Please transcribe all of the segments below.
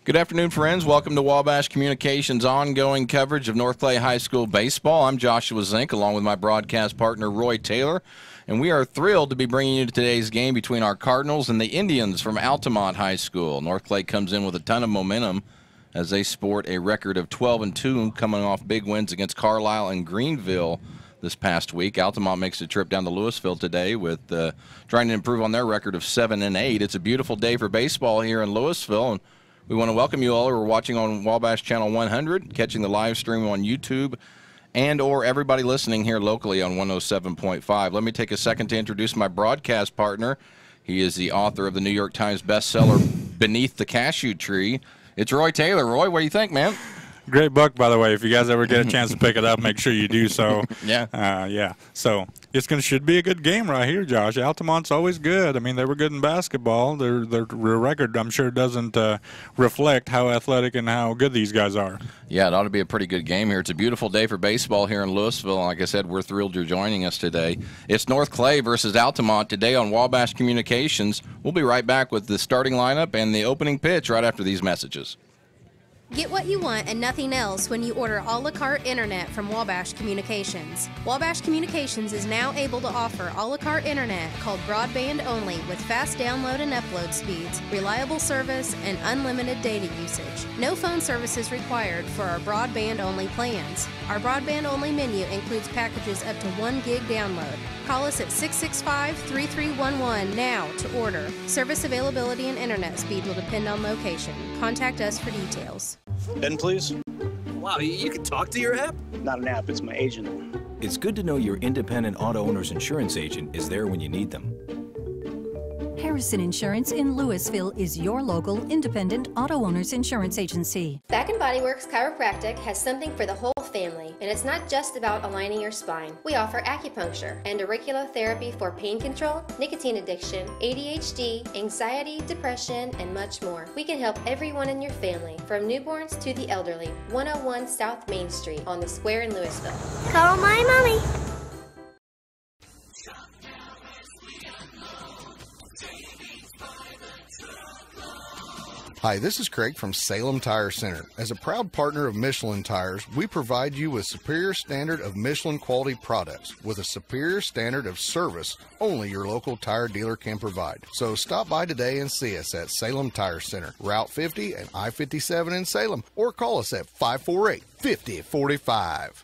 Good afternoon, friends. Welcome to Wabash Communications' ongoing coverage of North Clay High School baseball. I'm Joshua Zink, along with my broadcast partner, Roy Taylor, and we are thrilled to be bringing you today's game between our Cardinals and the Indians from Altamont High School. North Clay comes in with a ton of momentum as they sport a record of 12-2, coming off big wins against Carlisle and Greenville this past week. Altamont makes a trip down to Louisville today with trying to improve on their record of 7-8. It's a beautiful day for baseball here in Louisville, and we want to welcome you all who are watching on Wabash Channel 100, catching the live stream on YouTube, and or everybody listening here locally on 107.5. Let me take a second to introduce my broadcast partner. He is the author of the New York Times bestseller, Beneath the Cashew Tree. It's Roy Taylor. Roy, what do you think, man? Great book, by the way. If you guys ever get a chance to pick it up, make sure you do so. Yeah. So it's should be a good game right here, Josh. Altamont's always good. I mean, they were good in basketball. Their record, I'm sure, doesn't reflect how athletic and how good these guys are. Yeah, it ought to be a pretty good game here. It's a beautiful day for baseball here in Louisville. Like I said, we're thrilled you're joining us today. It's North Clay versus Altamont today on Wabash Communications. We'll be right back with the starting lineup and the opening pitch right after these messages. Get what you want and nothing else when you order a la carte internet from Wabash Communications. Wabash Communications is now able to offer a la carte internet called broadband only with fast download and upload speeds, reliable service, and unlimited data usage. No phone services required for our broadband only plans. Our broadband only menu includes packages up to 1 gig download. Call us at 665-3311 now to order. Service availability and internet speed will depend on location. Contact us for details. Ben, please. Wow, you can talk to your app? Not an app, it's my agent. It's good to know your independent auto owner's insurance agent is there when you need them. Harrison Insurance in Louisville is your local independent auto owner's insurance agency. Back & Body Works Chiropractic has something for the whole family, and it's not just about aligning your spine. We offer acupuncture and auriculotherapy for pain control, nicotine addiction, ADHD, anxiety, depression, and much more. We can help everyone in your family, from newborns to the elderly. 101 South Main Street on the Square in Louisville. Call my mommy. Hi, this is Craig from Salem Tire Center. As a proud partner of Michelin Tires, we provide you with superior standard of Michelin quality products with a superior standard of service only your local tire dealer can provide. So stop by today and see us at Salem Tire Center, Route 50 and I-57 in Salem, or call us at 548-5045.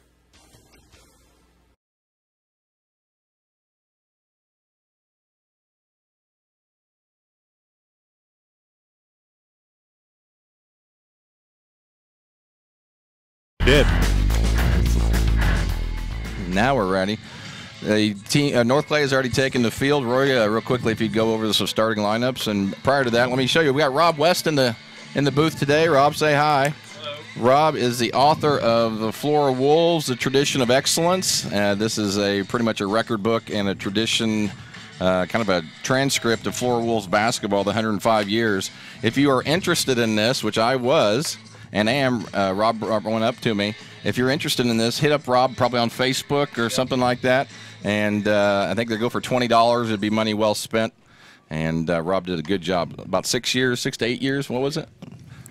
Did. Now we're ready. The team, North Clay has already taken the field. Roy, real quickly, if you'd go over some starting lineups. And prior to that, let me show you. We got Rob West in the booth today. Rob, say hi. Hello. Rob is the author of The Flora Wolves, The Tradition of Excellence. This is pretty much a record book and a tradition, kind of a transcript of Flora Wolves basketball, the 105 years. If you are interested in this, which I was, and Rob went up to me. If you're interested in this, hit up Rob probably on Facebook or something like that. And I think they go for $20. It'd be money well spent. And Rob did a good job. About 6 to 8 years. What was it?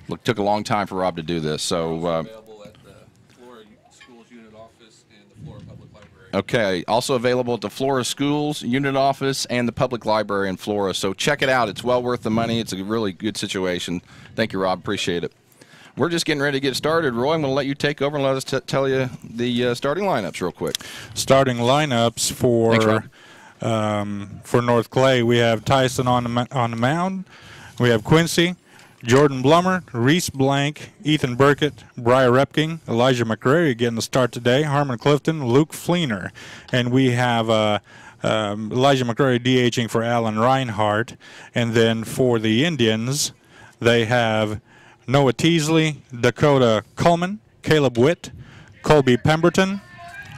Look, took a long time for Rob to do this. So available at the Flora Schools Unit Office and the Flora Public Library. Okay. Also available at the Flora Schools Unit Office and the Public Library in Flora. So check it out. It's well worth the money. It's a really good situation. Thank you, Rob. Appreciate it. We're just getting ready to get started. Roy, I'm going to let you take over and let us tell you the starting lineups real quick. Starting lineups for North Clay, we have Tyson on the mound. We have Quincy, Jordan Blummer, Reese Blank, Ethan Burkett, Briar Repking, Elijah McCrary getting the start today, Harmon Clifton, Luke Fleener. And we have Elijah McCrary DHing for Alan Reinhardt. And then for the Indians, they have Noah Teasley, Dakota Coleman, Caleb Witt, Colby Pemberton,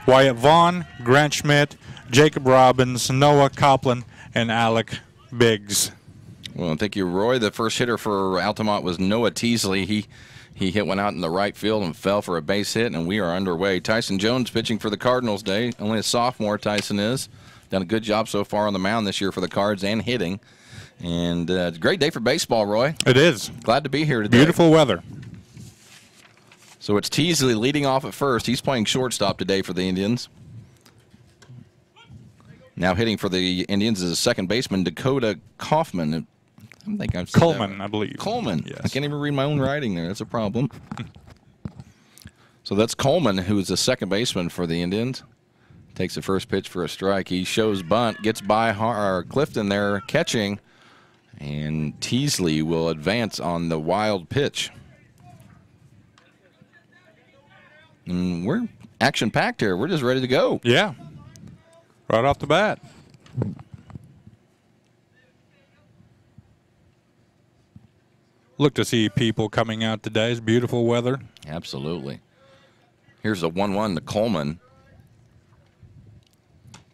Wyatt Vaughn, Grant Schmidt, Jacob Robbins, Noah Copland, and Alec Biggs. Well, thank you, Roy. The first hitter for Altamont was Noah Teasley. He hit one out in the right field and fell for a base hit, and we are underway. Tyson Jones pitching for the Cardinals today. Only a sophomore, Tyson is. Done a good job so far on the mound this year for the Cards and hitting. And it's a great day for baseball, Roy. It is. Glad to be here today. Beautiful weather. So it's Teasley leading off at first. He's playing shortstop today for the Indians. Now hitting for the Indians is a second baseman, Dakota Kaufman. I don't think I've said Coleman, that. I believe. Coleman. Yes. I can't even read my own writing there. That's a problem. So that's Coleman, who is the second baseman for the Indians. Takes the first pitch for a strike. He shows bunt, gets by Clifton there catching, and Teasley will advance on the wild pitch. And we're action-packed here. We're just ready to go. Yeah. Right off the bat. Look to see people coming out today. It's beautiful weather. Absolutely. Here's a 1-1 to Coleman.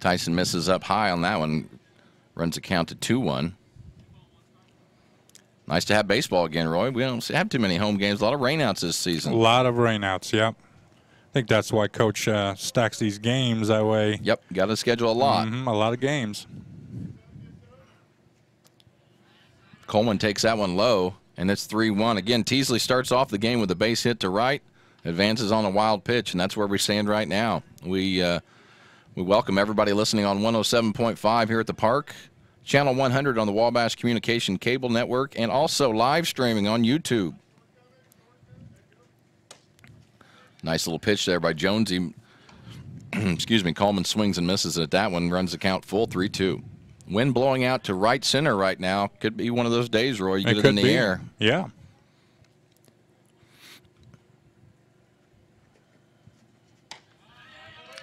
Tyson misses up high on that one. Runs the count to 2-1. Nice to have baseball again, Roy. We don't have too many home games. A lot of rainouts this season. A lot of rainouts, yep. I think that's why Coach stacks these games that way. Yep, got to schedule a lot. A lot of games. Coleman takes that one low, and it's 3-1. Again, Teasley starts off the game with a base hit to right, advances on a wild pitch, and that's where we stand right now. We welcome everybody listening on 107.5 here at the park, Channel 100 on the Wabash Communication Cable Network, and also live streaming on YouTube. Nice little pitch there by Jonesy. Excuse me, Coleman swings and misses at that one, runs the count full, 3-2. Wind blowing out to right center right now. Could be one of those days, Roy. You get it in the air. Yeah.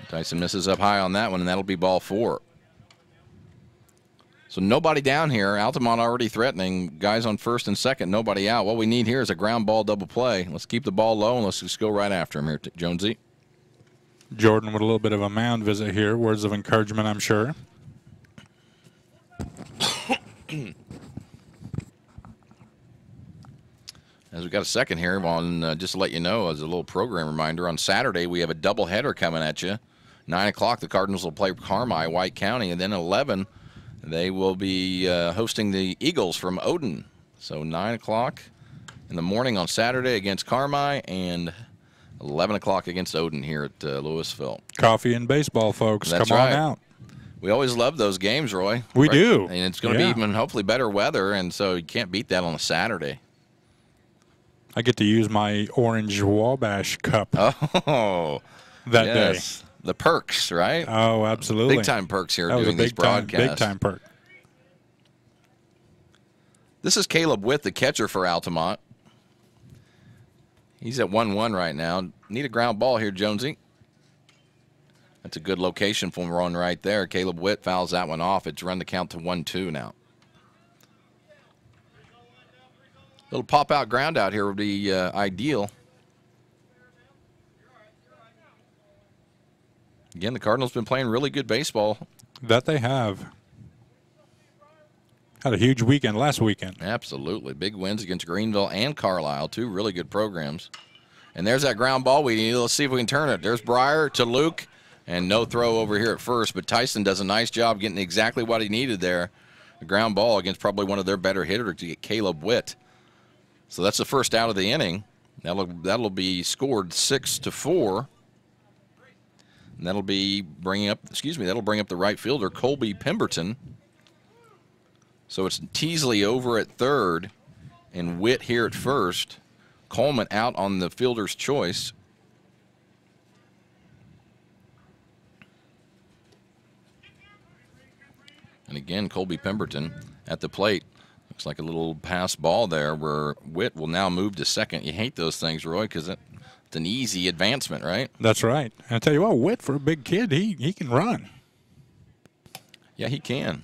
Tyson misses up high on that one, and that'll be ball 4. So nobody down here. Altamont already threatening. Guys on first and second, nobody out. What we need here is a ground ball double play. Let's keep the ball low, and let's just go right after him here, Jonesy. Jordan with a little bit of a mound visit here. Words of encouragement, I'm sure. As we got a second here, on just to let you know, as a little program reminder, on Saturday we have a doubleheader coming at you. 9 o'clock, the Cardinals will play Carmi, White County, and then 11, they will be hosting the Eagles from Odin. So 9 o'clock in the morning on Saturday against Carmi, and 11 o'clock against Odin here at Louisville. Coffee and baseball, folks. That's Come right. on out. We always love those games, Roy. We do. And it's going to be even hopefully better weather, and so you can't beat that on a Saturday. I get to use my orange Wabash cup that day. The perks, right? Oh, absolutely. Big time perks here That was doing a these big time, broadcasts. big time perk. This is Caleb Witt, the catcher for Altamont. He's at 1-1 right now. Need a ground ball here, Jonesy. That's a good location for him run right there. Caleb Witt fouls that one off. It's run the count to 1-2 now. Little pop-out ground out here would be ideal. Again, the Cardinals been playing really good baseball. That they have. Had a huge weekend last weekend. Absolutely. Big wins against Greenville and Carlisle, two really good programs. And there's that ground ball we need. Let's see if we can turn it. There's Breyer to Luke, and no throw over here at first. But Tyson does a nice job getting exactly what he needed there. A ground ball against probably one of their better hitters to get Caleb Witt. So that's the first out of the inning. That'll be scored 6-4. And that'll be bringing up, that'll bring up the right fielder, Colby Pemberton. So it's Teasley over at third and Witt here at first. Coleman out on the fielder's choice. And again, Colby Pemberton at the plate. Looks like a little pass ball there where Witt will now move to second. You hate those things, Roy, because it's an easy advancement, right? That's right. And I tell you what, Witt, for a big kid, he can run. Yeah, he can.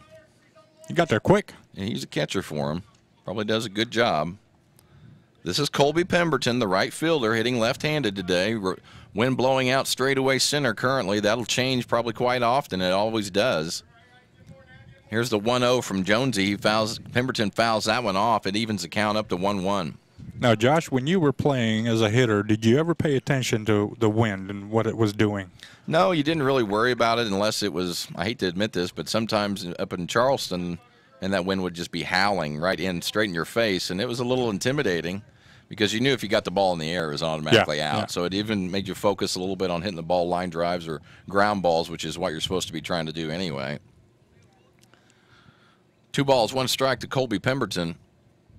He got there quick. And he's a catcher for him. Probably does a good job. This is Colby Pemberton, the right fielder, hitting left-handed today. Wind blowing out straightaway center currently. That'll change probably quite often. It always does. Here's the 1-0 from Jonesy. Pemberton fouls that one off. It evens the count up to 1-1. Now, Josh, when you were playing as a hitter, did you ever pay attention to the wind and what it was doing? No, you didn't really worry about it unless it was, I hate to admit this, but sometimes up in Charleston, and that wind would just be howling right in straight in your face, and it was a little intimidating because you knew if you got the ball in the air, it was automatically out. Yeah. So it even made you focus a little bit on hitting the ball line drives or ground balls, which is what you're supposed to be trying to do anyway. 2 balls, 1 strike to Colby Pemberton.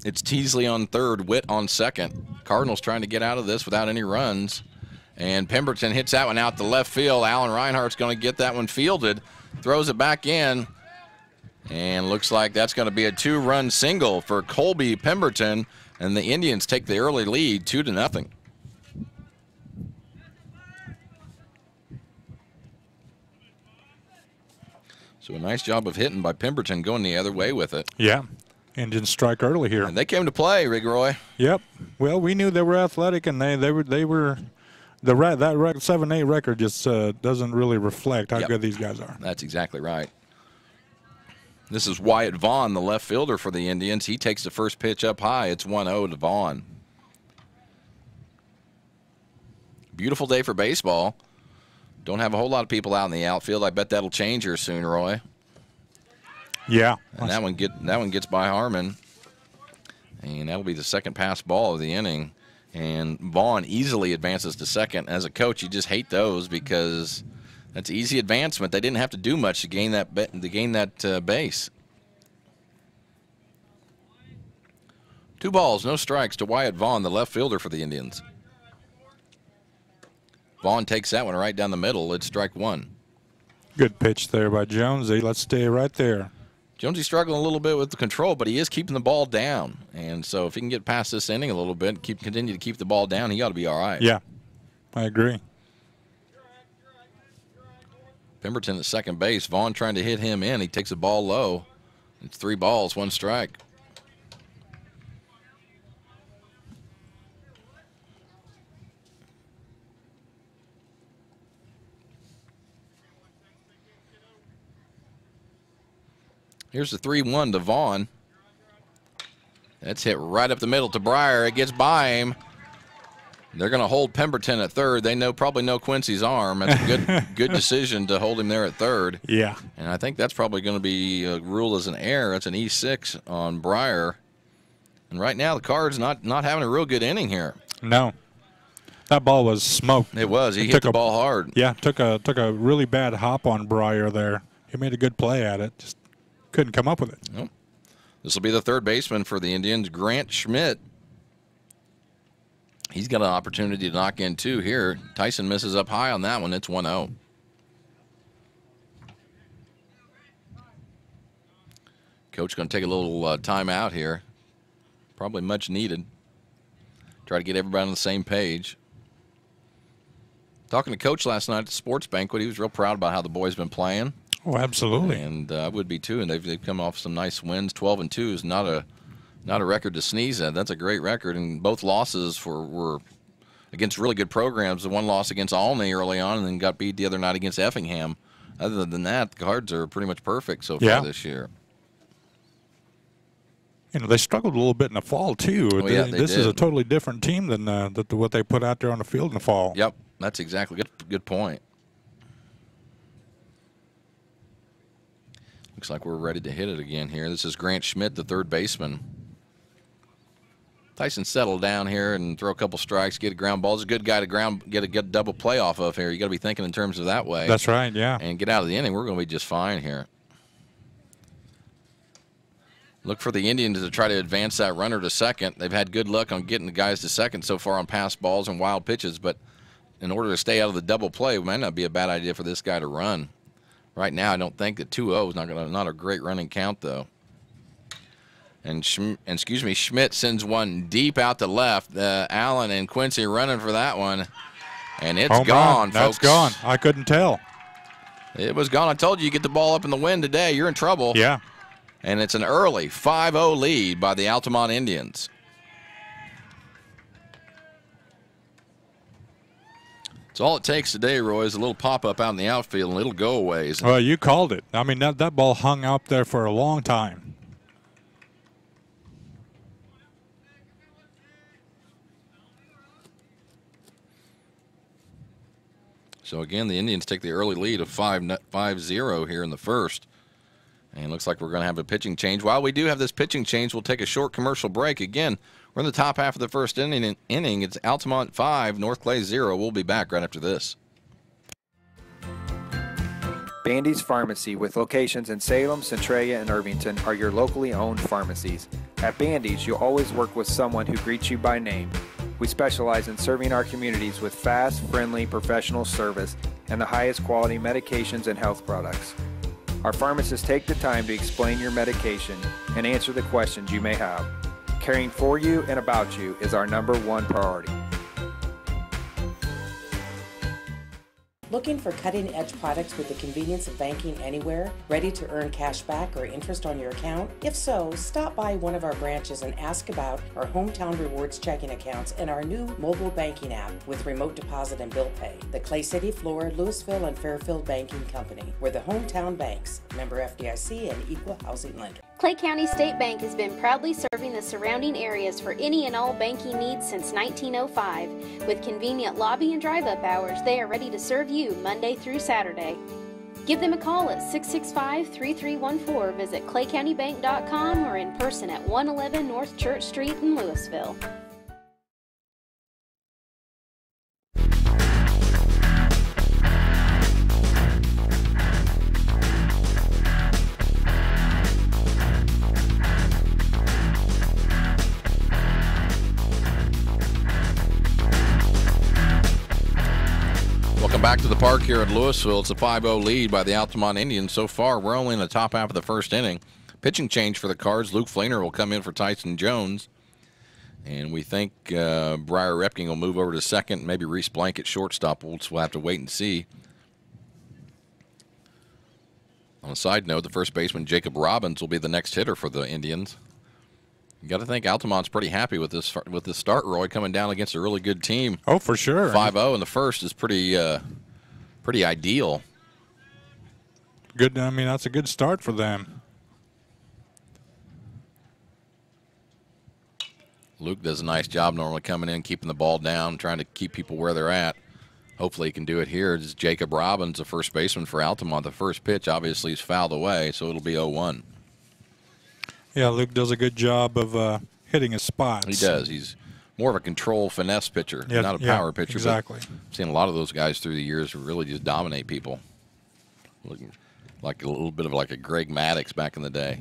It's Teasley on third, Witt on second. Cardinals trying to get out of this without any runs. And Pemberton hits that one out to left field. Alan Reinhardt's going to get that one fielded, throws it back in, and looks like that's going to be a 2-run single for Colby Pemberton, and the Indians take the early lead 2-0. So a nice job of hitting by Pemberton, going the other way with it. Yeah. Indians strike early here. And they came to play, Rigroy. Yep. Well, we knew they were athletic, and they were that 7-8 record just doesn't really reflect how good these guys are. That's exactly right. This is Wyatt Vaughn, the left fielder for the Indians. He takes the first pitch up high. It's 1-0 to Vaughn. Beautiful day for baseball. Don't have a whole lot of people out in the outfield. I bet that'll change here soon, Roy. Yeah. And that one gets by Harmon. And that'll be the second pass ball of the inning. And Vaughn easily advances to second. As a coach, you just hate those because that's easy advancement. They didn't have to do much to gain that base. 2 balls, no strikes to Wyatt Vaughn, the left fielder for the Indians. Vaughn takes that one right down the middle. It's strike 1. Good pitch there by Jonesy. Let's stay right there. Jonesy's struggling a little bit with the control, but he is keeping the ball down. And so if he can get past this inning a little bit, continue to keep the ball down, he ought to be all right. Yeah, I agree. Pemberton at second base. Vaughn trying to hit him in. He takes the ball low. It's 3 balls, 1 strike. Here's the 3-1 to Vaughn. That's hit right up the middle to Breyer. It gets by him. They're going to hold Pemberton at third. They probably know Quincy's arm. That's a good decision to hold him there at third. Yeah. And I think that's probably going to be ruled as an error. That's an E6 on Breyer. And right now the Cards not having a real good inning here. No. That ball was smoked. It was. He hit the ball hard. Yeah, took a really bad hop on Breyer there. He made a good play at it. Just couldn't come up with it. Nope. This will be the third baseman for the Indians, Grant Schmidt. He's got an opportunity to knock in 2 here. Tyson misses up high on that one. It's 1-0. Coach going to take a little timeout here. Probably much needed. Try to get everybody on the same page. Talking to Coach last night at the sports banquet, he was real proud about how the boys been playing. Oh, absolutely. And I would be too. And they've come off some nice wins. 12-2 is not a record to sneeze at. That's a great record. And both losses were against really good programs. The one loss against Olney early on, and then got beat the other night against Effingham. Other than that, the Cards are pretty much perfect so far this year. You know, they struggled a little bit in the fall too. Oh, yeah, they this did. is a totally different team than what they put out there on the field in the fall. Yep, that's exactly good point. Looks like we're ready to hit it again here. This is Grant Schmidt, the third baseman. Tyson settled down here and throw a couple strikes, get a ground ball. He's a good guy to get a good double play off of here. You got to be thinking in terms of that way. That's right, yeah. And get out of the inning. We're going to be just fine here. Look for the Indians to try to advance that runner to second. They've had good luck on getting the guys to second so far on pass balls and wild pitches, but in order to stay out of the double play, it might not be a bad idea for this guy to run. Right now, I don't think that 2-0 is not a great running count, though. And Schmidt sends one deep out to left. Allen and Quincy running for that one. And it's gone, folks. That's gone. I couldn't tell. It was gone. I told you, you get the ball up in the wind today, you're in trouble. Yeah. And it's an early 5-0 lead by the Altamont Indians. It's all it takes today, Roy, is a little pop-up out in the outfield, and it'll go away. Well, you called it. I mean, that ball hung out there for a long time. So, again, the Indians take the early lead of 5-0 here in the first. And looks like we're going to have a pitching change. While we do have this pitching change, we'll take a short commercial break. Again, we're in the top half of the first inning. It's Altamont 5, North Clay 0. We'll be back right after this. Bandy's Pharmacy, with locations in Salem, Centralia, and Irvington, are your locally owned pharmacies. At Bandy's, you'll always work with someone who greets you by name. We specialize in serving our communities with fast, friendly, professional service and the highest quality medications and health products. Our pharmacists take the time to explain your medication and answer the questions you may have. Caring for you and about you is our #1 priority. Looking for cutting-edge products with the convenience of banking anywhere? Ready to earn cash back or interest on your account? If so, stop by one of our branches and ask about our Hometown Rewards checking accounts and our new mobile banking app with remote deposit and bill pay. The Clay City, Flora, Louisville, and Fairfield Banking Company. We're the hometown banks, member FDIC and equal housing lender. Clay County State Bank has been proudly serving the surrounding areas for any and all banking needs since 1905. With convenient lobby and drive-up hours, they are ready to serve you Monday through Saturday. Give them a call at 665-3314, visit claycountybank.com, or in person at 111 North Church Street in Louisville. Welcome back to the park here at Louisville. It's a 5-0 lead by the Altamont Indians. So far, we're only in the top half of the first inning. Pitching change for the Cards. Luke Fleener will come in for Tyson Jones. And we think Briar Repking will move over to second. Maybe Reese Blank at shortstop. We'll have to wait and see. On a side note, the first baseman, Jacob Robbins, will be the next hitter for the Indians. You got to think Altamont's pretty happy with this start, Roy, coming down against a really good team. Oh, for sure. 5-0 in the first is pretty ideal. Good. I mean, that's a good start for them. Luke does a nice job normally coming in, keeping the ball down, trying to keep people where they're at. Hopefully he can do it here. It's Jacob Robbins, the first baseman for Altamont. The first pitch obviously is fouled away, so it'll be 0-1. Yeah, Luke does a good job of hitting his spots. He does. He's more of a control finesse pitcher, yeah, not a power pitcher. Exactly. I've seen a lot of those guys through the years who really just dominate people. Looking like a little bit of like a Greg Maddux back in the day.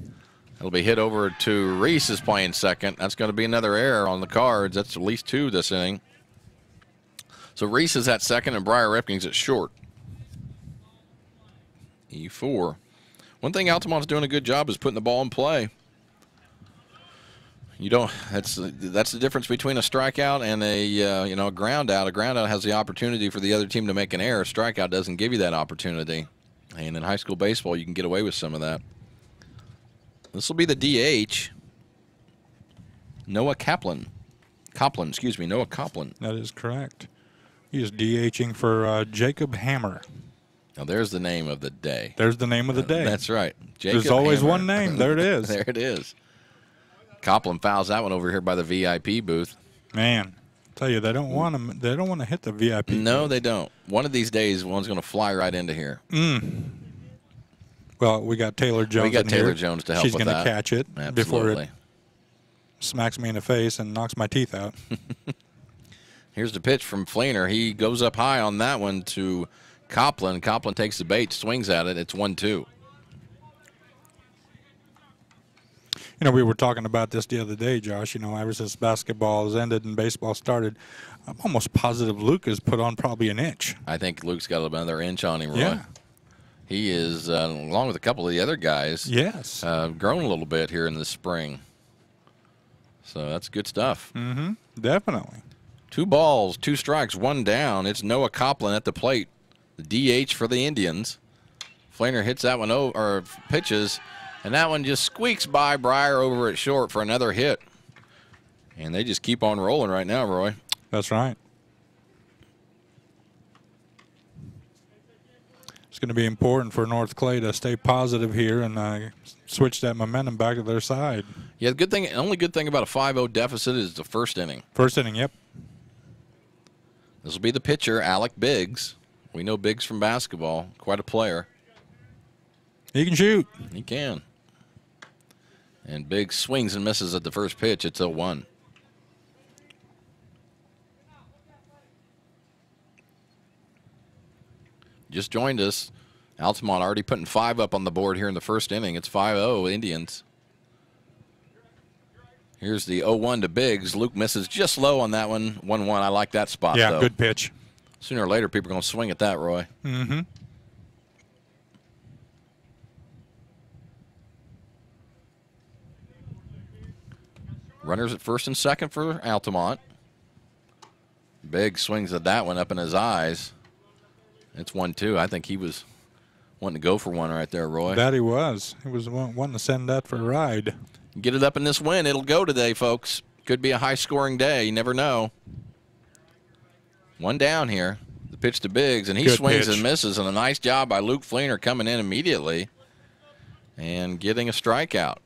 It'll be hit over to Reese, is playing second. That's going to be another error on the Cards. That's at least 2 this inning. So Reese is at second and Briar Repking's at short. E4. One thing Altamont's doing a good job is putting the ball in play. You don't. That's the difference between a strikeout and a ground out. A ground out has the opportunity for the other team to make an error. A strikeout doesn't give you that opportunity. And in high school baseball, you can get away with some of that. This will be the DH. Noah Coplin. Noah Coplin. That is correct. He is DHing for Jacob Hammer. Now there's the name of the day. There's the name of the day. That's right. Jacob There's always Hammer. one name. There it is. There it is. Coplin fouls that one over here by the VIP booth. Man, tell you, they don't want to. They don't want to hit the VIP. No, booth. they don't. One of these days, one's going to fly right into here. Well, we got Taylor Jones. We got Taylor here. Jones to help She's with gonna that. catch it before Absolutely. it smacks me in the face and knocks my teeth out. Here's the pitch from Fleener. He goes up high on that one to Coplin. Coplin takes the bait, swings at it. It's 1-2. You know, we were talking about this the other day, Josh. You know, ever since basketball has ended and baseball started, I'm almost positive Luke has put on probably an inch. I think Luke's got another inch on him, Roy. Yeah. He is, along with a couple of the other guys, Yes. grown a little bit here in the spring. So that's good stuff. Mm-hmm. Definitely. 2 balls, 2 strikes, 1 down. It's Noah Coplin at the plate, the DH for the Indians. Fleener hits that one over, or pitches, and that one just squeaks by Briar over at short for another hit. And they just keep on rolling right now, Roy. That's right. It's going to be important for North Clay to stay positive here and switch that momentum back to their side. Yeah, the only good thing about a 5-0 deficit is the first inning. First inning, yep. This will be the pitcher, Alec Biggs. We know Biggs from basketball, quite a player. He can shoot. He can. And Biggs swings and misses at the first pitch. It's 0-1. Just joined us. Altamont already putting 5 up on the board here in the first inning. It's 5-0 Indians. Here's the 0-1 to Biggs. Luke misses just low on that one. 1-1. I like that spot, yeah, though. good pitch. Sooner or later, people are going to swing at that, Roy. Mm-hmm. Runners at first and second for Altamont. Biggs swings at that one up in his eyes. It's 1-2. I think he was wanting to go for one right there, Roy. That he was. He was wanting to send that for a ride. Get it up in this win. It'll go today, folks. Could be a high-scoring day. You never know. One down here. The pitch to Biggs, and he swings and misses. And a nice job by Luke Fleener coming in immediately and getting a strikeout.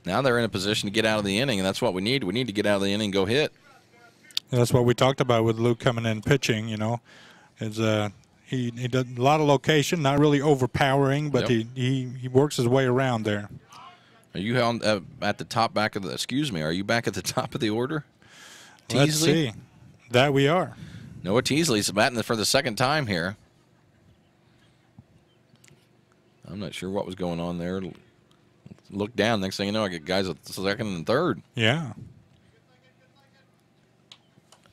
Now they're in a position to get out of the inning, and that's what we need. We need to get out of the inning and go hit. And that's what we talked about with Luke coming in pitching, you know. Is he does a lot of location, not really overpowering, but he works his way around there. Are you on, at the top back of the, excuse me, are you back at the top of the order? Let's see. That we are. Noah Teasley's batting for the second time here. I'm not sure what was going on there. Look down. Next thing you know, I get guys at the second and third. Yeah.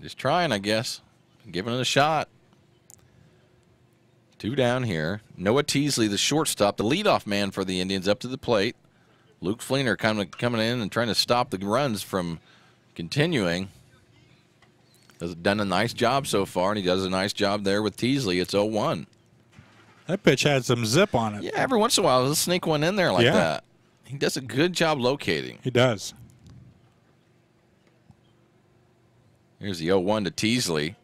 Just trying, I guess. Giving it a shot. 2 down here. Noah Teasley, the shortstop, the leadoff man for the Indians, up to the plate. Luke Fleener kind of coming in and trying to stop the runs from continuing. Has done a nice job so far, and he does a nice job there with Teasley. It's 0-1. That pitch had some zip on it. Yeah, every once in a while, he'll sneak one in there like that. He does a good job locating. He does. Here's the 0-1 to Teasley.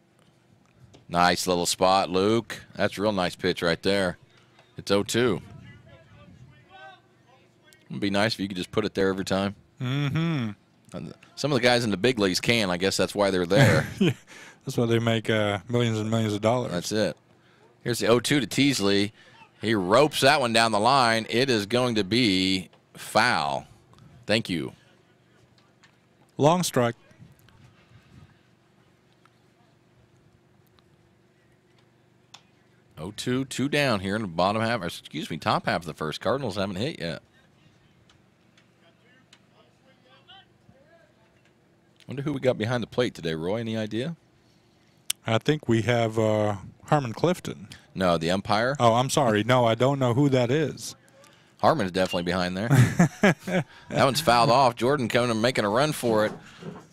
Nice little spot, Luke. That's a real nice pitch right there. It's 0-2. It'd be nice if you could just put it there every time. Mm-hmm. Some of the guys in the big leagues can. I guess that's why they're there. Yeah. That's why they make millions and millions of dollars. That's it. Here's the 0-2 to Teasley. He ropes that one down the line. It is going to be foul. Thank you. Long strike. Oh, 2 down here in the bottom half, or excuse me, top half of the first. Cardinals haven't hit yet. Wonder who we got behind the plate today, Roy. Any idea? I think we have Harmon Clifton. No, the umpire. Oh, I'm sorry. No, I don't know who that is. Harmon's definitely behind there. That one's fouled off. Jordan coming and making a run for it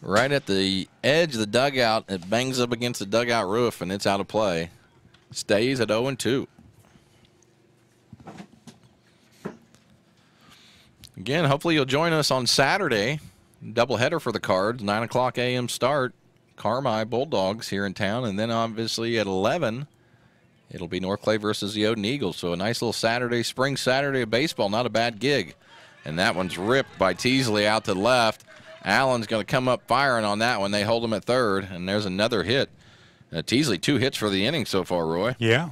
right at the edge of the dugout. It bangs up against the dugout roof, and it's out of play. Stays at 0-2. Again, hopefully you'll join us on Saturday. Doubleheader for the Cards, 9 o'clock a.m. start. Carmi Bulldogs here in town, and then obviously at 11, it'll be North Clay versus the Odin Eagles. So a nice little Saturday, spring Saturday of baseball, not a bad gig. And that one's ripped by Teasley out to the left. Allen's going to come up firing on that one. They hold him at third, and there's another hit. Teasley, 2 hits for the inning so far, Roy. Yeah.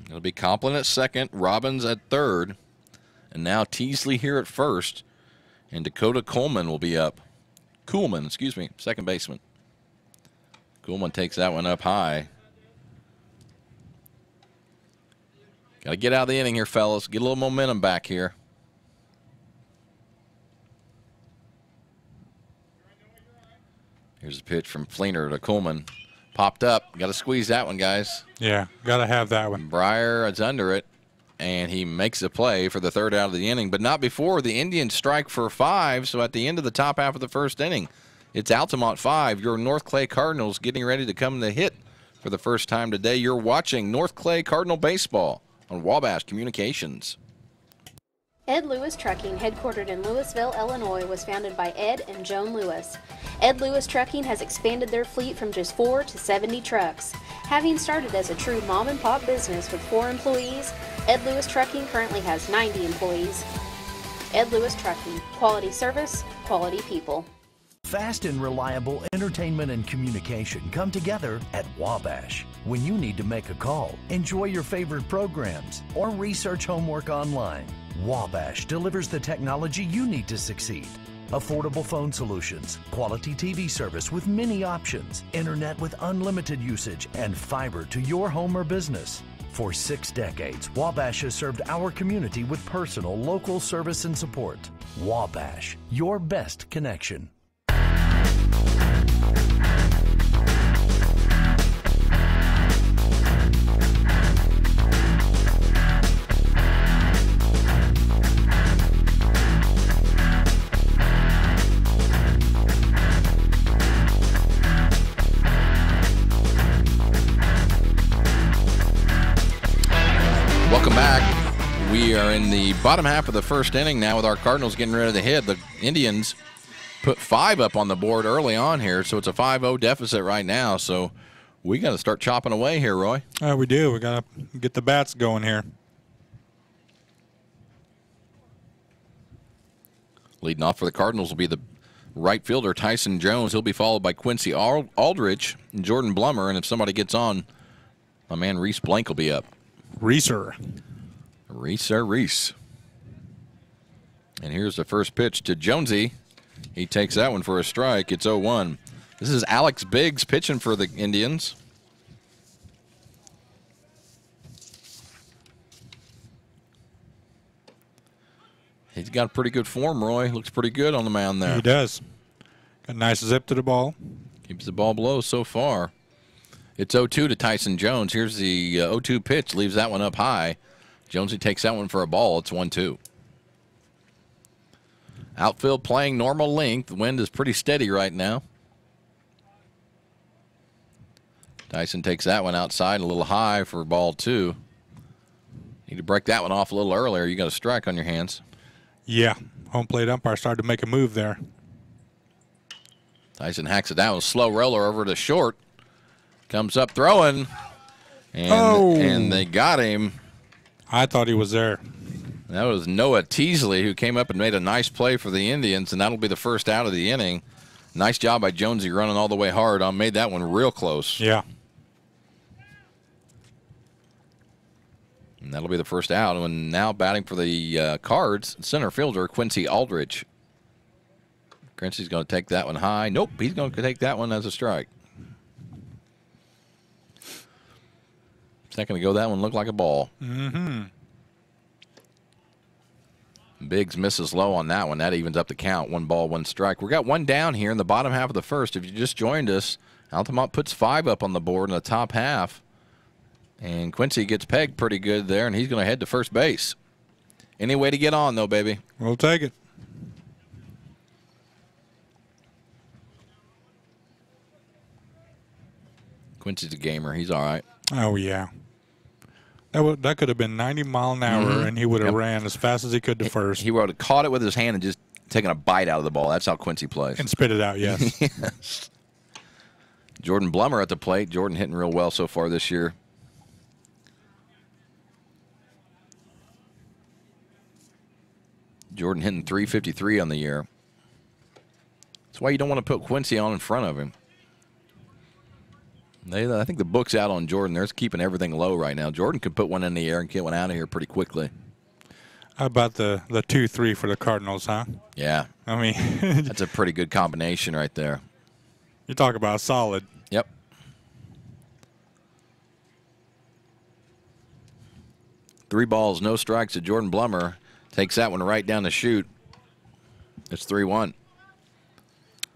It'll be Complin at second, Robbins at third, and now Teasley here at first, and Dakota Coleman will be up. Kuhlman, excuse me, second baseman. Kuhlman takes that one up high. Got to get out of the inning here, fellas. Get a little momentum back here. Here's a pitch from Fleener to Kuhlman. Popped up. Got to squeeze that one, guys. Yeah, got to have that one. Breyer is under it, and he makes a play for the third out of the inning, but not before the Indians strike for 5, so at the end of the top half of the first inning, it's Altamont 5. Your North Clay Cardinals getting ready to come to hit for the first time today. You're watching North Clay Cardinal Baseball on Wabash Communications. Ed Lewis Trucking, headquartered in Louisville, Illinois, was founded by Ed and Joan Lewis. Ed Lewis Trucking has expanded their fleet from just 4 to 70 trucks. Having started as a true mom-and-pop business with 4 employees, Ed Lewis Trucking currently has 90 employees. Ed Lewis Trucking, quality service, quality people. Fast and reliable entertainment and communication come together at Wabash. When you need to make a call, enjoy your favorite programs, or research homework online, Wabash delivers the technology you need to succeed. Affordable phone solutions, quality TV service with many options, internet with unlimited usage, and fiber to your home or business. For 6 decades, Wabash has served our community with personal, local service and support. Wabash, your best connection. Welcome back. We are in the bottom half of the first inning now with our Cardinals getting rid of the hit. The Indians put 5 up on the board early on here, so it's a 5-0 deficit right now. So we got to start chopping away here, Roy. We do. We got to get the bats going here. Leading off for the Cardinals will be the right fielder, Tyson Jones. He'll be followed by Quincy Aldrich and Jordan Blummer. And if somebody gets on, my man Reese Blank will be up. Reese. And here's the first pitch to Jonesy. He takes that one for a strike. It's 0-1. This is Alex Biggs pitching for the Indians. He's got pretty good form, Roy. Looks pretty good on the mound there. He does. Got a nice zip to the ball. Keeps the ball below so far. It's 0-2 to Tyson Jones. Here's the 0-2 pitch. Leaves that one up high. Jonesy takes that one for a ball. It's 1-2. Outfield playing normal length. The wind is pretty steady right now. Tyson takes that one outside a little high for ball 2. Need to break that one off a little earlier. You got a strike on your hands. Yeah. Home plate umpire started to make a move there. Tyson hacks it down. Slow roller over to short. Comes up throwing. And they got him. I thought he was there. That was Noah Teasley who came up and made a nice play for the Indians, and that'll be the first out of the inning. Nice job by Jonesy running all the way hard. I made that one real close. Yeah. And that'll be the first out. And now batting for the Cards, center fielder Quincy Aldrich. Quincy's going to take that one high. Nope, he's going to take that one as a strike. Second ago, that one looked like a ball. Mm-hmm. Biggs misses low on that one. That evens up the count. 1 ball, 1 strike. We got one down here in the bottom half of the first. If you just joined us, Altamont puts 5 up on the board in the top half. And Quincy gets pegged pretty good there, and he's going to head to first base. Any way to get on, though, baby. We'll take it. Quincy's a gamer. He's all right. Oh, yeah. That could have been 90 mile an hour, and he would have ran as fast as he could to first. He would have caught it with his hand and just taken a bite out of the ball. That's how Quincy plays. And spit it out, yes. Yes. Jordan Blummer at the plate. Jordan hitting real well so far this year. Jordan hitting .353 on the year. That's why you don't want to put Quincy on in front of him. I think the book's out on Jordan. They're keeping everything low right now. Jordan could put one in the air and get one out of here pretty quickly. How about the 2-3 for the Cardinals, huh? Yeah. I mean, that's a pretty good combination right there. You talk about solid. Yep. Three balls, no strikes to Jordan Blummer. Takes that one right down the chute. It's 3-1.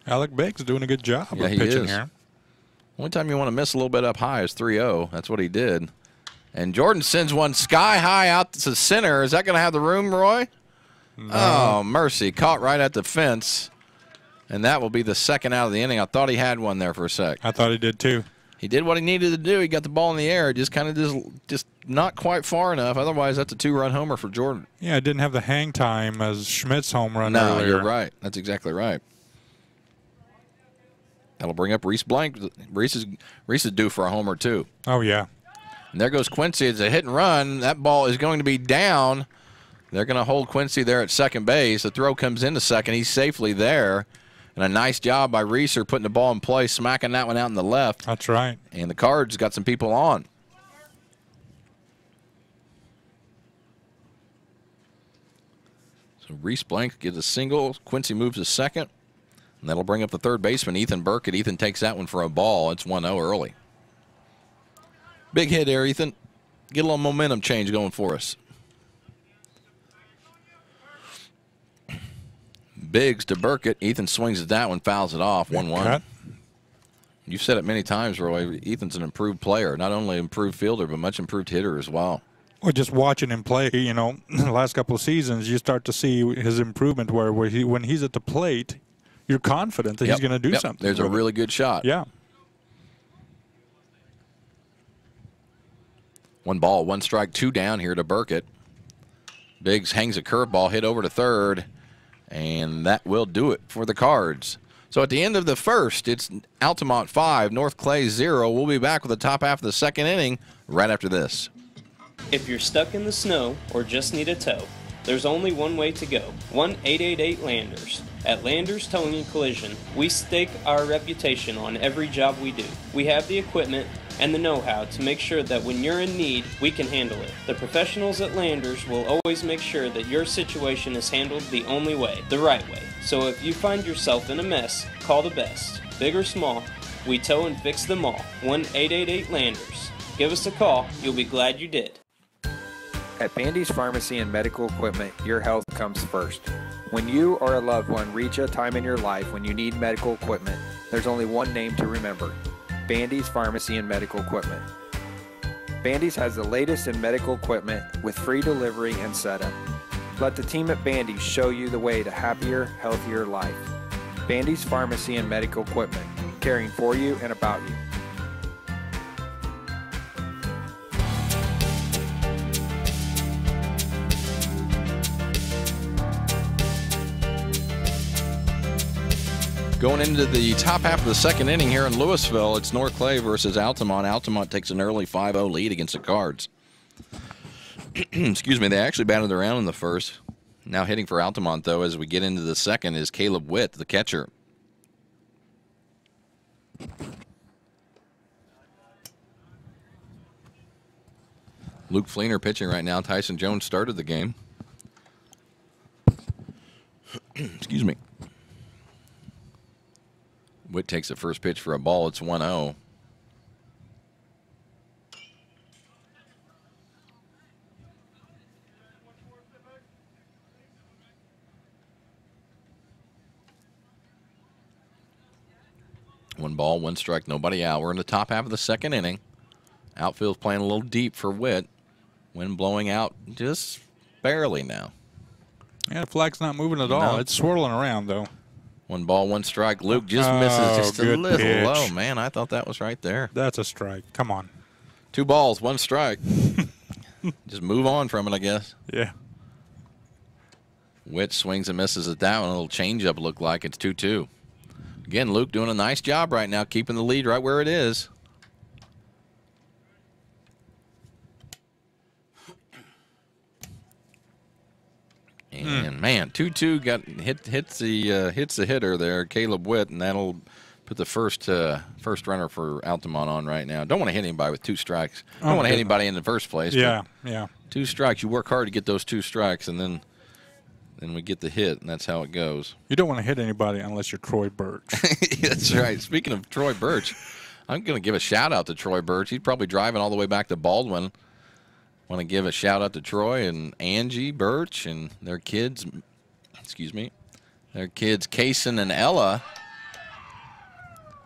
Alec Biggs doing a good job of he pitching is. here. Only time you want to miss a little bit up high is 3-0. That's what he did. And Jordan sends one sky high out to center. Is that going to have the room, Roy? No. Oh, mercy. Caught right at the fence. And that will be the second out of the inning. I thought he had one there for a sec. I thought he did too. He did what he needed to do. He got the ball in the air. Just kind of just not quite far enough. Otherwise, that's a 2-run homer for Jordan. Yeah, it didn't have the hang time as Schmidt's home run no, earlier. You're right. That's exactly right. That'll bring up Reese Blank. Reese is due for a homer, too. Oh, yeah. And there goes Quincy. It's a hit and run. That ball is going to be down. They're going to hold Quincy there at second base. The throw comes into second. He's safely there. And a nice job by Reeser putting the ball in play, smacking that one out in the left. That's right. And the Cards got some people on. So Reese Blank gets a single. Quincy moves to second. And that'll bring up the third baseman, Ethan Burkett. Ethan takes that one for a ball. It's 1-0 early. Big hit there, Ethan. Get a little momentum change going for us. Biggs to Burkett. Ethan swings at that one, fouls it off. 1-1. You've said it many times, Roy. Ethan's an improved player. Not only improved fielder, but much improved hitter as well. Well, just watching him play, you know, the last couple of seasons, you start to see his improvement where when he's at the plate, you're confident that he's going to do something. There's a really good shot. Yeah. 1 ball, 1 strike, 2 down here to Burkett. Biggs hangs a curveball, hit over to third, and that will do it for the Cards. So at the end of the first, it's Altamont 5, North Clay 0. We'll be back with the top half of the second inning right after this. If you're stuck in the snow or just need a tow, there's only one way to go, 1-888-LANDERS. At Landers Towing and Collision, we stake our reputation on every job we do. We have the equipment and the know-how to make sure that when you're in need, we can handle it. The professionals at Landers will always make sure that your situation is handled the only way, the right way. So if you find yourself in a mess, call the best. Big or small, we tow and fix them all. 1-888-LANDERS. Give us a call, you'll be glad you did. At Bandy's Pharmacy and Medical Equipment, your health comes first. When you or a loved one reach a time in your life when you need medical equipment, there's only one name to remember: Bandy's Pharmacy and Medical Equipment. Bandy's has the latest in medical equipment with free delivery and setup. Let the team at Bandy's show you the way to happier, healthier life. Bandy's Pharmacy and Medical Equipment, caring for you and about you. Going into the top half of the second inning here in Louisville, it's North Clay versus Altamont. Altamont takes an early 5-0 lead against the Cards. Excuse me, they actually batted around in the first. Now hitting for Altamont, though, as we get into the second, is Caleb Witt, the catcher. Luke Fleener pitching right now. Tyson Jones started the game. Excuse me. Witt takes the first pitch for a ball. It's 1-0. One ball, 1 strike, nobody out. We're in the top half of the second inning. Outfield's playing a little deep for Witt. Wind blowing out just barely now. Yeah, the flag's not moving at all. No. It's swirling around, though. 1 ball, 1 strike. Luke just misses just a good little pitch. low. Man, I thought that was right there. That's a strike. Come on. 2 balls, 1 strike. Just move on from it, I guess. Yeah. Witt swings and misses at that one. A little changeup looked like. It's 2-2. Again, Luke doing a nice job right now, keeping the lead right where it is. And man, 2-2 got hits the hitter there, Caleb Witt, and that'll put the first runner for Altamont on right now. Don't want to hit anybody with 2 strikes. Don't want to hit anybody in the first place. Yeah, yeah. 2 strikes. You work hard to get those 2 strikes, and then we get the hit, and that's how it goes. You don't want to hit anybody unless you're Troy Birch. That's right. Speaking of Troy Birch, I'm going to give a shout out to Troy Birch. He's probably driving all the way back to Baldwin. Want to give a shout out to Troy and Angie Birch and their kids. Excuse me, their kids Kaysen and Ella.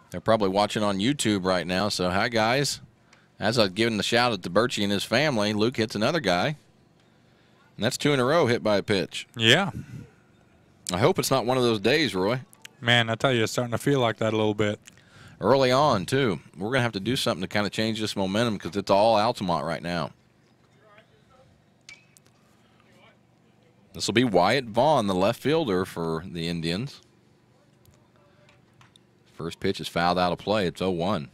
They're probably watching on YouTube right now. So hi guys. As I was giving the shout out to Birchie and his family, Luke hits another guy, and that's 2 in a row hit by a pitch. Yeah. I hope it's not one of those days, Roy. Man, I tell you, it's starting to feel like that a little bit. Early on too. We're gonna have to do something to kind of change this momentum because it's all Altamont right now. This will be Wyatt Vaughn, the left fielder for the Indians. First pitch is fouled out of play. It's 0-1.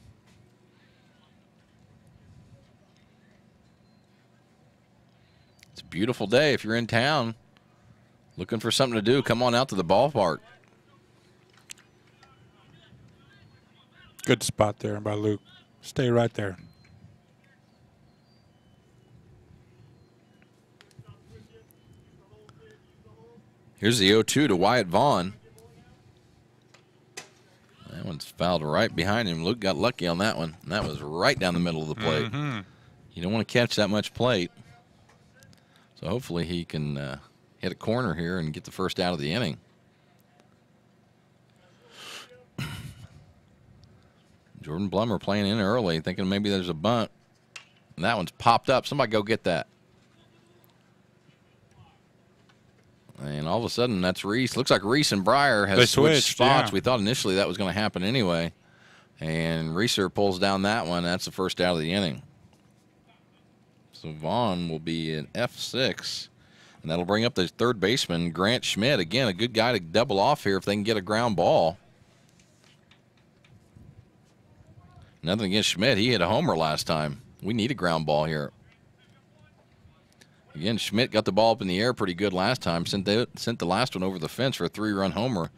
It's a beautiful day. If you're in town looking for something to do, come on out to the ballpark. Good spot there by Luke. Stay right there. Here's the 0-2 to Wyatt Vaughn. That one's fouled right behind him. Luke got lucky on that one. And that was right down the middle of the plate. You don't want to catch that much plate. So hopefully he can hit a corner here and get the first out of the inning. Jordan Blummer playing in early, thinking maybe there's a bunt. And that one's popped up. Somebody go get that. And all of a sudden, that's Reese. Looks like Reese and Breyer has switched spots. Yeah. We thought initially that was going to happen anyway. And Reeser pulls down that one. That's the first out of the inning. So Vaughn will be in F6. And that'll bring up the third baseman, Grant Schmidt. Again, a good guy to double off here if they can get a ground ball. Nothing against Schmidt. He hit a homer last time. We need a ground ball here. Again, Schmidt got the ball up in the air pretty good last time. Sent the last one over the fence for a 3-run homer.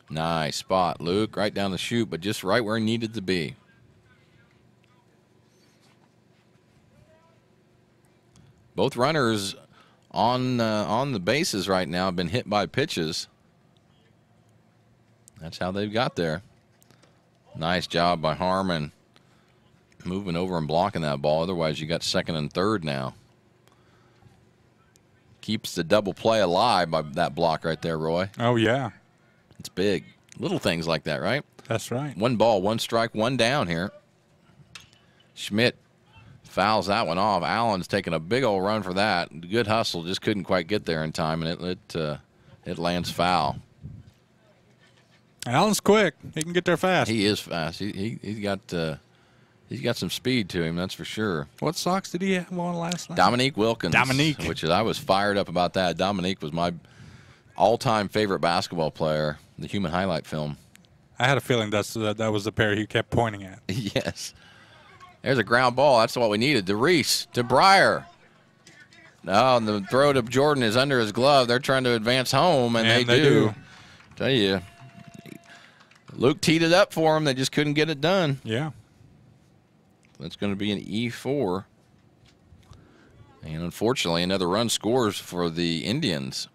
Nice spot, Luke. Right down the chute, but just right where he needed to be. Both runners on the bases right now have been hit by pitches. That's how they've got there. Nice job by Harmon. Moving over and blocking that ball. Otherwise, you got second and third now. Keeps the double play alive by that block right there, Roy. Oh, yeah. It's big. Little things like that, right? That's right. 1 ball, 1 strike, 1 down here. Schmidt fouls that one off. Allen's taking a big old run for that. Good hustle. Just couldn't quite get there in time, and it lands foul. Allen's quick. He can get there fast. He is fast. He's got some speed to him, that's for sure. What socks did he have on last night? Dominique Wilkins. Dominique. Which I was fired up about that. Dominique was my all-time favorite basketball player, the Human Highlight film. I had a feeling that was the pair he kept pointing at. Yes. There's a ground ball. That's what we needed. To Reese, to Breyer. No, and the throw to Jordan is under his glove. They're trying to advance home, and they do. Tell you, Luke teed it up for him. They just couldn't get it done. Yeah. That's going to be an E4. And unfortunately, another run scores for the Indians.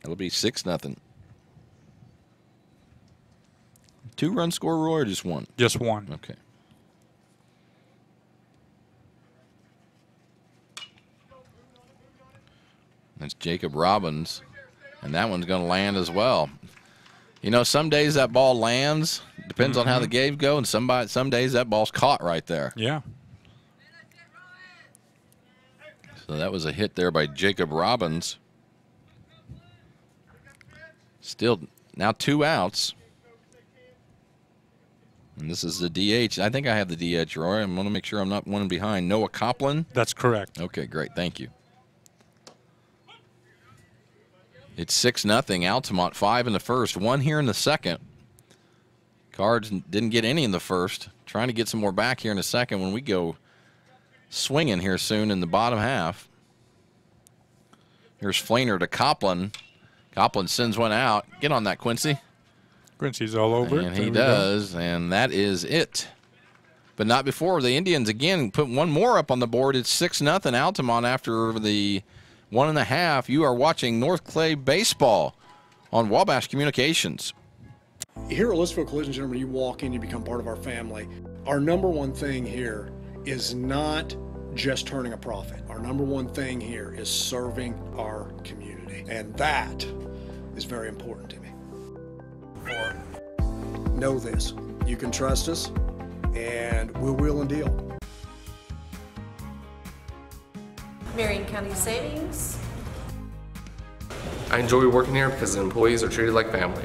It'll be 6-0. 2-run score, Roy, or just 1? Just 1. Okay. That's Jacob Robbins, and that one's going to land as well. You know, some days that ball lands, depends on how the games go, and some days that ball's caught right there. Yeah. So that was a hit there by Jacob Robbins. Still now 2 outs. And this is the DH. I think I have the DH, Roy. I'm going to make sure I'm not one behind. Noah Copeland? That's correct. Okay, great. Thank you. It's 6-0. Altamont 5 in the first, 1 here in the second. Cards didn't get any in the first. Trying to get some more back here in the second when we go swinging here soon in the bottom half. Here's Flainer to Copeland. Copeland sends one out. Get on that, Quincy. Quincy's all over it. And he does, and that is it. But not before. The Indians, again, put one more up on the board. It's 6-0 Altamont after the 1.5. You are watching North Clay Baseball on Wabash Communications. Here at Louisville Collision Center, when you walk in, you become part of our family. Our number one thing here is not just turning a profit. Our number one thing here is serving our community, and that is very important to me. Know this, you can trust us, and we'll wheel and deal. Marion County Savings. I enjoy working here because the employees are treated like family.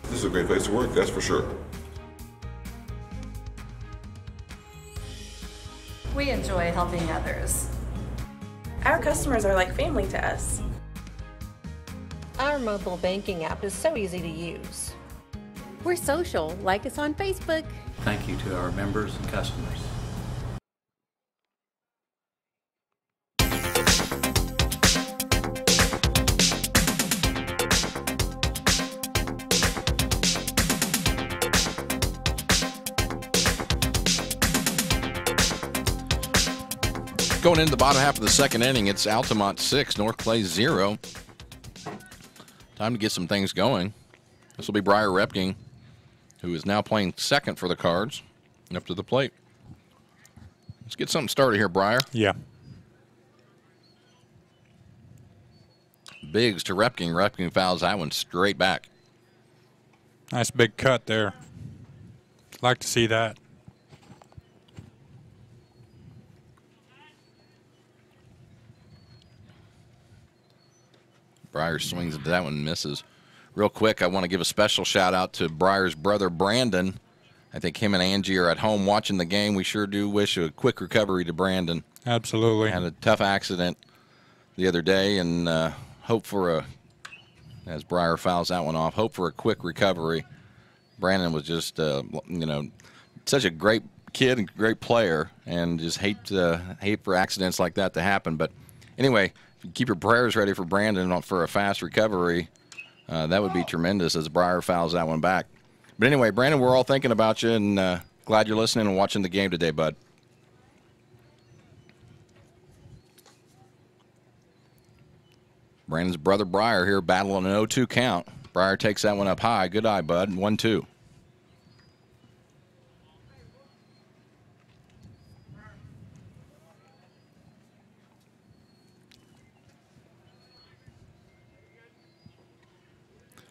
This is a great place to work, that's for sure. We enjoy helping others. Our customers are like family to us. Our mobile banking app is so easy to use. We're social. Like us on Facebook. Thank you to our members and customers. Going into the bottom half of the second inning, it's Altamont 6, North Clay 0. Time to get some things going. This will be Briar Repking, who is now playing second for the Cards, up to the plate. Let's get something started here, Briar. Yeah. Biggs to Repking. Repking fouls that one straight back. Nice big cut there. Like to see that. Briar swings into that one, misses. Real quick, I want to give a special shout out to Briar's brother, Brandon. I think him and Angie are at home watching the game. We sure do wish a quick recovery to Brandon. Absolutely. Had a tough accident the other day, and hope for a, as Briar fouls that one off, hope for a quick recovery. Brandon was just, such a great kid and great player, and just hate for accidents like that to happen. But anyway, if you keep your prayers ready for Brandon for a fast recovery, that would be tremendous as Briar fouls that one back. But anyway, Brandon, we're all thinking about you, and glad you're listening and watching the game today, bud. Brandon's brother Briar here battling an 0-2 count. Briar takes that one up high. Good eye, bud. 1-2.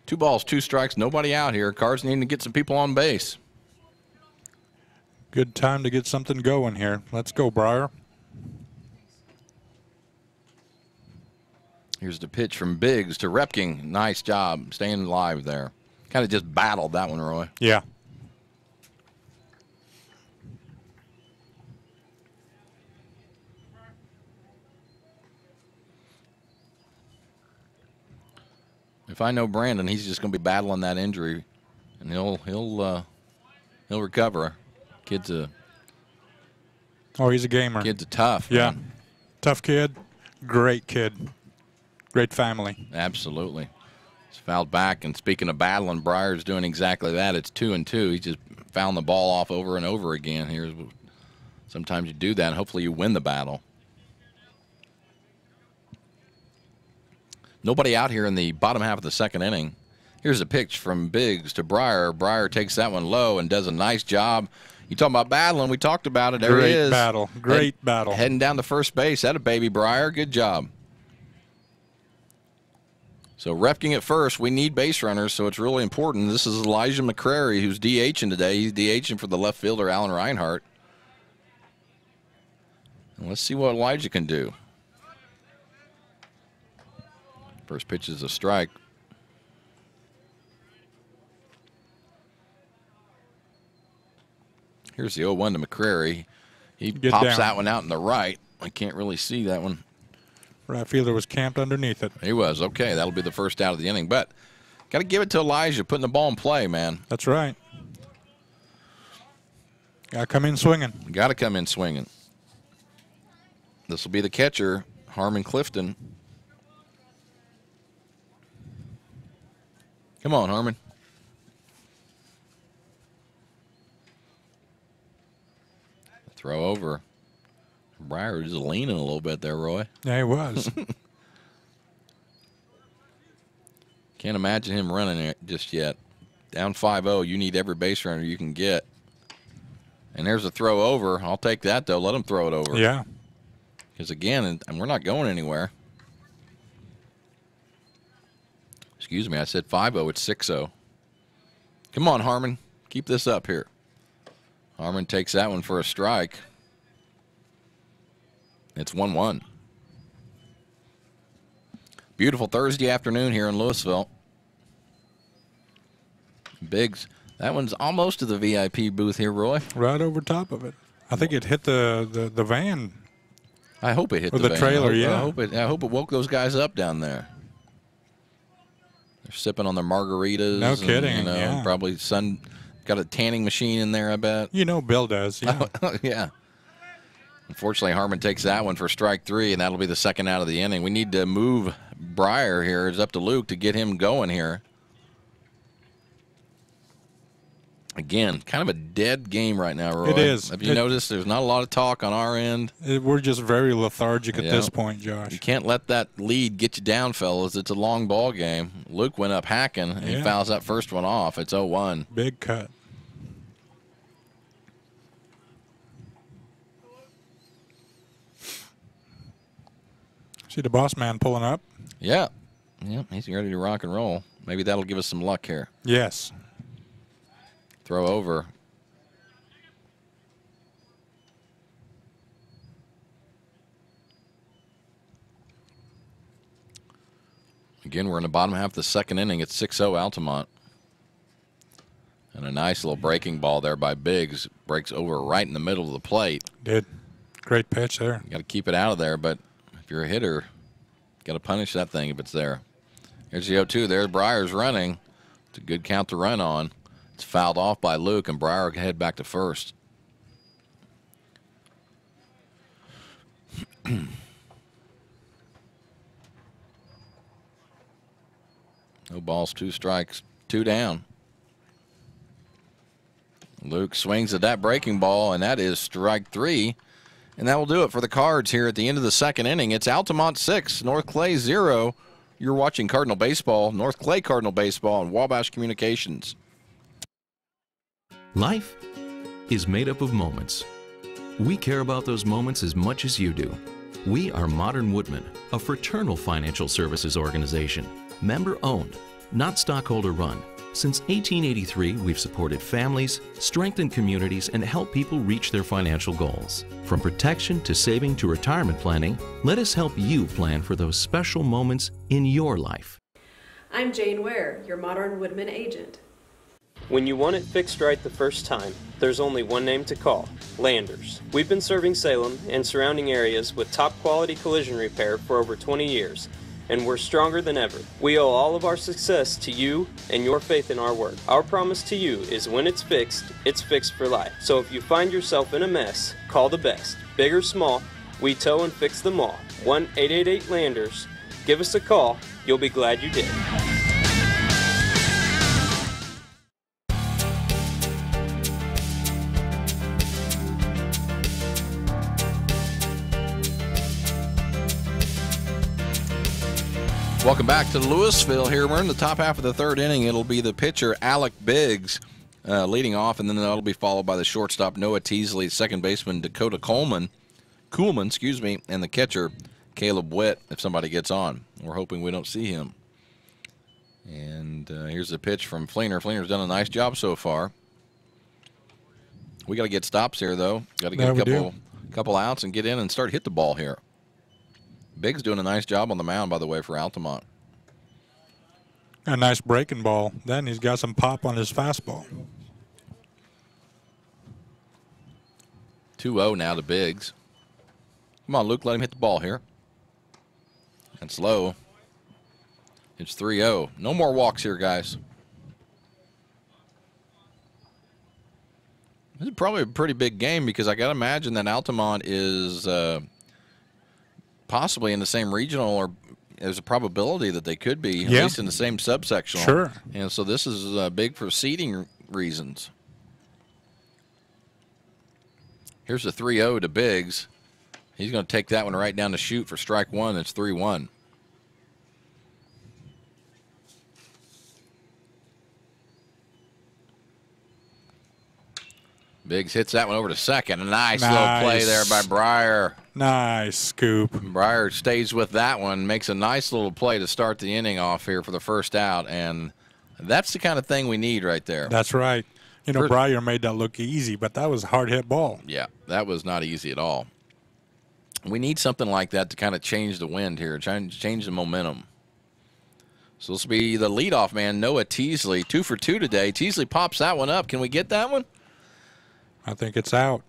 Two balls, two strikes, nobody out here. Cards needing to get some people on base. Good time to get something going here. Let's go, Briar. Here's the pitch from Biggs to Repking. Nice job staying alive there. Kind of just battled that one, Roy. Yeah. If I know Brandon, he's just going to be battling that injury, and he'll recover. Kid's a he's a gamer. Kid's a tough. Yeah, man. Tough kid, great kid, great family. Absolutely. He's fouled back, and speaking of battling, Briar's doing exactly that. It's 2-2. He just found the ball off over and over again. Here's sometimes you do that, and hopefully you win the battle. Nobody out here in the bottom half of the second inning. Here's a pitch from Biggs to Briar. Briar takes that one low and does a nice job. You talking about battling? We talked about it. There Great he is. battle. Great battle. Heading down to first base. That a baby, Briar. Good job. So Repking at first. We need base runners, so it's really important. This is Elijah McCrary, who's DHing today. He's DHing for the left fielder, Alan Reinhardt. And let's see what Elijah can do. First pitch is a strike. Here's the 0-1 to McCrary. He pops that one out in the right. I can't really see that one. Right fielder was camped underneath it. He was. Okay, that'll be the first out of the inning. But got to give it to Elijah, putting the ball in play, man. That's right. Got to come in swinging. Got to come in swinging. This will be the catcher, Harmon Clifton. Come on, Harmon. Throw over. Briar is leaning a little bit there, Roy. Yeah, he was. Can't imagine him running it just yet. Down 5-0, you need every base runner you can get. And there's a throw over. I'll take that, though. Let him throw it over. Yeah. Because, again, and we're not going anywhere. Excuse me, I said 5-0. It's 6-0. Come on, Harmon. Keep this up here. Harmon takes that one for a strike. It's 1-1. Beautiful Thursday afternoon here in Louisville. Biggs. That one's almost to the VIP booth here, Roy. Right over top of it. I think it hit the van. I hope it hit or the the van. trailer, I hope it woke those guys up down there. They're sipping on their margaritas. No kidding. Yeah. Probably got a tanning machine in there, I bet. You know Bill does. Yeah. Yeah. Unfortunately, Harmon takes that one for strike 3, and that'll be the second out of the inning. We need to move Briar here. It's up to Luke to get him going here. Again, kind of a dead game right now, Roy. It is. Have you noticed there's not a lot of talk on our end? We're just very lethargic at this point, Josh. You can't let that lead get you down, fellas. It's a long ball game. Luke went up hacking, and he fouls that first one off. It's 0-1. Big cut. See the boss man pulling up? Yeah. Yeah, he's ready to rock and roll. Maybe that'll give us some luck here. Yes. Throw over. Again, we're in the bottom half of the second inning. It's 6-0 Altamont. And a nice little breaking ball there by Biggs. Breaks over right in the middle of the plate. Did. Great pitch there. You got to keep it out of there, but if you're a hitter, you got to punish that thing if it's there. Here's the 0-2. There's Breyer's running. It's a good count to run on. It's fouled off by Luke, and Breyer can head back to first. No balls, 2 strikes, 2 down. Luke swings at that breaking ball, and that is strike 3. And that will do it for the Cards here at the end of the second inning. It's Altamont 6, North Clay 0. You're watching Cardinal Baseball, North Clay Cardinal Baseball on Wabash Communications. Life is made up of moments. We care about those moments as much as you do. We are Modern Woodmen, a fraternal financial services organization, member-owned, not stockholder-run. Since 1883, we've supported families, strengthened communities, and helped people reach their financial goals. From protection to saving to retirement planning, let us help you plan for those special moments in your life. I'm Jane Ware, your Modern Woodman agent. When you want it fixed right the first time, there's only one name to call, Landers. We've been serving Salem and surrounding areas with top quality collision repair for over 20 years, and we're stronger than ever. We owe all of our success to you and your faith in our work. Our promise to you is when it's fixed for life. So if you find yourself in a mess, call the best. Big or small, we tow and fix them all. 1-888-LANDERS. Give us a call. You'll be glad you did. Welcome back to Louisville here. We're in the top half of the third inning. It'll be the pitcher, Alec Biggs, leading off, and then that'll be followed by the shortstop, Noah Teasley, second baseman, Dakota Coolman, and the catcher, Caleb Witt, if somebody gets on. We're hoping we don't see him. And here's the pitch from Fleener. Fleener's done a nice job so far. We got to get stops here, though. Got to get a couple outs and get in and start hit the ball here. Biggs doing a nice job on the mound, by the way, for Altamont. A nice breaking ball. Then he's got some pop on his fastball. 2-0 now to Biggs. Come on, Luke, let him hit the ball here. That's low. It's 3-0. No more walks here, guys. This is probably a pretty big game because I got to imagine that Altamont is possibly in the same regional, or there's a probability that they could be, at least in the same subsectional. Sure. And so this is big for seeding reasons. Here's the 3-0 to Biggs. He's going to take that one right down the chute for strike 1. It's 3-1. Biggs hits that one over to second. A nice little play there by Breyer. Nice scoop. Breyer stays with that one, makes a nice little play to start the inning off here for the first out, and that's the kind of thing we need right there. That's right. You know, Breyer made that look easy, but that was a hard-hit ball. Yeah, that was not easy at all. We need something like that to kind of change the wind here, change the momentum. So this will be the leadoff man, Noah Teasley, 2 for 2 today. Teasley pops that one up. Can we get that one? I think it's out.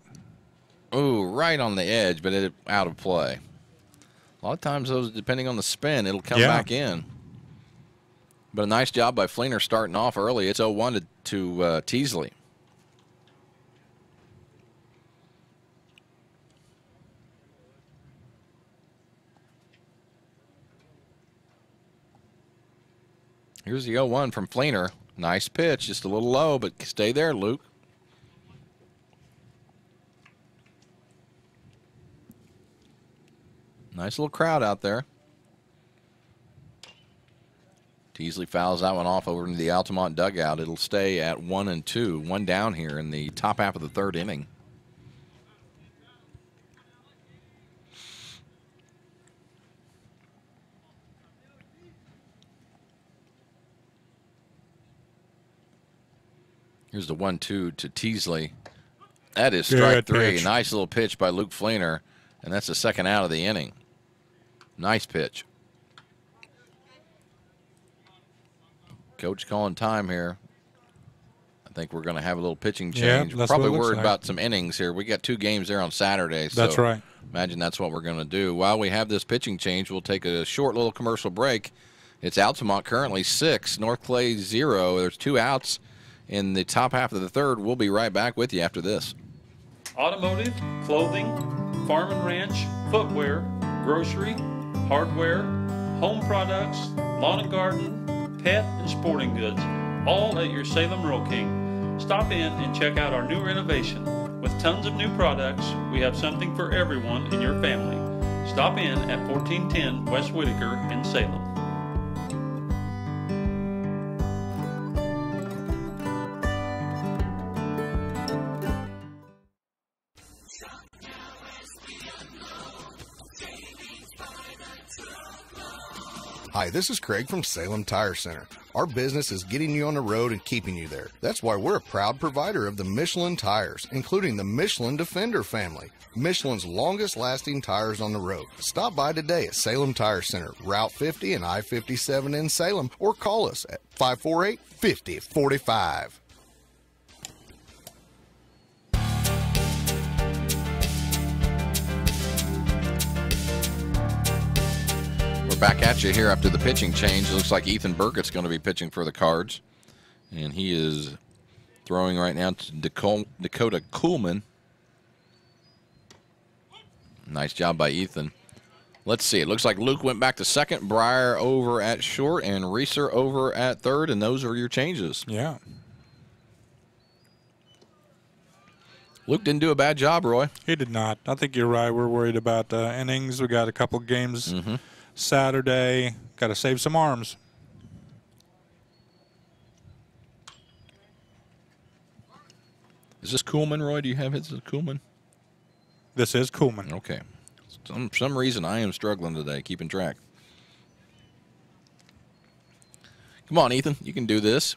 Ooh, right on the edge, but it out of play. A lot of times, those, depending on the spin, it'll come back in. But a nice job by Fleener starting off early. It's 0-1 to Teasley. Here's the 0-1 from Fleener. Nice pitch, just a little low, but stay there, Luke. Nice little crowd out there. Teasley fouls that one off over into the Altamont dugout. It'll stay at 1-2, 1 down here in the top half of the third inning. Here's the 1-2 to Teasley. That is strike three. Pitch. Nice little pitch by Luke Fleener, and that's the second out of the inning. Nice pitch. Coach calling time here. I think we're going to have a little pitching change. Yeah, Probably worried about some innings here. We got 2 games there on Saturday. So that's right. Imagine that's what we're going to do. While we have this pitching change, we'll take a short little commercial break. It's Altamont currently 6, North Clay 0. There's 2 outs in the top half of the third. We'll be right back with you after this. Automotive, clothing, farm and ranch, footwear, grocery, hardware, home products, lawn and garden, pet and sporting goods, all at your Salem Rural King. Stop in and check out our new renovation. With tons of new products, we have something for everyone in your family. Stop in at 1410 West Whitaker in Salem. Hi, this is Craig from Salem Tire Center. Our business is getting you on the road and keeping you there. That's why we're a proud provider of the Michelin tires, including the Michelin Defender family, Michelin's longest lasting tires on the road. Stop by today at Salem Tire Center, Route 50 and I-57 in Salem, or call us at 548-5045. Back at you here after the pitching change. It looks like Ethan Burkett's going to be pitching for the Cards. And he is throwing right now to Dakota Kuhlman. Nice job by Ethan. Let's see. It looks like Luke went back to second, Breyer over at short, and Reeser over at third, and those are your changes. Yeah. Luke didn't do a bad job, Roy. He did not. I think you're right. We're worried about innings. We got a couple games Saturday. Got to save some arms. Is this Kuhlman, Roy? Do you have his Kuhlman? This is Kuhlman. Okay. For some reason, I am struggling today, keeping track. Come on, Ethan. You can do this.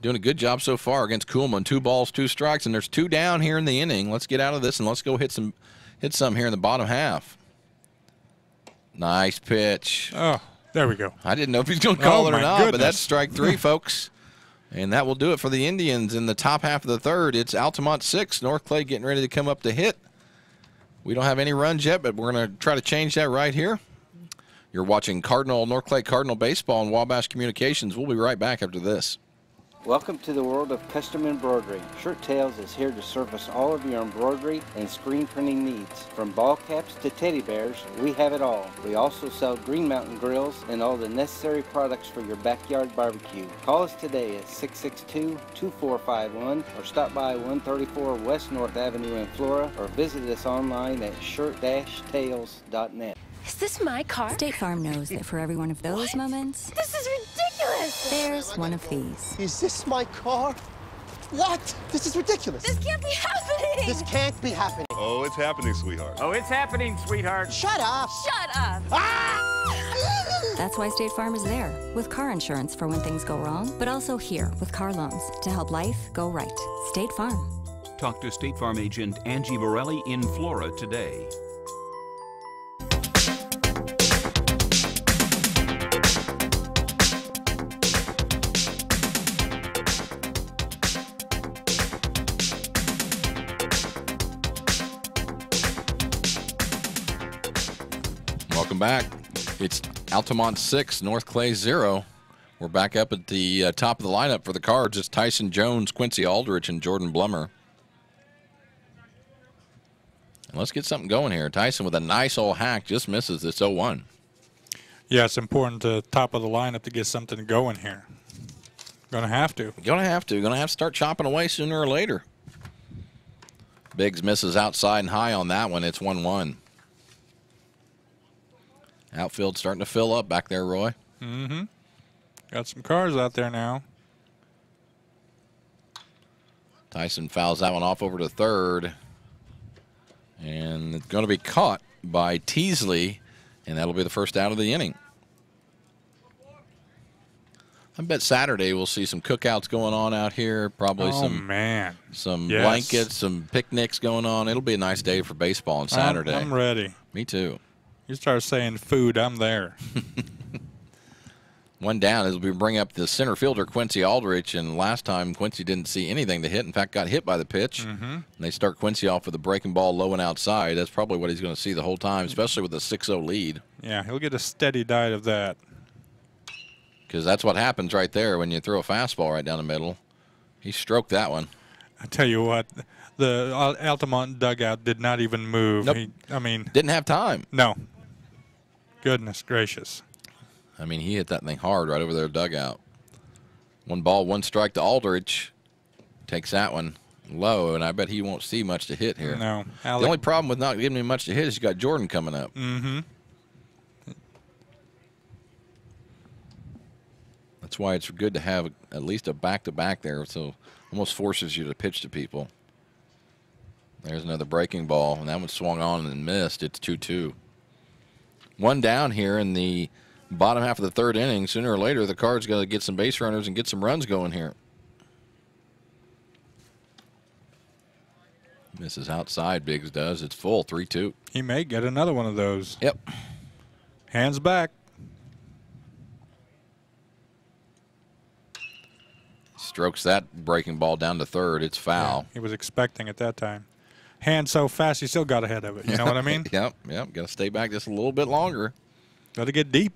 Doing a good job so far against Kuhlman. 2 balls, 2 strikes, and there's 2 down here in the inning. Let's get out of this and let's go hit some here in the bottom half. Nice pitch. Oh, there we go. I didn't know if he's going to call it or not, goodness. but that's strike 3, folks. And that will do it for the Indians in the top half of the third. It's Altamont 6, North Clay getting ready to come up to hit. We don't have any runs yet, but we're going to try to change that right here. You're watching North Clay Cardinal Baseball and Wabash Communications. We'll be right back after this. Welcome to the world of custom embroidery. Shirt Tales is here to service all of your embroidery and screen printing needs. From ball caps to teddy bears, we have it all. We also sell Green Mountain grills and all the necessary products for your backyard barbecue. Call us today at 662-2451 or stop by 134 West North Avenue in Flora or visit us online at shirt-tales.net. Is this my car? State Farm knows that for every one of those moments, This is ridiculous! there's one of these. Is this my car? What? This is ridiculous. This can't be happening! This can't be happening. Oh, it's happening, sweetheart. Oh, it's happening, sweetheart. Shut up. Shut up! That's why State Farm is there, with car insurance for when things go wrong, but also here with car loans to help life go right. State Farm. Talk to State Farm agent Angie Morelli in Flora today. Welcome back. It's Altamont 6, North Clay 0. We're back up at the top of the lineup for the Cards. It's Tyson Jones, Quincy Aldrich, and Jordan Blummer. And let's get something going here. Tyson with a nice old hack just misses this 0-1. Yeah, it's important to top of the lineup to get something going here. Gonna have to. Gonna have to start chopping away sooner or later. Biggs misses outside and high on that one. It's 1-1. Outfield starting to fill up back there, Roy. Mm-hmm. Got some cars out there now. Tyson fouls that one off over to third. And it's going to be caught by Teasley, and that'll be the first out of the inning. I bet Saturday we'll see some cookouts going on out here. Probably some blankets, some picnics going on. It'll be a nice day for baseball on Saturday. I'm ready. Me too. You start saying food, I'm there. One down as we bring up the center fielder, Quincy Aldrich, and last time Quincy didn't see anything to hit. In fact, got hit by the pitch. And they start Quincy off with a breaking ball low and outside. That's probably what he's going to see the whole time, especially with a 6-0 lead. Yeah, he'll get a steady diet of that. Because that's what happens right there when you throw a fastball right down the middle. He stroked that one. I tell you what, the Altamont dugout did not even move. Nope. Didn't have time. No. Goodness gracious. I mean, he hit that thing hard right over their dugout. 1 ball, 1 strike to Aldrich. Takes that one low, and I bet he won't see much to hit here. No. The only problem with not giving him much to hit is you got Jordan coming up. That's why it's good to have at least a back-to-back there, so almost forces you to pitch to people. There's another breaking ball, and that one swung on and missed. It's 2-2. 1 down here in the bottom half of the third inning. Sooner or later, the Cards got to get some base runners and get some runs going here. Misses outside, Biggs does. It's full, 3-2. He may get another one of those. Yep. Hands back. Strokes that breaking ball down to third. It's foul. Yeah, he was expecting it that time. Hand so fast, he still got ahead of it. You know what I mean? Yep. Got to stay back just a little bit longer. Got to get deep.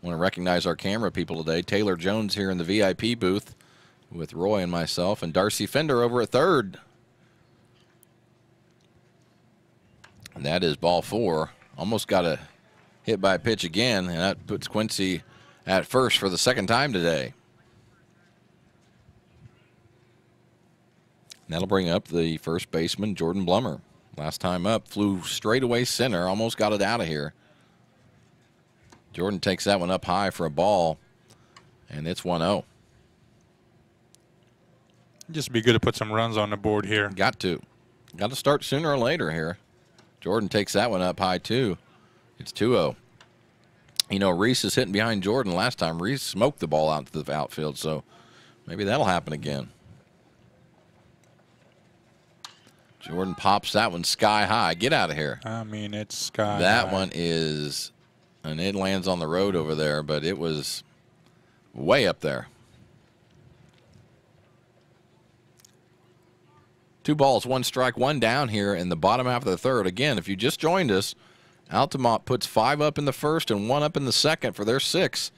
Want to recognize our camera people today. Taylor Jones here in the VIP booth with Roy and myself, and Darcy Fender over at third. And that is ball 4. Almost got a hit by a pitch again, and that puts Quincy at first for the second time today. And that'll bring up the first baseman, Jordan Blummer. Last time up, flew straight away center, almost got it out of here. Jordan takes that one up high for a ball, and it's 1-0. Just be good to put some runs on the board here. Got to start sooner or later here. Jordan takes that one up high, too. It's 2-0. You know, Reese is hitting behind Jordan. Last time, Reese smoked the ball out to the outfield, so maybe that'll happen again. Jordan pops that one sky high. Get out of here. I mean, it's sky high. That one is, and it lands on the road over there, but it was way up there. 2 balls, 1 strike, 1 down here in the bottom half of the third. Again, if you just joined us, Altamont puts 5 up in the first and 1 up in the second for their 6.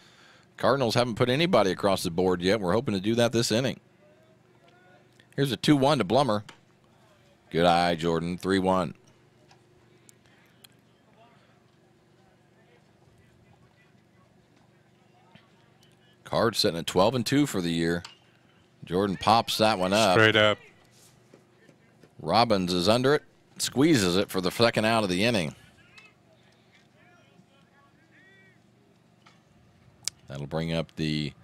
Cardinals haven't put anybody across the board yet. We're hoping to do that this inning. Here's a 2-1 to Blummer. Good eye, Jordan. 3-1. Cards sitting at 12-2 for the year. Jordan pops that one up. Straight up. Robbins is under it. Squeezes it for the second out of the inning. That'll bring up the,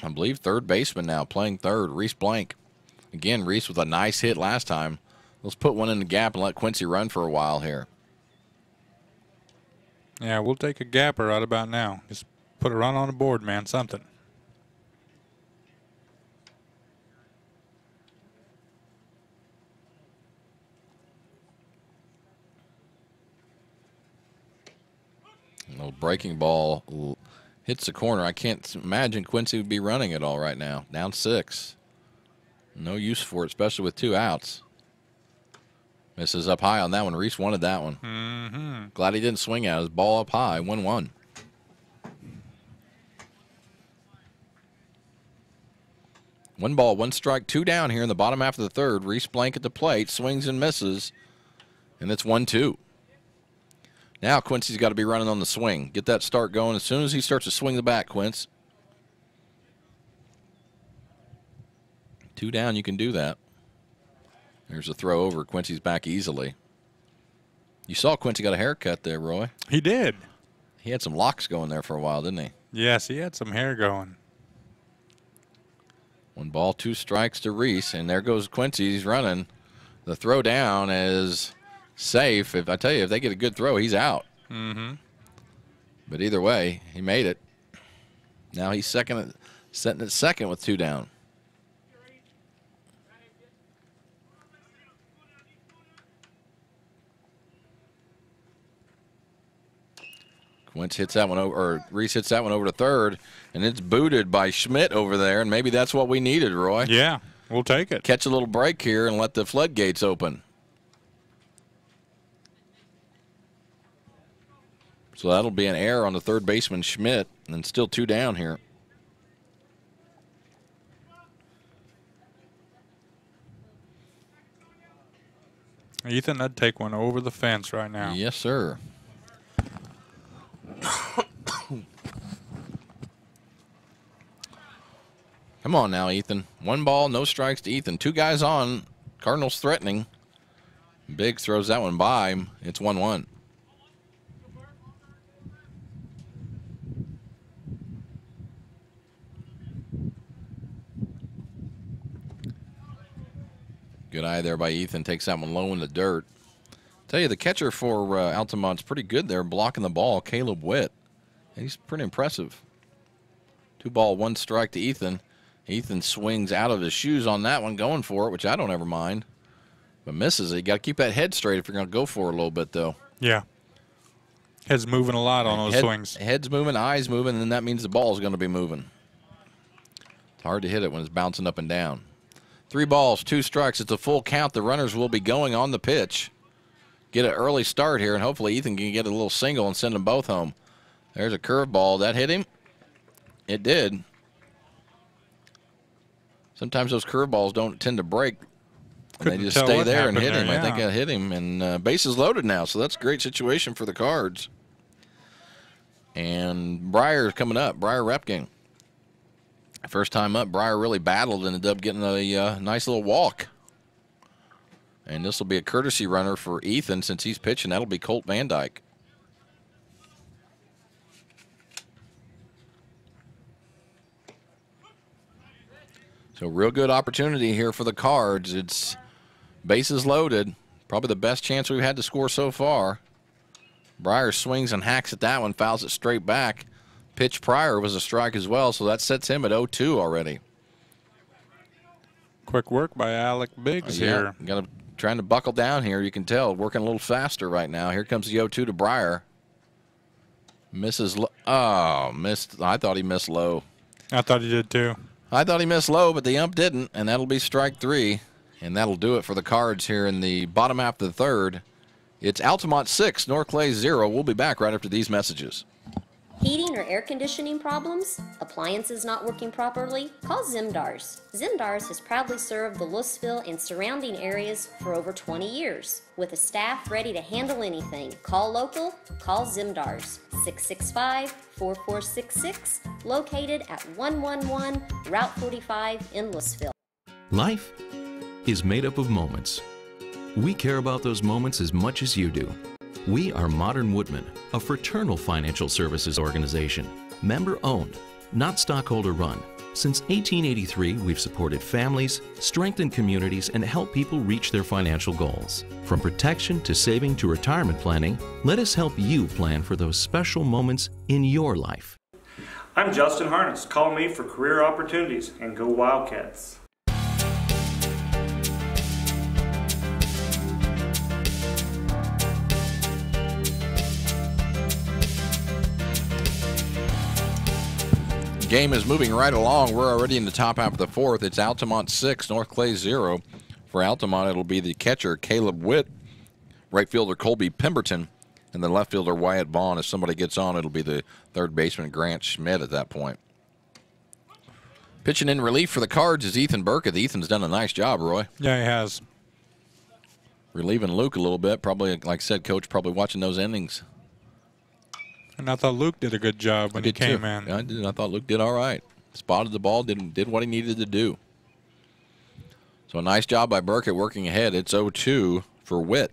I believe, third baseman now, playing third, Reese Blank. Again, Reese with a nice hit last time. Let's put one in the gap and let Quincy run for a while here. Yeah, we'll take a gapper right about now. Just put a run on the board, man, something. A little breaking ball hits the corner. I can't imagine Quincy would be running it all right now. Down 6. No use for it, especially with 2 outs. Misses up high on that one. Reese wanted that one. Glad he didn't swing at his ball up high. 1-1. One ball, 1 strike, 2 down here in the bottom half of the third. Reese Blank at the plate, swings and misses, and it's 1-2. Now Quincy's got to be running on the swing. Get that start going as soon as he starts to swing the bat, Quince. 2 down, you can do that. There's a throw over. Quincy's back easily. You saw Quincy got a haircut there, Roy. He did. He had some locks going there for a while, didn't he? Yes, he had some hair going. 1 ball, 2 strikes to Reese, and there goes Quincy. He's running. The throw down is safe. If I tell you, if they get a good throw, he's out. Mm-hmm. But either way, he made it. Now he's setting at second with 2 down. Quince hits that one over, or Reese hits that one over to third, and it's booted by Schmidt over there, and maybe that's what we needed, Roy. Yeah, we'll take it. Catch a little break here and let the floodgates open. So that'll be an error on the third baseman, Schmidt, and still 2 down here. Ethan, I'd take one over the fence right now. Yes, sir. Come on now, Ethan. 1 ball, no strikes to Ethan. 2 guys on. Cardinals threatening. Biggs throws that one by him. It's 1-1. Good eye there by Ethan. Takes that one low in the dirt. Tell you, the catcher for Altamont's pretty good there, blocking the ball, Caleb Witt. He's pretty impressive. 2 ball, 1 strike to Ethan. Ethan swings out of his shoes on that one, going for it, which I don't ever mind. But misses it. You got to keep that head straight if you're going to go for it a little bit, though. Yeah. Head's moving a lot on those swings. Head's moving, eyes moving, and then that means the ball's going to be moving. It's hard to hit it when it's bouncing up and down. 3 balls, 2 strikes. It's a full count. The runners will be going on the pitch. Get an early start here, and hopefully Ethan can get a little single and send them both home. There's a curveball. That hit him? It did. Sometimes those curveballs don't tend to break. They just stay there and hit him. Yeah. I think I hit him, and bases loaded now, so that's a great situation for the Cards. And Breyer's coming up, Breyer Repking. First time up, Breyer really battled and ended up getting a nice little walk. And this will be a courtesy runner for Ethan since he's pitching. That'll be Colt Van Dyke. So real good opportunity here for the Cards. It's bases loaded. Probably the best chance we've had to score so far. Breyer swings and hacks at that one, fouls it straight back. Pitch prior was a strike as well, so that sets him at 0-2 already. Quick work by Alec Biggs here. Trying to buckle down here. You can tell, working a little faster right now. Here comes the 0-2 to Breyer. Misses. Oh, missed. I thought he missed low. I thought he did too. I thought he missed low, but the ump didn't, and that'll be strike 3. And that'll do it for the Cards here in the bottom half of the third. It's Altamont 6, North Clay 0. We'll be back right after these messages. Heating or air conditioning problems? Appliances not working properly? Call Zimdars. Zimdars has proudly served the Louisville and surrounding areas for over 20 years. With a staff ready to handle anything, call local, call Zimdars. 665-4466, located at 111 Route 45 in Louisville. Life is made up of moments. We care about those moments as much as you do. We are Modern Woodmen, a fraternal financial services organization, member-owned, not stockholder-run. Since 1883, we've supported families, strengthened communities, and helped people reach their financial goals. From protection to saving to retirement planning, let us help you plan for those special moments in your life. I'm Justin Harness. Call me for career opportunities, and go Wildcats. Game is moving right along. We're already in the top half of the fourth. It's Altamont 6, North Clay 0. For Altamont, it'll be the catcher, Caleb Witt, right fielder, Colby Pemberton, and the left fielder, Wyatt Vaughn. If somebody gets on, it'll be the third baseman, Grant Schmidt, at that point. Pitching in relief for the Cards is Ethan Burkett. Ethan's done a nice job, Roy. Yeah, he has. Relieving Luke a little bit. Probably, like I said, Coach, probably watching those innings. And I thought Luke did a good job when he came in. Yeah, I did. I thought Luke did all right. Spotted the ball, did what he needed to do. So a nice job by Burkett working ahead. It's 0-2 for Witt.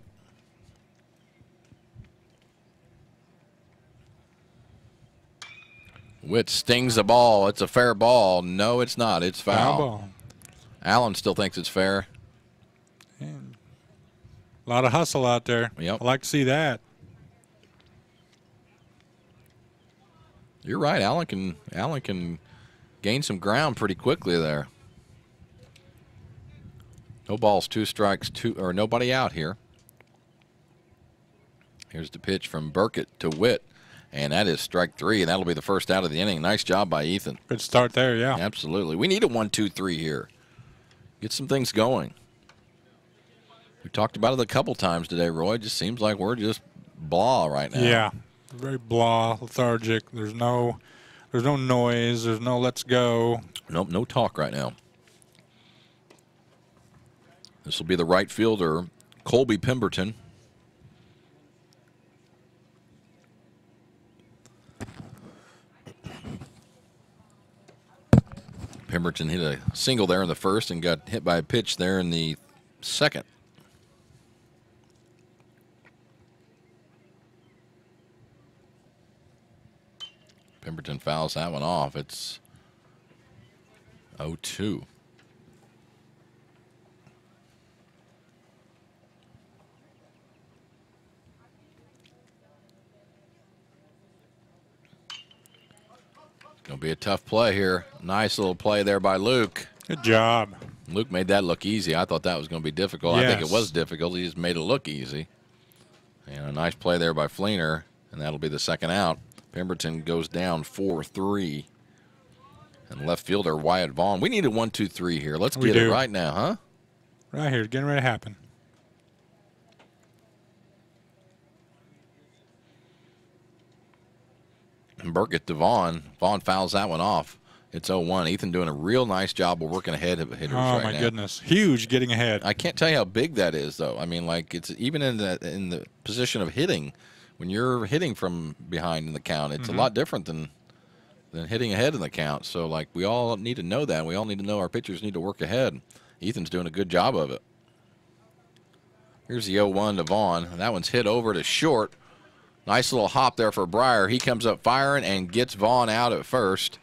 Witt stings the ball. It's a fair ball. No, it's not. It's foul. Ball. Allen still thinks it's fair. And a lot of hustle out there. Yep. I like to see that. You're right. Allen can gain some ground pretty quickly there. No balls, 2 strikes, or nobody out here. Here's the pitch from Burkett to Witt, and that is strike 3, and that'll be the first out of the inning. Nice job by Ethan. Good start there, yeah. Absolutely. We need a 1-2-3 here. Get some things going. We talked about it a couple times today, Roy. It just seems like we're just blah right now. Yeah, very blah, lethargic. There's no noise. There's no let's go. Nope, no talk right now. This will be the right fielder, Colby Pemberton. Pemberton hit a single there in the first and got hit by a pitch there in the second. Pemberton fouls that one off. It's 0-2. Going to be a tough play here. Nice little play there by Luke. Good job. Luke made that look easy. I thought that was going to be difficult. Yes. I think it was difficult. He just made it look easy. And a nice play there by Fleener, and that'll be the second out. Pemberton goes down 4-3. And left fielder Wyatt Vaughn. We need a 1-2-3 here. Let's get it right now, huh? Right here, getting ready to happen. And Burkett to Vaughn. Vaughn fouls that one off. It's 0-1. Ethan doing a real nice job of working ahead of hitters right now. Oh, my goodness. Huge getting ahead. I can't tell you how big that is, though. I mean, like, it's even in the position of hitting, when you're hitting from behind in the count, it's a lot different than hitting ahead in the count. So, like, we all need to know that. We all need to know our pitchers need to work ahead. Ethan's doing a good job of it. Here's the 0-1 to Vaughn. That one's hit over to short. Nice little hop there for Breyer. He comes up firing and gets Vaughn out at first.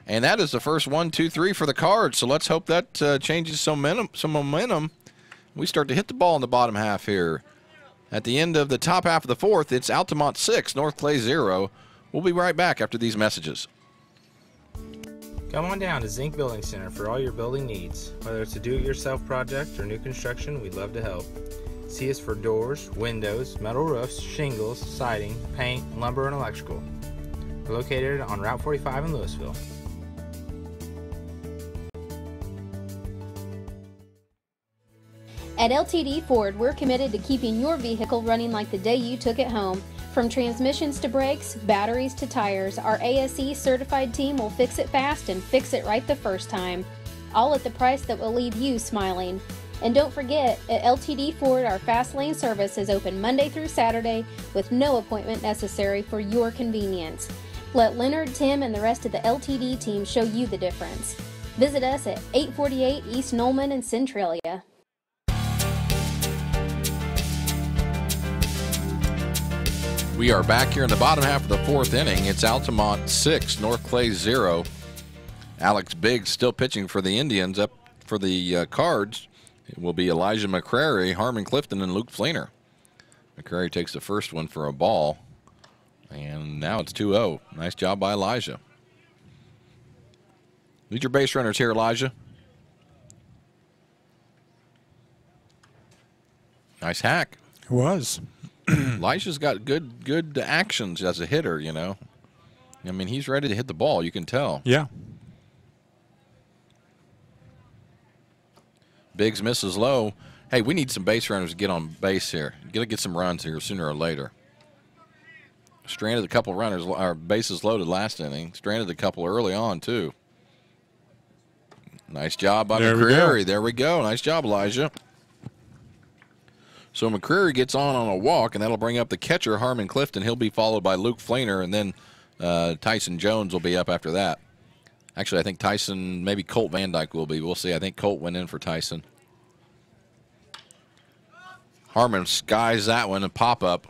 And that is the first 1-2-3 for the Cards. So let's hope that changes some momentum. We start to hit the ball in the bottom half here. At the end of the top half of the fourth, it's Altamont 6, North Clay 0. We'll be right back after these messages. Come on down to Zinc Building Center for all your building needs. Whether it's a do-it-yourself project or new construction, we'd love to help. See us for doors, windows, metal roofs, shingles, siding, paint, lumber, and electrical. We're located on Route 45 in Louisville. At LTD Ford, we're committed to keeping your vehicle running like the day you took it home. From transmissions to brakes, batteries to tires, our ASE certified team will fix it fast and fix it right the first time. All at the price that will leave you smiling. And don't forget, at LTD Ford, our fast lane service is open Monday through Saturday with no appointment necessary for your convenience. Let Leonard, Tim, and the rest of the LTD team show you the difference. Visit us at 848 East Nolman in Centralia. We are back here in the bottom half of the fourth inning. It's Altamont 6, North Clay 0. Alex Biggs still pitching for the Indians. Up for the Cards, it will be Elijah McCrary, Harmon Clifton, and Luke Fleener. McCrary takes the first one for a ball, and now it's 2-0. Nice job by Elijah. Lead your base runners here, Elijah. Nice hack. It was. Elijah's got good actions as a hitter, you know. I mean, he's ready to hit the ball, you can tell. Yeah. Biggs misses low. Hey, we need some base runners to get on base here. Got to get some runs here sooner or later. Stranded a couple runners, our bases loaded last inning. Stranded a couple early on, too. Nice job by McCreary. There we go. Nice job, Elijah. So McCreary gets on a walk, and that'll bring up the catcher, Harmon Clifton. He'll be followed by Luke Fleener, and then Tyson Jones will be up after that. Actually, I think Tyson, maybe Colt Van Dyke will be. We'll see. I think Colt went in for Tyson. Harmon skies that one and pop up.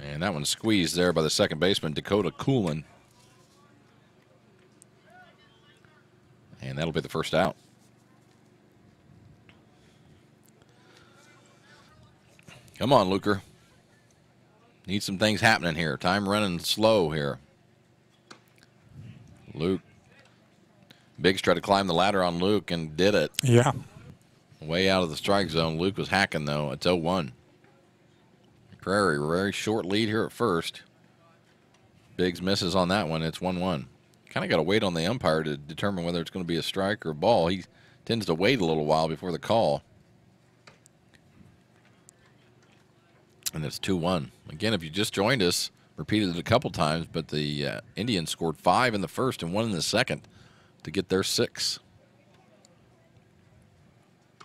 And that one squeezed there by the second baseman, Dakota Coolin. And that'll be the first out. Come on, Luker. Need some things happening here. Time running slow here. Luke. Biggs tried to climb the ladder on Luke and did it. Yeah. Way out of the strike zone. Luke was hacking, though. It's 0-1. Prairie, very short lead here at first. Biggs misses on that one. It's 1-1. Kind of got to wait on the umpire to determine whether it's going to be a strike or a ball. He tends to wait a little while before the call. And it's 2-1. Again, if you just joined us, repeated it a couple times, but the Indians scored 5 in the first and 1 in the second to get their 6.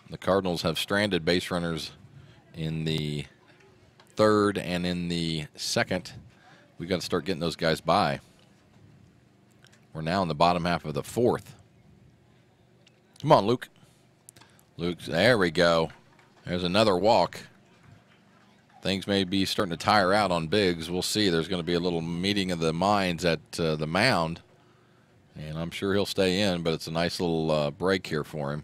The Cardinals have stranded base runners in the third and in the second. We've got to start getting those guys by. We're now in the bottom half of the fourth. Come on, Luke. Luke, there we go. There's another walk. Things may be starting to tire out on Biggs. We'll see. There's going to be a little meeting of the minds at the mound. And I'm sure he'll stay in, but it's a nice little break here for him.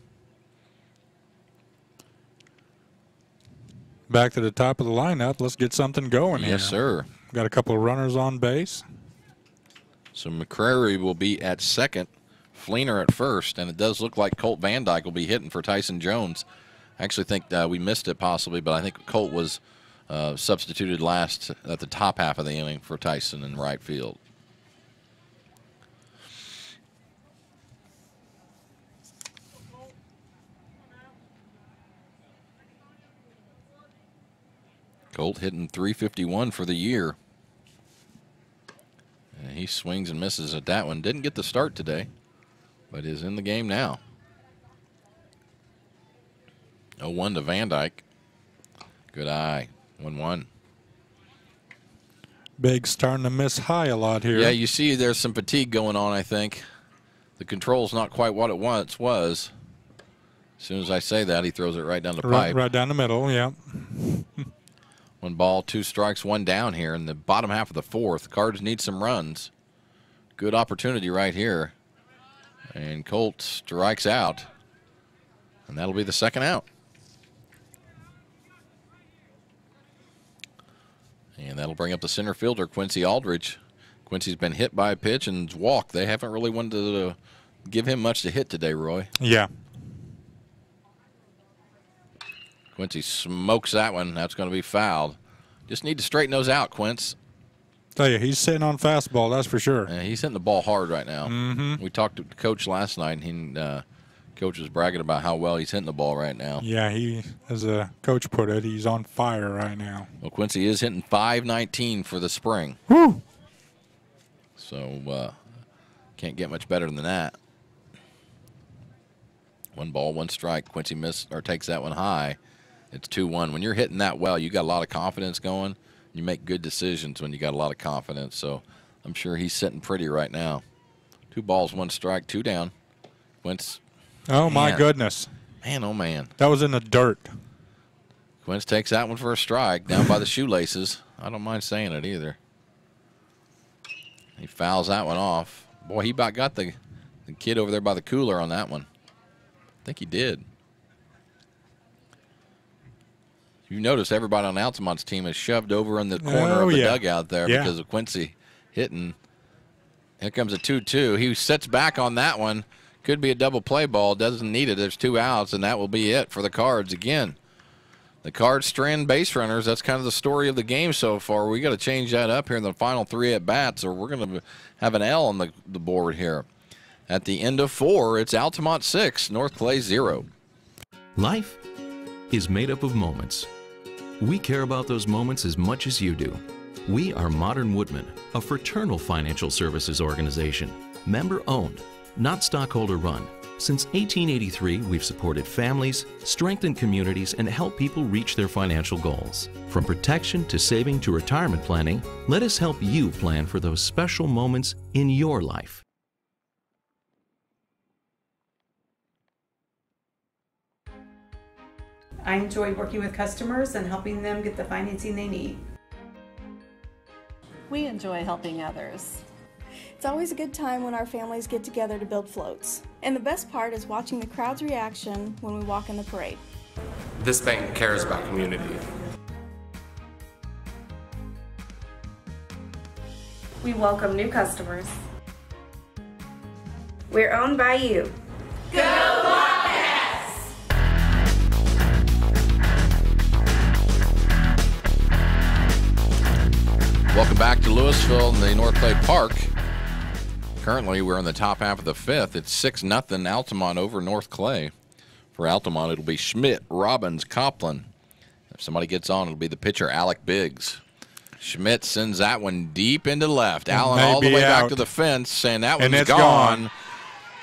Back to the top of the lineup. Let's get something going here. Yes, sir. Got a couple of runners on base. So McCrary will be at second, Fleener at first, and it does look like Colt Van Dyke will be hitting for Tyson Jones. I actually think we missed it possibly, but I think Colt was substituted last at the top half of the inning for Tyson in right field. Colt hitting .351 for the year. And he swings and misses at that one. Didn't get the start today, but is in the game now. 0-1 to Van Dyke. Good eye. 1-1. Biggs starting to miss high a lot here. Yeah, you see there's some fatigue going on, I think. The control's not quite what it once was. As soon as I say that, he throws it right down the pipe. Right down the middle, yeah. 1 ball, 2 strikes, 1 down here in the bottom half of the fourth. Cards need some runs. Good opportunity right here. And Colt strikes out. And that'll be the second out. And that'll bring up the center fielder, Quincy Aldridge. Quincy's been hit by a pitch and walked. They haven't really wanted to give him much to hit today, Roy. Yeah. Quincy smokes that one. That's going to be fouled. Just need to straighten those out, Quince. Tell you, he's sitting on fastball, that's for sure. Yeah, he's hitting the ball hard right now. Mm-hmm. We talked to Coach last night, and Coach was bragging about how well he's hitting the ball right now. Yeah, he, as a coach put it, he's on fire right now. Well, Quincy is hitting .519 for the spring. Woo! So can't get much better than that. 1 ball, 1 strike. Quincy takes that one high. It's 2-1. When you're hitting that well, you got a lot of confidence going. You make good decisions when you got a lot of confidence. So I'm sure he's sitting pretty right now. 2 balls, 1 strike, 2 down. Quince. Oh, my goodness. Man, oh, man. That was in the dirt. Quince takes that one for a strike down by the shoelaces. I don't mind saying it either. He fouls that one off. Boy, he about got the kid over there by the cooler on that one. I think he did. You notice everybody on Altamont's team is shoved over in the corner of the dugout there because of Quincy hitting. Here comes a 2-2. He sits back on that one. Could be a double play ball. Doesn't need it. There's 2 outs, and that will be it for the Cards again. The Cards strand base runners. That's kind of the story of the game so far. We got to change that up here in the final 3 at bats, or we're going to have an L on the board here. At the end of 4, it's Altamont 6, North Clay 0. Life is made up of moments. We care about those moments as much as you do. We are Modern Woodmen, a fraternal financial services organization, member-owned, not stockholder-run. Since 1883, we've supported families, strengthened communities, and helped people reach their financial goals. From protection to saving to retirement planning, let us help you plan for those special moments in your life. I enjoy working with customers and helping them get the financing they need. We enjoy helping others. It's always a good time when our families get together to build floats. And the best part is watching the crowd's reaction when we walk in the parade. This bank cares about community. We welcome new customers. We're owned by you. Go Wabash! Welcome back to Louisville in the North Clay Park. Currently, we're in the top half of the fifth. It's 6-0 Altamont over North Clay. For Altamont, it'll be Schmidt, Robbins, Copland. If somebody gets on, it'll be the pitcher, Alec Biggs. Schmidt sends that one deep into left. Allen all the way back to the fence, saying that one's gone.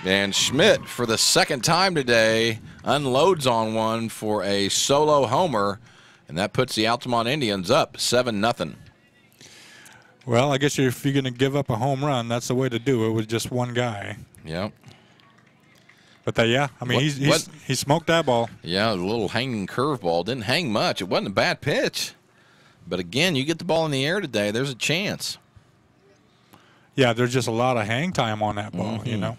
And Schmidt, for the second time today, unloads on one for a solo homer, and that puts the Altamont Indians up 7-0. Well, I guess if you're going to give up a home run, that's the way to do it with just one guy. Yep. But yeah, I mean, he smoked that ball. Yeah, a little hanging curveball. Didn't hang much. It wasn't a bad pitch. But again, you get the ball in the air today, there's a chance. Yeah, there's just a lot of hang time on that ball, you know.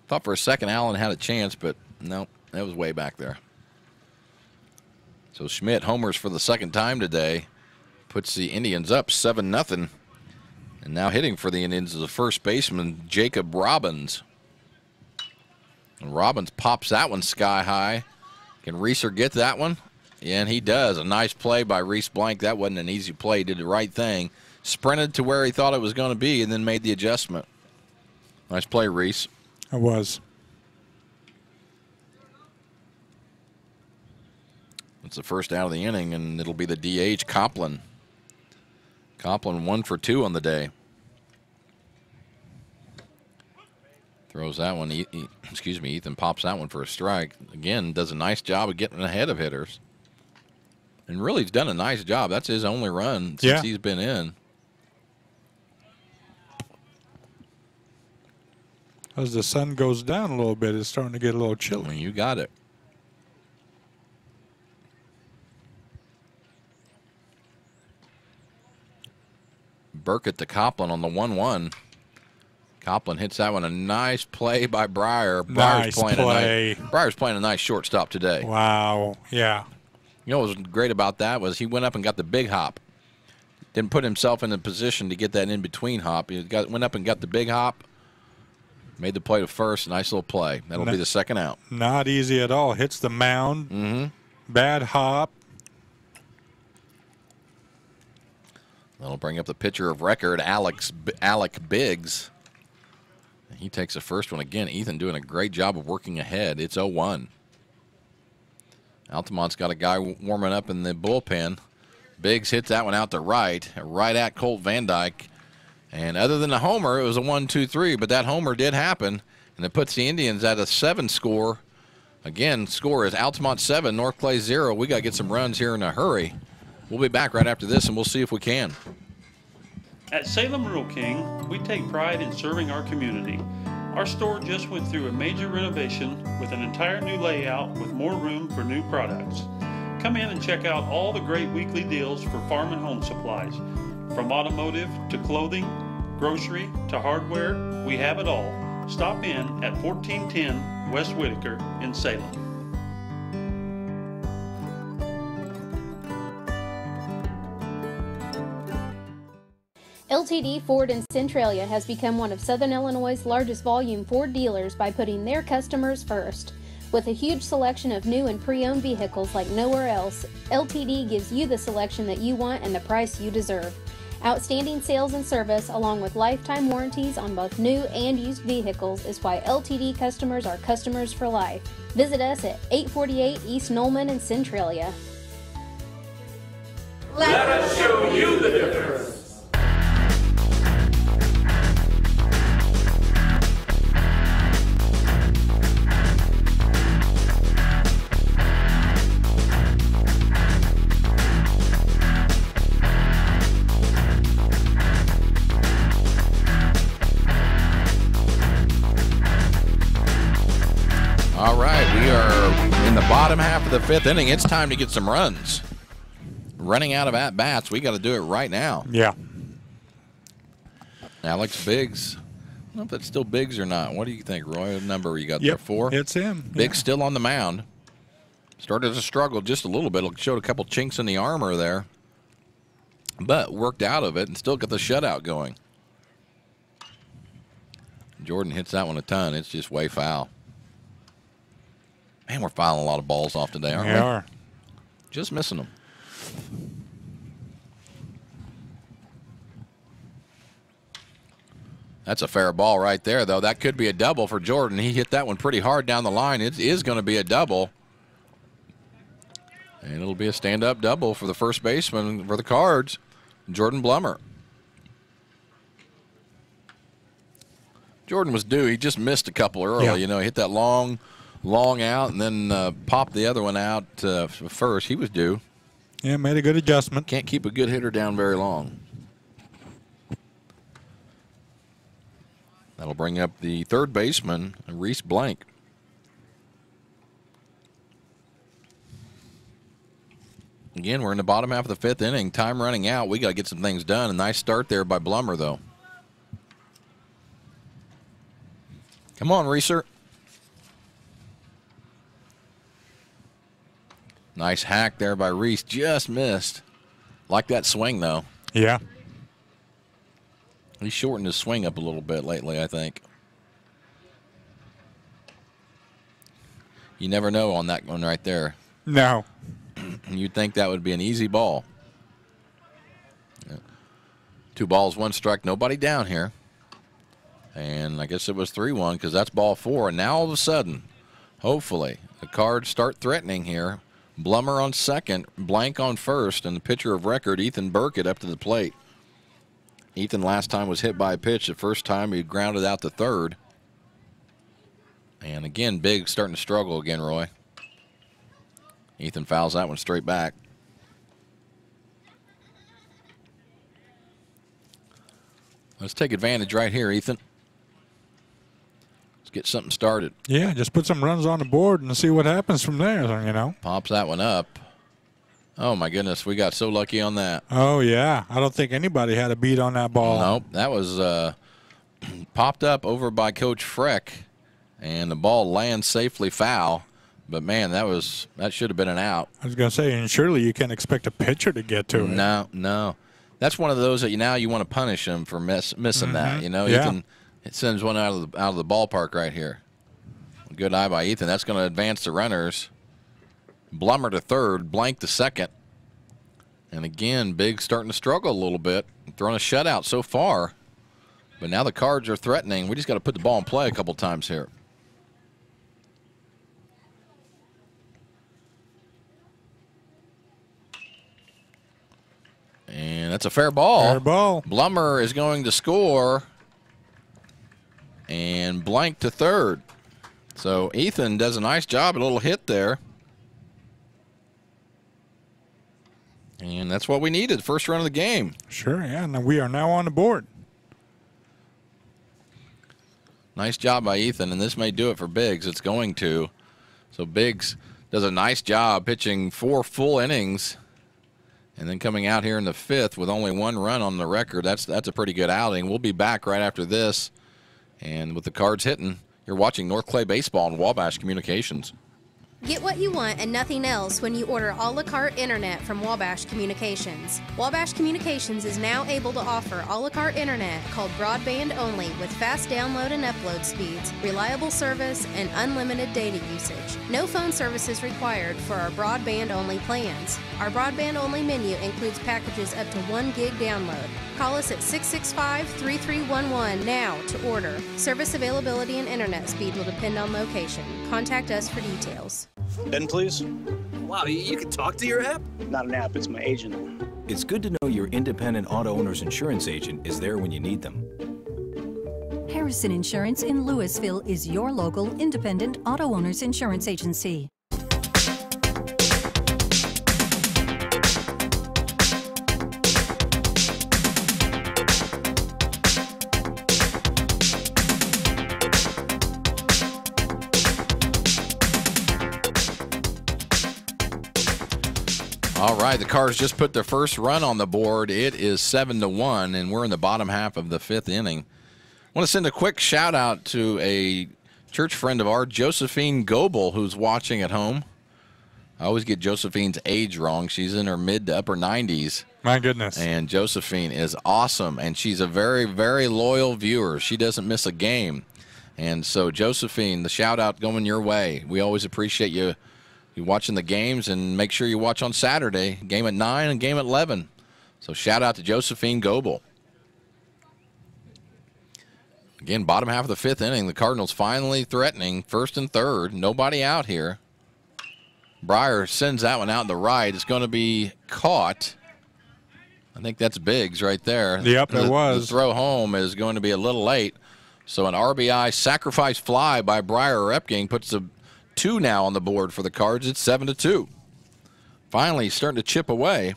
Thought for a second Allen had a chance, but no, that was way back there. So Schmidt homers for the second time today. Puts the Indians up 7-0. And now hitting for the Indians is the first baseman, Jacob Robbins. And Robbins pops that one sky high. Can Reeser get that one? Yeah, and he does. A nice play by Reese Blank. That wasn't an easy play. He did the right thing. Sprinted to where he thought it was going to be and then made the adjustment. Nice play, Reese. It was. It's the first out of the inning, and it'll be the DH, Copland. Copland 1 for 2 on the day. Throws that one. Ethan pops that one for a strike. Again, does a nice job of getting ahead of hitters. And really, he's done a nice job. That's his only run since he's been in. As the sun goes down a little bit, it's starting to get a little chilly. Well, you got it. Burkett to Copland on the 1-1. Copland hits that one. A nice play by Breyer. Nice play. Breyer's playing a nice shortstop today. Wow. Yeah. You know what was great about that was he went up and got the big hop. Didn't put himself in a position to get that in-between hop. He went up and got the big hop. Made the play to first. Nice little play. That'll be the second out. Not easy at all. Hits the mound. Bad hop. That'll bring up the pitcher of record, Alec Biggs. He takes the first one again. Ethan doing a great job of working ahead. It's 0-1. Altamont's got a guy warming up in the bullpen. Biggs hits that one out to right at Colt Van Dyke. And other than the homer, it was a 1-2-3, but that homer did happen, and it puts the Indians at a 7 score. Again, score is Altamont 7, North Clay 0. We got to get some runs here in a hurry. We'll be back right after this, and we'll see if we can. At Salem Rural King, we take pride in serving our community. Our store just went through a major renovation with an entire new layout with more room for new products. Come in and check out all the great weekly deals for farm and home supplies. From automotive to clothing, grocery to hardware, we have it all. Stop in at 1410 West Whitaker in Salem. LTD Ford in Centralia has become one of Southern Illinois' largest volume Ford dealers by putting their customers first. With a huge selection of new and pre-owned vehicles like nowhere else, LTD gives you the selection that you want and the price you deserve. Outstanding sales and service, along with lifetime warranties on both new and used vehicles, is why LTD customers are customers for life. Visit us at 848 East Nolman in Centralia. Let us show you the difference. All right, we are in the bottom half of of the 5th inning. It's time to get some runs. Running out of at-bats. We got to do it right now. Yeah. Alex Biggs. I don't know if that's still Biggs or not. What do you think, Roy? What number you got Yep, there? 4? it's him. Biggs still on the mound. Started to struggle just a little bit. Showed a couple chinks in the armor there. But worked out of it and still got the shutout going. Jordan hits that one a ton. It's just way foul. Man, we're fouling a lot of balls off today, aren't we? We are. Just missing them. That's a fair ball right there, though. That could be a double for Jordan. He hit that one pretty hard down the line. It is going to be a double. And it'll be a stand-up double for the first baseman for the Cards, Jordan Blummer. Jordan was due. He just missed a couple early. Yeah. You know, he hit that long out and then popped the other one out first. He was due. Yeah, made a good adjustment. Can't keep a good hitter down very long. That'll bring up the third baseman, Reese Blank. Again, we're in the bottom half of the 5th inning. Time running out. We got to get some things done. A nice start there by Blummer, though. Come on, Reeser. Nice hack there by Reese. Just missed. Like that swing, though. Yeah. He shortened his swing up a little bit lately, I think. You never know on that one right there. No. You'd think that would be an easy ball. 2 balls, 1 strike, nobody down here. And I guess it was 3-1 because that's ball 4. And now all of a sudden, hopefully, the Cards start threatening here. Blummer on second, Blank on first, and the pitcher of record, Ethan Burkett, up to the plate. Ethan last time was hit by a pitch. The first time he grounded out to third. And again, Big starting to struggle again, Roy. Ethan fouls that one straight back. Let's take advantage right here, Ethan. Let's get something started. Yeah, just put some runs on the board and see what happens from there, you know. Pops that one up. Oh, my goodness, we got so lucky on that. Oh, yeah. I don't think anybody had a beat on that ball. Nope, that was popped up over by Coach Freck, and the ball lands safely foul. But, man, that should have been an out. I was going to say, and surely you can't expect a pitcher to get to it. No. That's one of those that you want to punish him for missing that. You know, Yeah. Ethan, it sends one out of the ballpark right here. Good eye by Ethan. That's going to advance the runners. Blummer to third, Blank to second. And again, Big starting to struggle a little bit. Throwing a shutout so far. But now the Cards are threatening. We just got to put the ball in play a couple times here. And that's a fair ball. Fair ball. Blummer is going to score. And Blank to third. So Ethan does a nice job, a little hit there. And that's what we needed, first run of the game. Sure, yeah, and we are now on the board. Nice job by Ethan, and this may do it for Biggs. It's going to. So Biggs does a nice job pitching 4 full innings. And then coming out here in the 5th with only 1 run on the record, that's a pretty good outing. We'll be back right after this. And with the Cards hitting, you're watching North Clay Baseball on Wabash Communications. Get what you want and nothing else when you order a la carte internet from Wabash Communications. Wabash Communications is now able to offer a la carte internet called broadband only with fast download and upload speeds, reliable service, and unlimited data usage. No phone services required for our broadband only plans. Our broadband only menu includes packages up to 1 gig download. Call us at 665-3311 now to order. Service availability and internet speed will depend on location. Contact us for details. Ben, please. Wow, you can talk to your app? Not an app, it's my agent. It's good to know your independent auto owner's insurance agent is there when you need them. Harrison Insurance in Louisville is your local independent auto owner's insurance agency. All right, the Cards just put their first run on the board. It is 7-1, and we're in the bottom half of the 5th inning. I want to send a quick shout out to a church friend of ours, Josephine Goebel, who's watching at home. I always get Josephine's age wrong. She's in her mid to upper 90s. My goodness. And Josephine is awesome, and she's a very, very loyal viewer. She doesn't miss a game. And so, Josephine, the shout-out going your way. We always appreciate you watching the games, and make sure you watch on Saturday, game at 9 and game at 11. So, shout-out to Josephine Goebel. Again, bottom half of the 5th inning, the Cardinals finally threatening first and third. Nobody out here. Breyer sends that one out in the right. It's going to be caught. I think that's Biggs right there. Yep, it was. The throw home is going to be a little late. So an RBI sacrifice fly by Breyer Repking puts the 2 now on the board for the Cards. It's 7-2. Finally starting to chip away.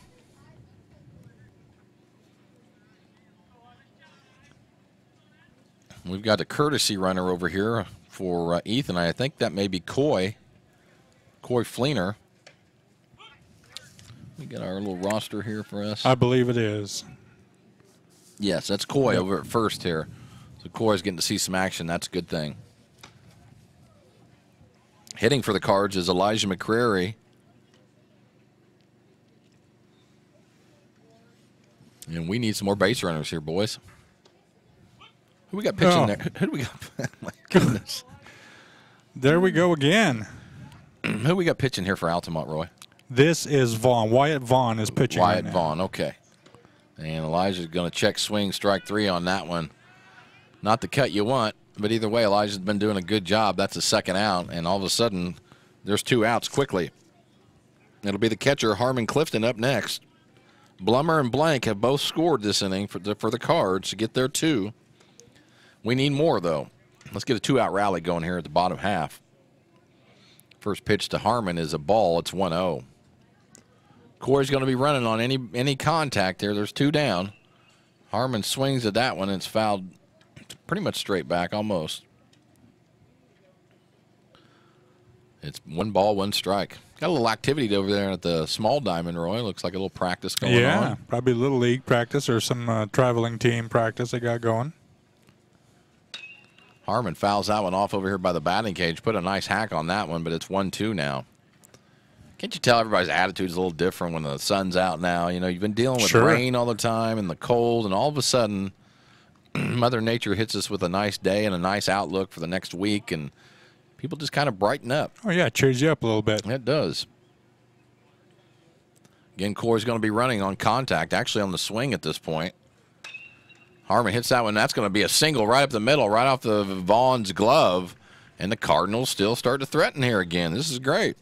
We've got a courtesy runner over here for Ethan. I think that may be Coy Fleener. We got our little roster here for us. I believe it is. Yes, that's Coy over at first here. So Coy's getting to see some action. That's a good thing. Hitting for the Cards is Elijah McCrary. And we need some more base runners here, boys. Who we got pitching there? Who do we got? My goodness. There we go again. Who we got pitching here for Altamont, Roy? This is Vaughn. Wyatt Vaughn is pitching right now. Wyatt Vaughn, okay. And Elijah's going to check swing, strike 3 on that one. Not the cut you want, but either way, Elijah's been doing a good job. That's a second out, and all of a sudden, there's 2 outs quickly. It'll be the catcher, Harmon Clifton, up next. Blummer and Blank have both scored this inning for the Cards to get their 2. We need more, though. Let's get a 2-out rally going here at the bottom half. First pitch to Harmon is a ball. It's 1-0. Corey's going to be running on any contact there. There's 2 down. Harmon swings at that one, and it's fouled pretty much straight back, almost. It's 1 ball, 1 strike. Got a little activity over there at the small diamond, Roy. Looks like a little practice going on. Yeah, probably a little league practice or some traveling team practice they got going. Harmon fouls that one off over here by the batting cage. Put a nice hack on that one, but it's 1-2 now. Can't you tell everybody's attitude's a little different when the sun's out now? You know, you've been dealing with rain all the time and the cold, and all of a sudden Mother Nature hits us with a nice day and a nice outlook for the next week, and people just kind of brighten up. Oh, yeah, it cheers you up a little bit. It does. Again, Corey's going to be running on contact, actually on the swing at this point. Harmon hits that one. That's going to be a single right up the middle, right off the Vaughn's glove. And the Cardinals still start to threaten here again. This is great.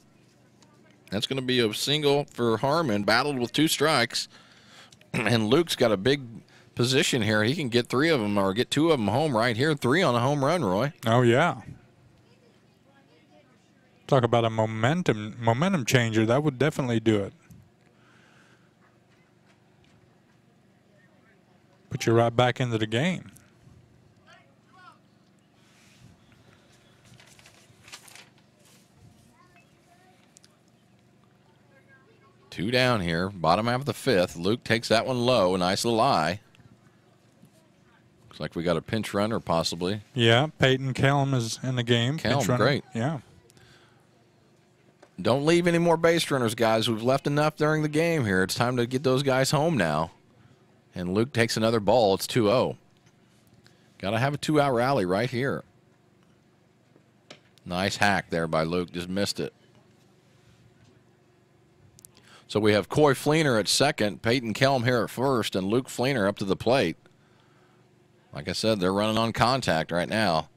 That's going to be a single for Harmon, battled with 2 strikes. And Luke's got a big position here. He can get 3 of them or get 2 of them home right here. 3 on a home run, Roy. Oh, yeah. Talk about a momentum changer. That would definitely do it. Put you right back into the game. Two down here, bottom half of the 5th. Luke takes that one low, a nice little eye. Looks like we got a pinch runner possibly. Yeah, Peyton Kelm is in the game. Kelm, great. Yeah. Don't leave any more base runners, guys. We've left enough during the game here. It's time to get those guys home now. And Luke takes another ball. It's 2-0. Got to have a 2-out rally right here. Nice hack there by Luke. Just missed it. So we have Coy Fleener at second, Peyton Kelm here at first, and Luke Fleener up to the plate. Like I said, they're running on contact right now.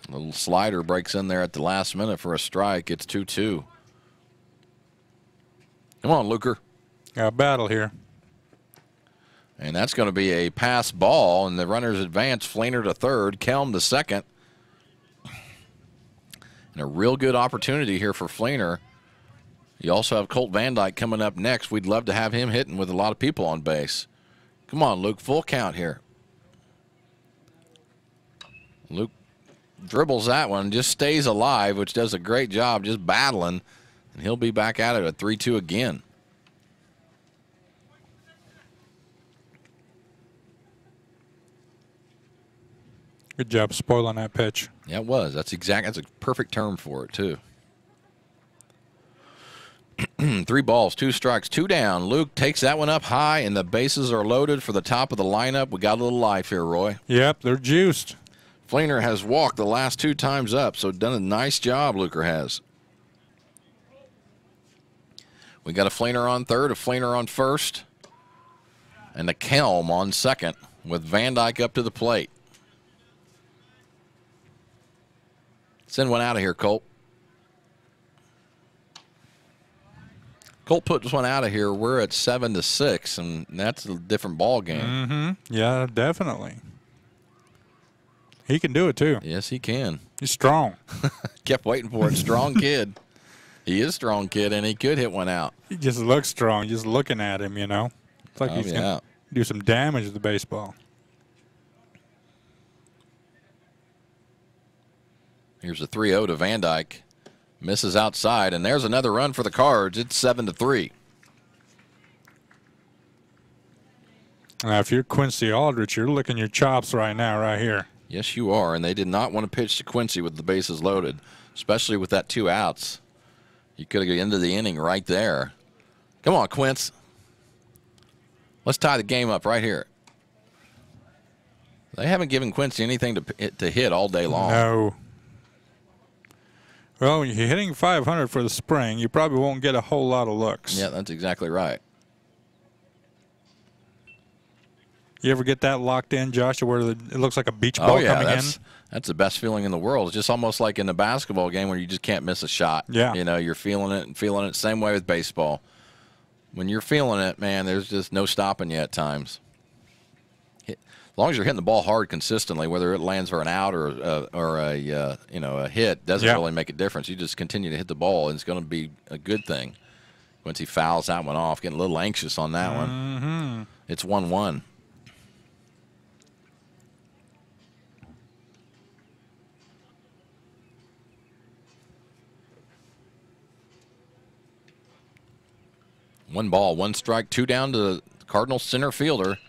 A little slider breaks in there at the last minute for a strike. It's 2-2. Come on, Luker. Got a battle here. And that's going to be a pass ball, and the runners advance. Fleener to third, Kelm to second. And a real good opportunity here for Fleener. You also have Colt Van Dyke coming up next. We'd love to have him hitting with a lot of people on base. Come on, Luke, full count here. Luke dribbles that one, just stays alive, which does a great job just battling. And he'll be back at it at 3-2 again. Good job spoiling that pitch. Yeah, it was. That's a perfect term for it, too. 3 balls, 2 strikes, 2 down. Luke takes that one up high, and the bases are loaded for the top of the lineup. We got a little life here, Roy. Yep, they're juiced. Fleener has walked the last 2 times up, so done a nice job, Luker has. We got a Fleener on third, a Fleener on first, and a Kelm on second with Van Dyke up to the plate. Send one out of here, Colt. Colt put this one out of here. We're at 7-6, and that's a different ball game. Mm-hmm. Yeah, definitely. He can do it, too. Yes, he can. He's strong. Kept waiting for it. Strong kid. He is a strong kid, and he could hit one out. He just looks strong, just looking at him, you know. It's like he's going to do some damage to the baseball. Here's a 3-0 to Van Dyke. Misses outside, and there's another run for the Cards. It's 7-3. Now, if you're Quincy Aldrich, you're licking your chops right now, right here. Yes, you are, and they did not want to pitch to Quincy with the bases loaded, especially with that 2 outs. You could have ended the inning right there. Come on, Quince. Let's tie the game up right here. They haven't given Quincy anything to hit all day long. No. Well, when you're hitting 500 for the spring, you probably won't get a whole lot of looks. Yeah, that's exactly right. You ever get that locked in, Joshua, where it looks like a beach ball coming in? That's the best feeling in the world. It's just almost like in the basketball game where you just can't miss a shot. Yeah. You know, you're feeling it and feeling it. Same way with baseball. When you're feeling it, man, there's just no stopping you at times. As long as you're hitting the ball hard consistently, whether it lands for an out or a hit, doesn't really make a difference. You just continue to hit the ball, and it's going to be a good thing. Once he fouls that one off, getting a little anxious on that one. It's 1-1. One ball, 1 strike, 2 down to the Cardinals center fielder.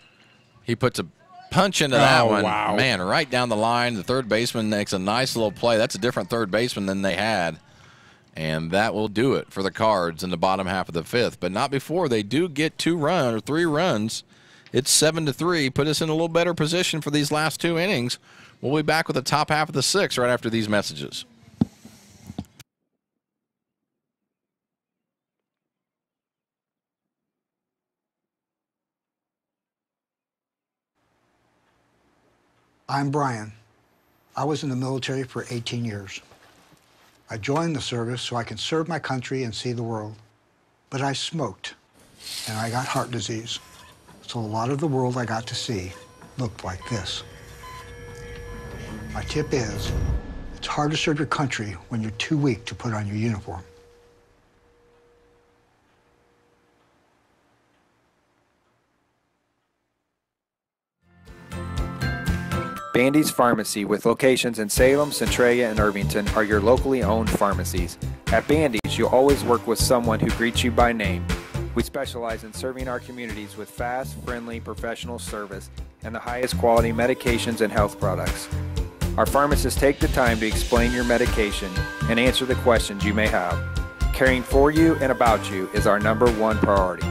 He puts a punch into that one. Wow. Man, right down the line. The third baseman makes a nice little play. That's a different third baseman than they had. And that will do it for the Cards in the bottom half of the 5th. But not before they do get 3 runs. It's 7-3. Put us in a little better position for these last 2 innings. We'll be back with the top half of the 6th right after these messages. I'm Brian. I was in the military for 18 years. I joined the service so I could serve my country and see the world. But I smoked, and I got heart disease. So a lot of the world I got to see looked like this. My tip is, it's hard to serve your country when you're too weak to put on your uniform. Bandy's Pharmacy, with locations in Salem, Centralia, and Irvington, are your locally owned pharmacies. At Bandy's, you'll always work with someone who greets you by name. We specialize in serving our communities with fast, friendly, professional service and the highest quality medications and health products. Our pharmacists take the time to explain your medication and answer the questions you may have. Caring for you and about you is our #1 priority.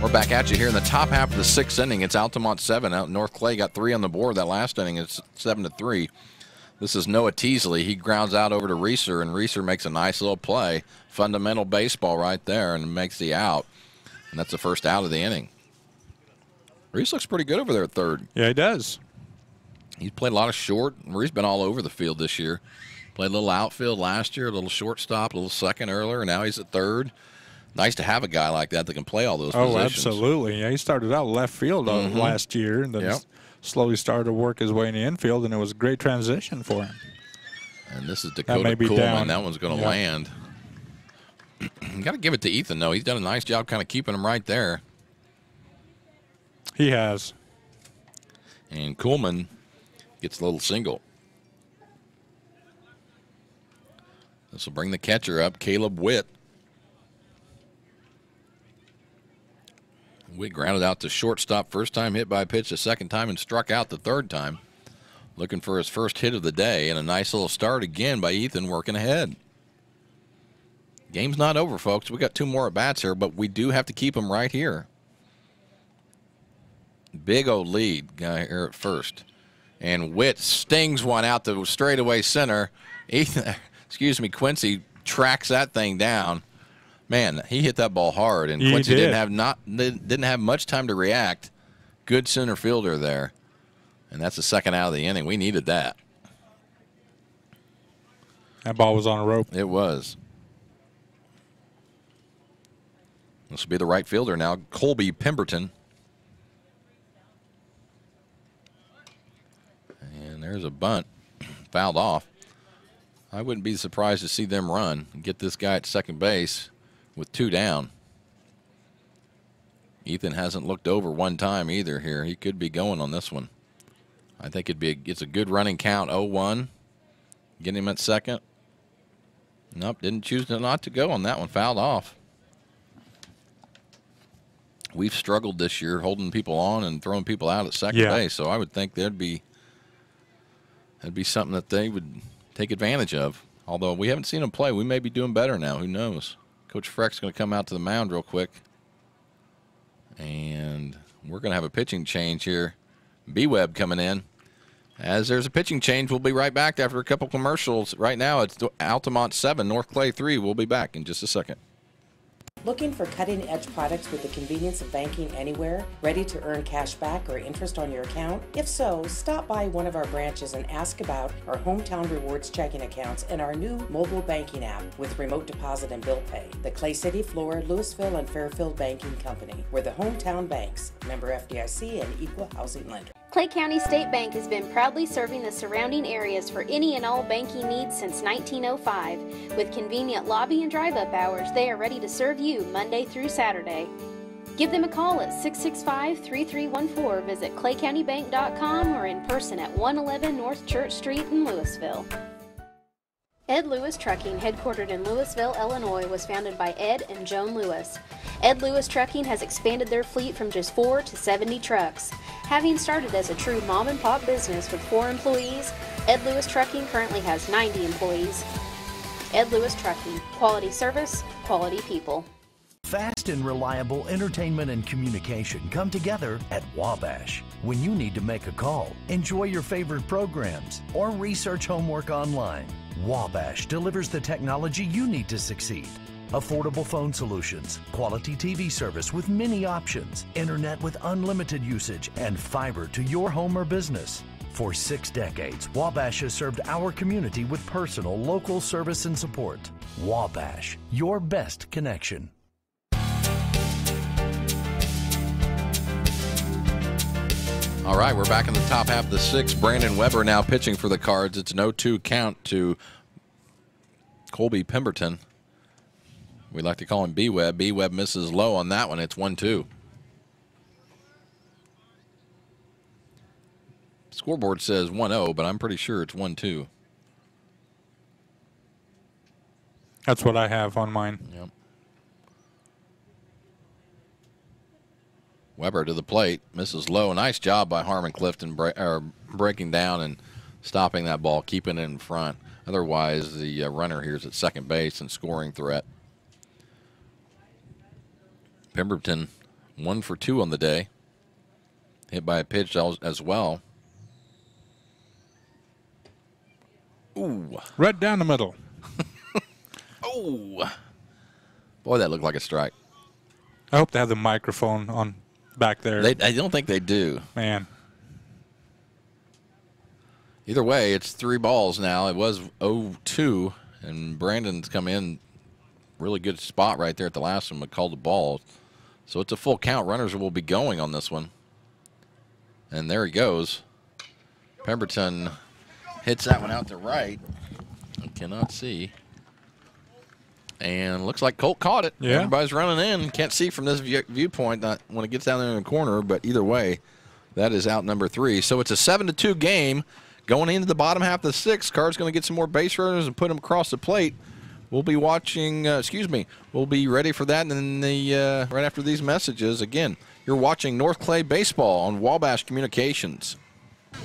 We're back at you here in the top half of the 6th inning. It's Altamont 7. Out North Clay got 3 on the board that last inning. It's 7-3. This is Noah Teasley. He grounds out over to Reeser, and Reeser makes a nice little play. Fundamental baseball right there, and makes the out. And that's the first out of the inning. Reese looks pretty good over there at third. Yeah, he does. He's played a lot of short. Reese's been all over the field this year. Played a little outfield last year, a little shortstop, a little second earlier, and now he's at third. Nice to have a guy like that can play all those positions. Oh, absolutely. Yeah, he started out left field last year and then slowly started to work his way in the infield, and it was a great transition for him. And this is Dakota Coolman. That one's going to land. You got to give it to Ethan, though. He's done a nice job kind of keeping him right there. He has. And Kuhlman gets a little single. This will bring the catcher up, Caleb Witt. Witt grounded out to shortstop first time, hit by a pitch the second time, and struck out the third time. Looking for his first hit of the day, and a nice little start again by Ethan working ahead. Game's not over, folks. We got 2 more at-bats here, but we do have to keep them right here. Big old lead guy here at first. And Witt stings one out to straightaway center. Ethan, excuse me, Quincy tracks that thing down. Man, he hit that ball hard, and Quincy didn't have much time to react. Good center fielder there. And that's the second out of the inning. We needed that. That ball was on a rope. It was. This will be the right fielder now, Colby Pemberton. And there's a bunt, fouled off. I wouldn't be surprised to see them run and get this guy at second base with 2 down. Ethan hasn't looked over one time either here. He could be going on this one. I think it's a good running count, 0-1. Get him at second. Nope, didn't choose not to go on that one, fouled off. We've struggled this year holding people on and throwing people out at second base, so I would think that'd be something that they would take advantage of. Although we haven't seen them play, we may be doing better now. Who knows? Coach Freck's going to come out to the mound real quick, and we're going to have a pitching change here. B-Webb coming in. As there's a pitching change, we'll be right back after a couple commercials. Right now, it's Altamont 7, North Clay 3. We'll be back in just a second. Looking for cutting-edge products with the convenience of banking anywhere? Ready to earn cash back or interest on your account? If so, stop by one of our branches and ask about our Hometown Rewards checking accounts and our new mobile banking app with remote deposit and bill pay. The Clay City, Flora, Louisville, and Fairfield Banking Company. We're the hometown banks, member FDIC and equal housing lender. Clay County State Bank has been proudly serving the surrounding areas for any and all banking needs since 1905. With convenient lobby and drive-up hours, they are ready to serve you Monday through Saturday. Give them a call at 665-3314, visit claycountybank.com, or in person at 111 North Church Street in Louisville. Ed Lewis Trucking, headquartered in Louisville, Illinois, was founded by Ed and Joan Lewis. Ed Lewis Trucking has expanded their fleet from just 4 to 70 trucks. Having started as a true mom-and-pop business with 4 employees, Ed Lewis Trucking currently has 90 employees. Ed Lewis Trucking, quality service, quality people. Fast and reliable entertainment and communication come together at Wabash. When you need to make a call, enjoy your favorite programs, or research homework online, Wabash delivers the technology you need to succeed. Affordable phone solutions, quality TV service with many options, internet with unlimited usage, and fiber to your home or business. For 6 decades, Wabash has served our community with personal, local service and support. Wabash, your best connection. All right, we're back in the top half of the 6th. Brandon Weber now pitching for the Cards. It's an 0-2 count to Colby Pemberton. We like to call him B-Webb. B-Webb misses low on that one. It's 1-2. Scoreboard says 1-0, but I'm pretty sure it's 1-2. That's what I have on mine. Yep. Weber to the plate, misses low. Nice job by Harmon Clifton breaking down and stopping that ball, keeping it in front. Otherwise, the runner here is at second base and scoring threat. Pemberton 1 for 2 on the day. Hit by a pitch as well. Ooh. Right down the middle. Oh. Boy, that looked like a strike. I hope they have the microphone on back there. I don't think they do. Man. Either way, it's 3 balls now. It was 0-2, and Brandon's come in really good spot right there at the last one, but called the ball. So it's a full count. Runners will be going on this one. And there he goes. Pemberton hits that one out to right. I cannot see. And looks like Colt caught it. Yeah. Everybody's running in. Can't see from this viewpoint when it gets down there in the corner, but either way, that is out number 3. So it's a 7-2 game going into the bottom half of the 6th. Carr's going to get some more base runners and put them across the plate. We'll be watching, we'll be ready for that in the right after these messages. Again, you're watching North Clay Baseball on Wabash Communications.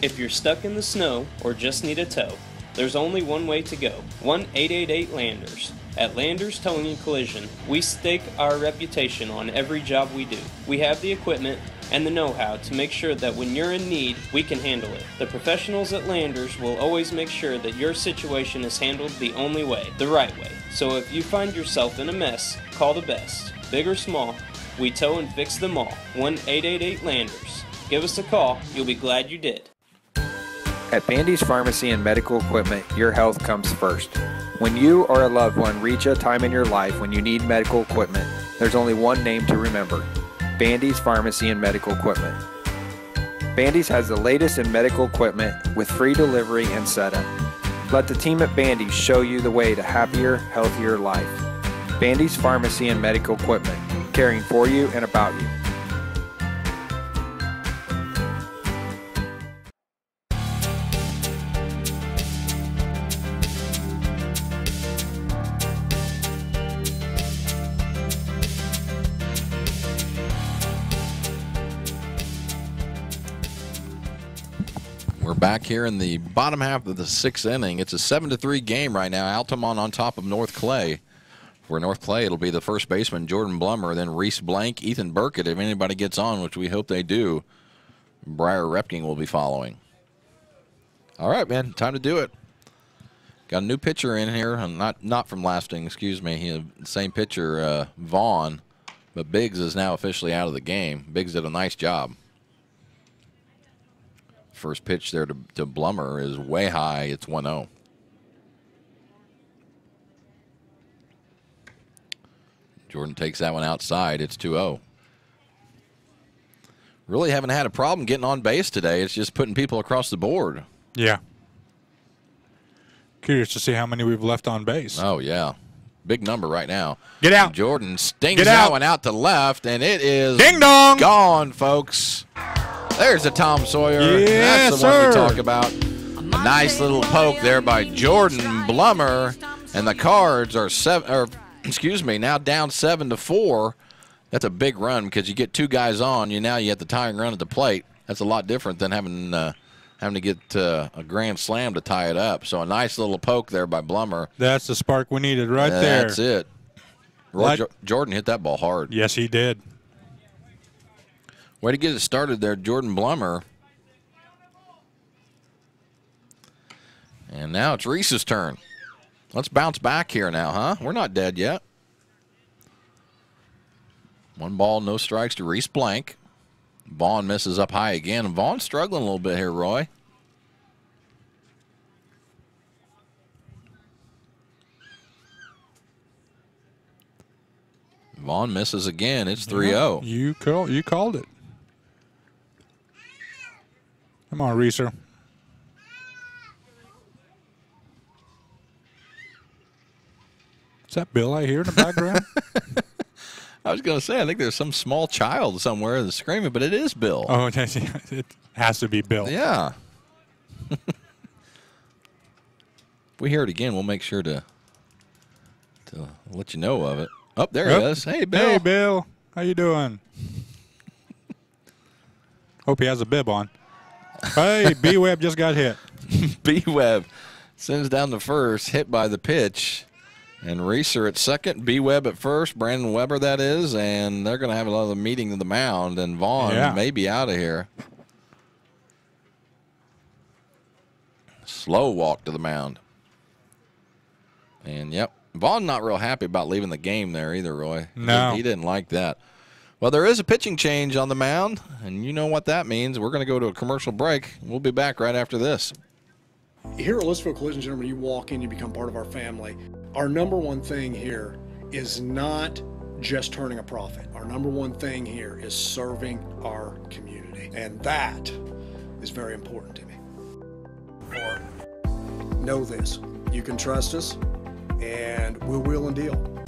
If you're stuck in the snow or just need a tow, there's only one way to go, 1-888-LANDERS. At Landers Towing and Collision, we stake our reputation on every job we do. We have the equipment and the know-how to make sure that when you're in need, we can handle it. The professionals at Landers will always make sure that your situation is handled the only way, the right way. So if you find yourself in a mess, call the best. Big or small, we tow and fix them all. 1-888-LANDERS. Give us a call, you'll be glad you did. At Bandy's Pharmacy and Medical Equipment, your health comes first. When you or a loved one reach a time in your life when you need medical equipment, there's only one name to remember: Bandy's Pharmacy and Medical Equipment. Bandy's has the latest in medical equipment with free delivery and setup. Let the team at Bandy's show you the way to happier, healthier life. Bandy's Pharmacy and Medical Equipment, caring for you and about you. We're back here in the bottom half of the 6th inning. It's a 7-3 game right now. Altamont on top of North Clay. For North Clay, it'll be the first baseman, Jordan Blummer, then Reese Blank, Ethan Burkett. If anybody gets on, which we hope they do, Briar Repking will be following. All right, man, time to do it. Got a new pitcher in here, not from last inning, excuse me. Same pitcher, Vaughn, but Biggs is now officially out of the game. Biggs did a nice job. First pitch there to Blummer is way high. It's 1-0. Jordan takes that one outside. It's 2-0. Really haven't had a problem getting on base today. It's just putting people across the board. Yeah. Curious to see how many we've left on base. Oh, yeah. Big number right now. Get out. Jordan stings that one out to left, and it is ding dong gone, folks. There's a Tom Sawyer. Yes, that's the one we talk about. A nice little poke there by Jordan Blummer, and the Cards are now down 7-4. That's a big run because you get 2 guys on. Now you have the tying run at the plate. That's a lot different than having to get a grand slam to tie it up. So a nice little poke there by Blummer. That's the spark we needed right there. That's it. Jordan hit that ball hard. Yes, he did. Way to get it started there, Jordan Blummer. And now it's Reese's turn. Let's bounce back here now, huh? We're not dead yet. 1 ball, no strikes to Reese Blank. Vaughn misses up high again. Vaughn's struggling a little bit here, Roy. Vaughn misses again. It's 3-0. You called it. Come on, Reeser. Is that Bill I hear in the background? I was going to say, I think there's some small child somewhere that's screaming, but it is Bill. Oh, it has to be Bill. Yeah. If we hear it again, we'll make sure to let you know of it. Oh, there he is. Hey, Bill. Hey, Bill. How you doing? Hope he has a bib on. Hey, B-Web just got hit. B-Web sends down the first, hit by the pitch. And Reeser at second, B-Web at first, Brandon Weber that is, and they're going to have another meeting of the mound, and Vaughn may be out of here. Slow walk to the mound. And, yep, Vaughn not real happy about leaving the game there either, Roy. No. He didn't like that. Well, there is a pitching change on the mound, and you know what that means. We're going to go to a commercial break. We'll be back right after this. Here at Elizabeth Collision Center, when you walk in, you become part of our family. Our number one thing here is not just turning a profit. Our number one thing here is serving our community, and that is very important to me. Know this, you can trust us, and we'll wheel and deal.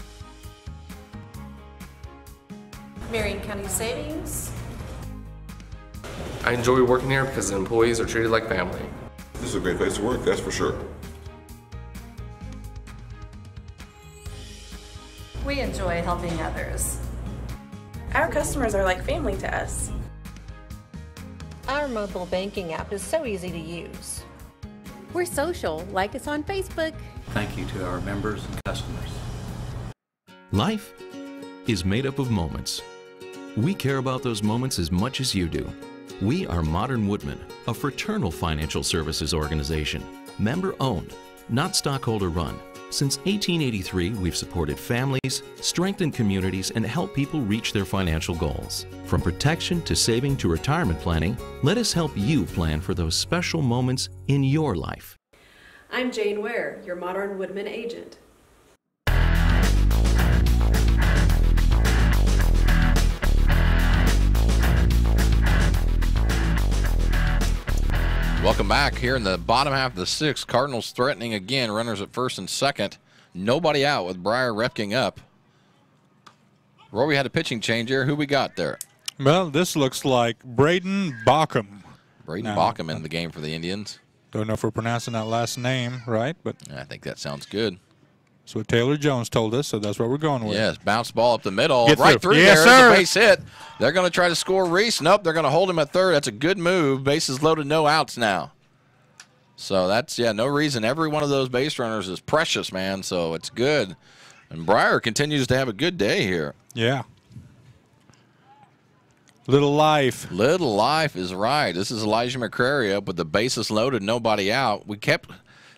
Marion County Savings. I enjoy working here because the employees are treated like family. This is a great place to work, that's for sure. We enjoy helping others. Our customers are like family to us. Our mobile banking app is so easy to use. We're social. Like us on Facebook. Thank you to our members and customers. Life is made up of moments. We care about those moments as much as you do. We are Modern Woodmen, a fraternal financial services organization, member-owned, not stockholder-run. Since 1883, we've supported families, strengthened communities, and helped people reach their financial goals. From protection to saving to retirement planning, let us help you plan for those special moments in your life. I'm Jane Ware, your Modern Woodman agent. Welcome back here in the bottom half of the sixth. Cardinals threatening again. Runners at first and second. Nobody out with Briar Repking up. Roy, we had a pitching change here. Who we got there? Well, this looks like Braden Bockham. Braden Bockham in the game for the Indians. Don't know if we're pronouncing that last name right, but I think that sounds good. That's what Taylor Jones told us, so that's what we're going with. Yes, bounce ball up the middle. Get right through yes, there. sir. The base hit. They're going to try to score Reese. Nope, they're going to hold him at third. That's a good move. Bases loaded, no outs now. So that's, no reason. Every one of those base runners is precious, man, so it's good. And Briar continues to have a good day here. Yeah. Little life. Little life is right. This is Elijah McCrary up with the bases loaded, nobody out.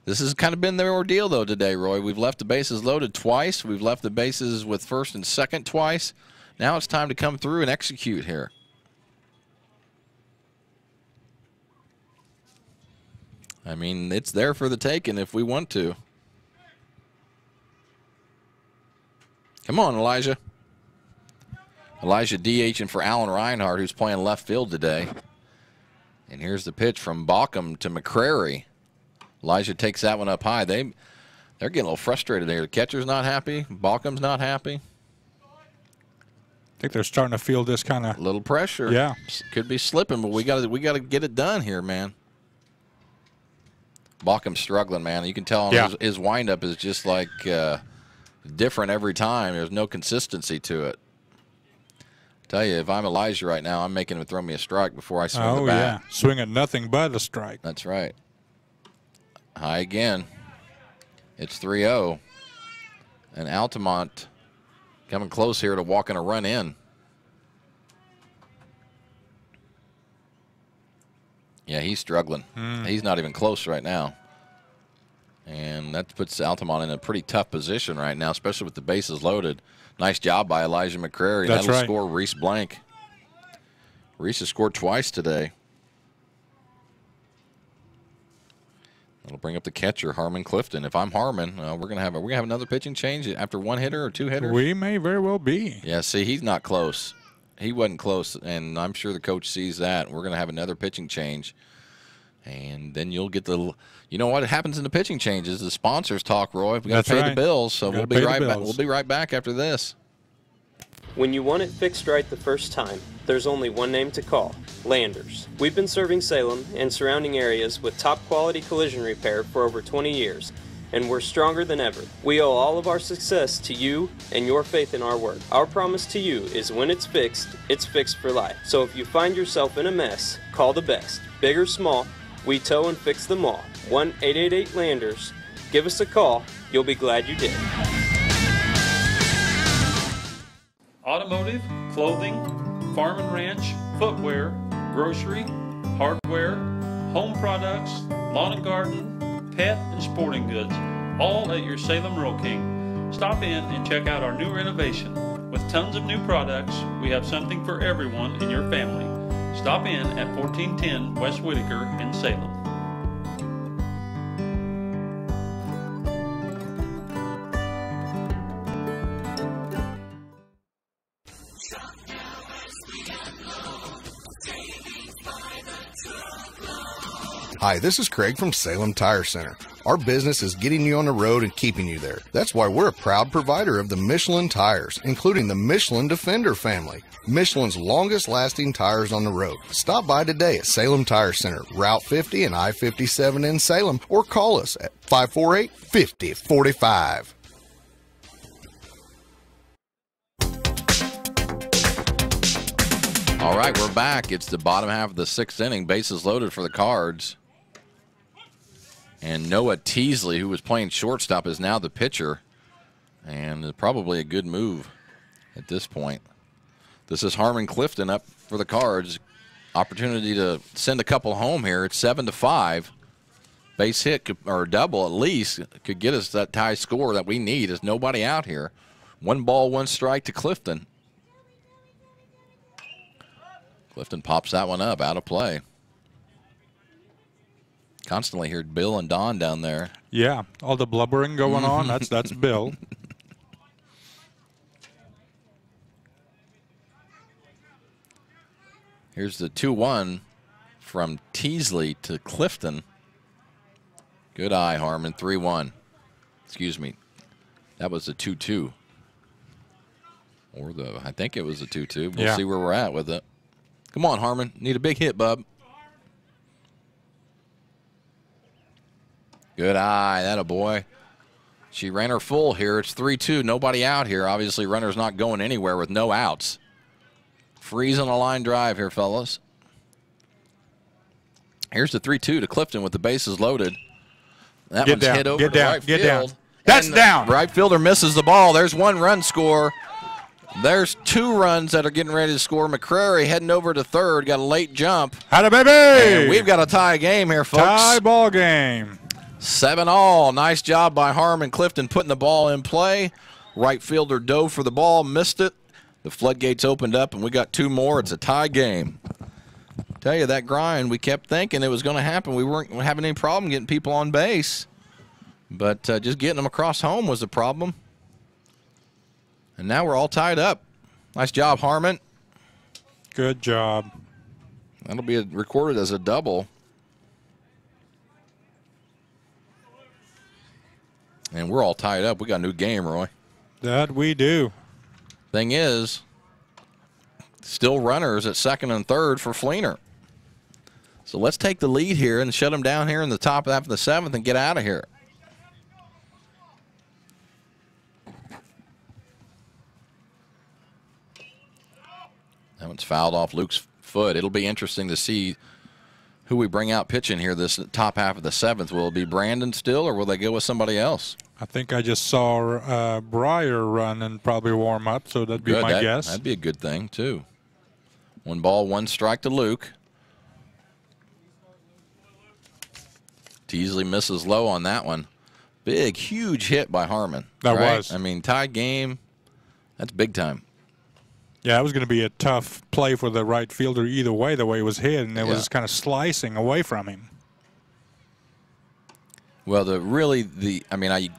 This has kind of been the ordeal, though, today, Roy. We've left the bases loaded twice. We've left the bases with first and second twice. Now it's time to come through and execute here. I mean, it's there for the taking if we want to. Come on, Elijah. Elijah DHing for Alan Reinhardt, who's playing left field today. And here's the pitch from Bockham to McCrary. Elijah takes that one up high. They're getting a little frustrated there. The catcher's not happy. Bockham's not happy. I think they're starting to feel this kind of little pressure. Yeah, could be slipping, but we got to get it done here, man. Bockham's struggling, man. You can tell his windup is just like different every time. There's no consistency to it. Tell you, if I'm Elijah right now, I'm making him throw me a strike before I swing the bat. Yeah, swing at nothing but a strike. That's right. High again. It's 3-0. And Altamont coming close here to walking a run in. Yeah, he's struggling. He's not even close right now. And that puts Altamont in a pretty tough position right now, especially with the bases loaded. Nice job by Elijah McCrary. That's That'll right. score Reese Blank. Reese has scored twice today. That'll bring up the catcher, Harmon Clifton. If I'm Harmon, we're gonna have another pitching change after one hitter or two hitters. We may very well be. Yeah, see, he's not close. He wasn't close, and I'm sure the coach sees that. We're gonna have another pitching change, and then you'll get the. You know what happens in the pitching changes? The sponsors talk, Roy. We got to pay the bills, so we'll be right back. We'll be right back after this. When you want it fixed right the first time, there's only one name to call: Landers. We've been serving Salem and surrounding areas with top quality collision repair for over 20 years, and we're stronger than ever. We owe all of our success to you and your faith in our work. Our promise to you is when it's fixed for life. So if you find yourself in a mess, call the best. Big or small, we tow and fix them all. 1-888-LANDERS. Give us a call. You'll be glad you did. Automotive, clothing, farm and ranch, footwear, grocery, hardware, home products, lawn and garden, pet and sporting goods, all at your Salem Rural King. Stop in and check out our new renovation. With tons of new products, we have something for everyone in your family. Stop in at 1410 West Whitaker in Salem. Hi, this is Craig from Salem Tire Center. Our business is getting you on the road and keeping you there. That's why we're a proud provider of the Michelin tires, including the Michelin Defender family, Michelin's longest-lasting tires on the road. Stop by today at Salem Tire Center, Route 50 and I-57 in Salem, or call us at 548-5045. All right, we're back. It's the bottom half of the 6th inning. Bases loaded for the Cards. And Noah Teasley, who was playing shortstop, is now the pitcher. And probably a good move at this point. This is Harmon Clifton up for the Cards. Opportunity to send a couple home here. It's 7-5. Base hit or double at least could get us that tie score that we need. There's nobody out here. 1 ball, 1 strike to Clifton. Clifton pops that one up, out of play. Constantly heard Bill and Don down there. Yeah, all the blubbering going on, that's Bill. Here's the 2-1 from Teasley to Clifton. Good eye, Harmon. 3-1. Excuse me. That was the 2-2. Or I think it was the 2-2. We'll see where we're at with it. Come on, Harmon. Need a big hit, bub. Good eye. That a boy. She ran her full here. It's 3-2. Nobody out here. Obviously, runner's not going anywhere with no outs. Freezing a line drive here, fellas. Here's the 3-2 to Clifton with the bases loaded. That one's hit over to right field. That's down. Right fielder misses the ball. There's 1 run score. There's 2 runs that are getting ready to score. McCrary heading over to third. Got a late jump. Howdy, baby! And we've got a tie game here, folks. Tie ball game. 7-all. Nice job by Harmon Clifton putting the ball in play. Right fielder dove for the ball, missed it. The floodgates opened up, and we got 2 more. It's a tie game. Tell you, that grind, we kept thinking it was going to happen. We weren't having any problem getting people on base. But just getting them across home was the problem. And now we're all tied up. Nice job, Harmon. Good job. That'll be recorded as a double. And we're all tied up. We got a new game, Roy. That we do. Thing is, still runners at second and third for Fleener. So let's take the lead here and shut them down here in the top half of the 7th and get out of here. That one's fouled off Luke's foot. It'll be interesting to see who we bring out pitching here this top half of the 7th. Will it be Brandon still, or will they go with somebody else? I think I just saw Breyer run and probably warm up, so that'd be my guess. That'd be a good thing, too. 1 ball, 1 strike to Luke. Teasley misses low on that one. Big, huge hit by Harmon. That was. I mean, tie game, that's big time. Yeah, it was going to be a tough play for the right fielder either way, the way it was hit, and it was kind of slicing away from him. Well, you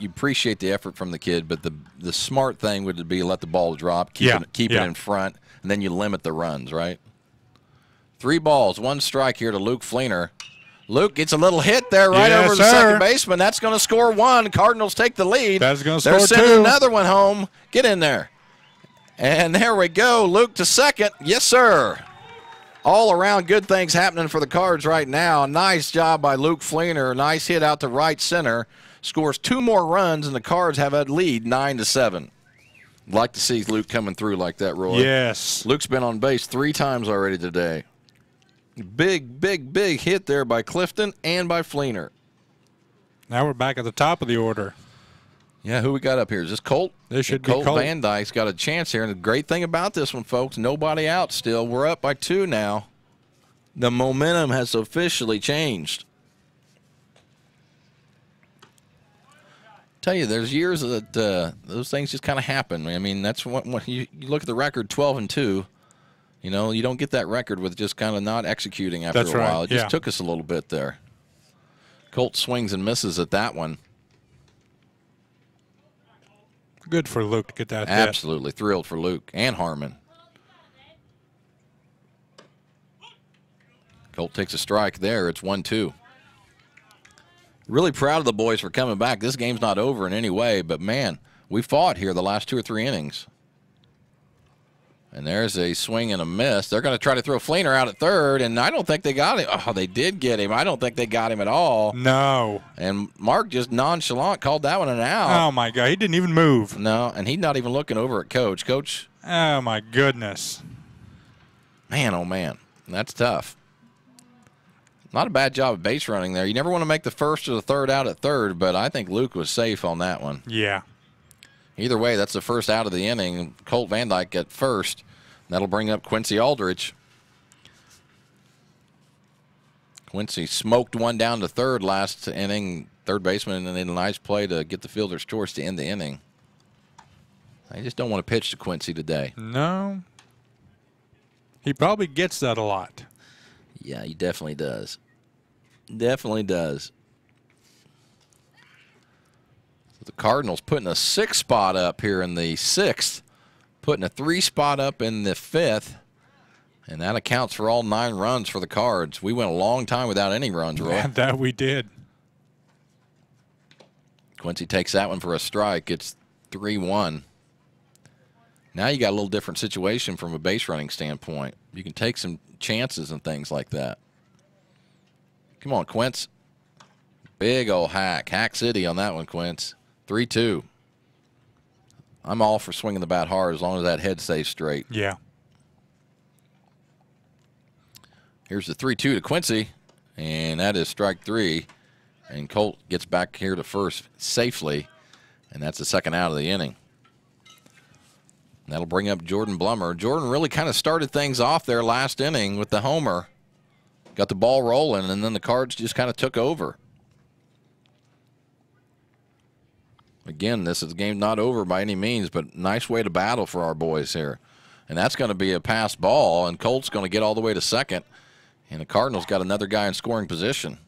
appreciate the effort from the kid, but the smart thing would be let the ball drop, keep it in front, and then you limit the runs, right? 3 balls, 1 strike here to Luke Fleener. Luke gets a little hit there over the second baseman. That's going to score 1. Cardinals take the lead. That's going to score 2. They're sending another one home. Get in there. And there we go. Luke to second. Yes, sir. All around good things happening for the Cards right now. Nice job by Luke Fleener. Nice hit out to right center. Scores 2 more runs, and the Cards have a lead 9-7. Like to see Luke coming through like that, Roy. Yes. Luke's been on base 3 times already today. Big, big, big hit there by Clifton and by Fleener. Now we're back at the top of the order. Yeah, who we got up here? Is this Colt? This should be Colt Van Dyke's got a chance here. And the great thing about this one, folks, nobody out still. We're up by 2 now. The momentum has officially changed. Tell you, there's years that those things just kind of happen. I mean, that's what you look at the record, 12-2. You know, you don't get that record with just kind of not executing after a while. It just took us a little bit there. Colt swings and misses at that one. Good for Luke to get that hit. Absolutely thrilled for Luke and Harmon. Colt takes a strike there. It's 1-2. Really proud of the boys for coming back. This game's not over in any way, but, man, we fought here the last 2 or 3 innings. And there's a swing and a miss. They're going to try to throw Fleener out at third, and I don't think they got him. Oh, they did get him. I don't think they got him at all. No. And Mark just nonchalant called that one an out. Oh, my God. He didn't even move. No, and he's not even looking over at Coach. Coach. Oh, my goodness. Man, oh, man. That's tough. Not a bad job of base running there. You never want to make the first or the third out at third, but I think Luke was safe on that one. Yeah. Either way, that's the first out of the inning. Colt Van Dyke at first. That'll bring up Quincy Aldrich. Quincy smoked one down to third last inning. Third baseman, and then a nice play to get the fielder's choice to end the inning. I just don't want to pitch to Quincy today. No. He probably gets that a lot. Yeah, he definitely does. Definitely does. The Cardinals putting a 6 spot up here in the 6th, putting a 3 spot up in the 5th, and that accounts for all 9 runs for the Cards. We went a long time without any runs, Roy. Yeah, that we did. Quincy takes that one for a strike. It's 3-1. Now you got a little different situation from a base running standpoint. You can take some chances and things like that. Come on, Quince. Big old hack. Hack City on that one, Quince. 3-2. I'm all for swinging the bat hard as long as that head stays straight. Yeah. Here's the 3-2 to Quincy, and that is strike 3. And Colt gets back here to first safely, and that's the second out of the inning. And that'll bring up Jordan Blummer. Jordan really kind of started things off there last inning with the homer. Got the ball rolling, and then the Cards just kind of took over. Again, this is the game not over by any means, but nice way to battle for our boys here. And that's going to be a pass ball, and Colt's going to get all the way to second. And the Cardinals got another guy in scoring position.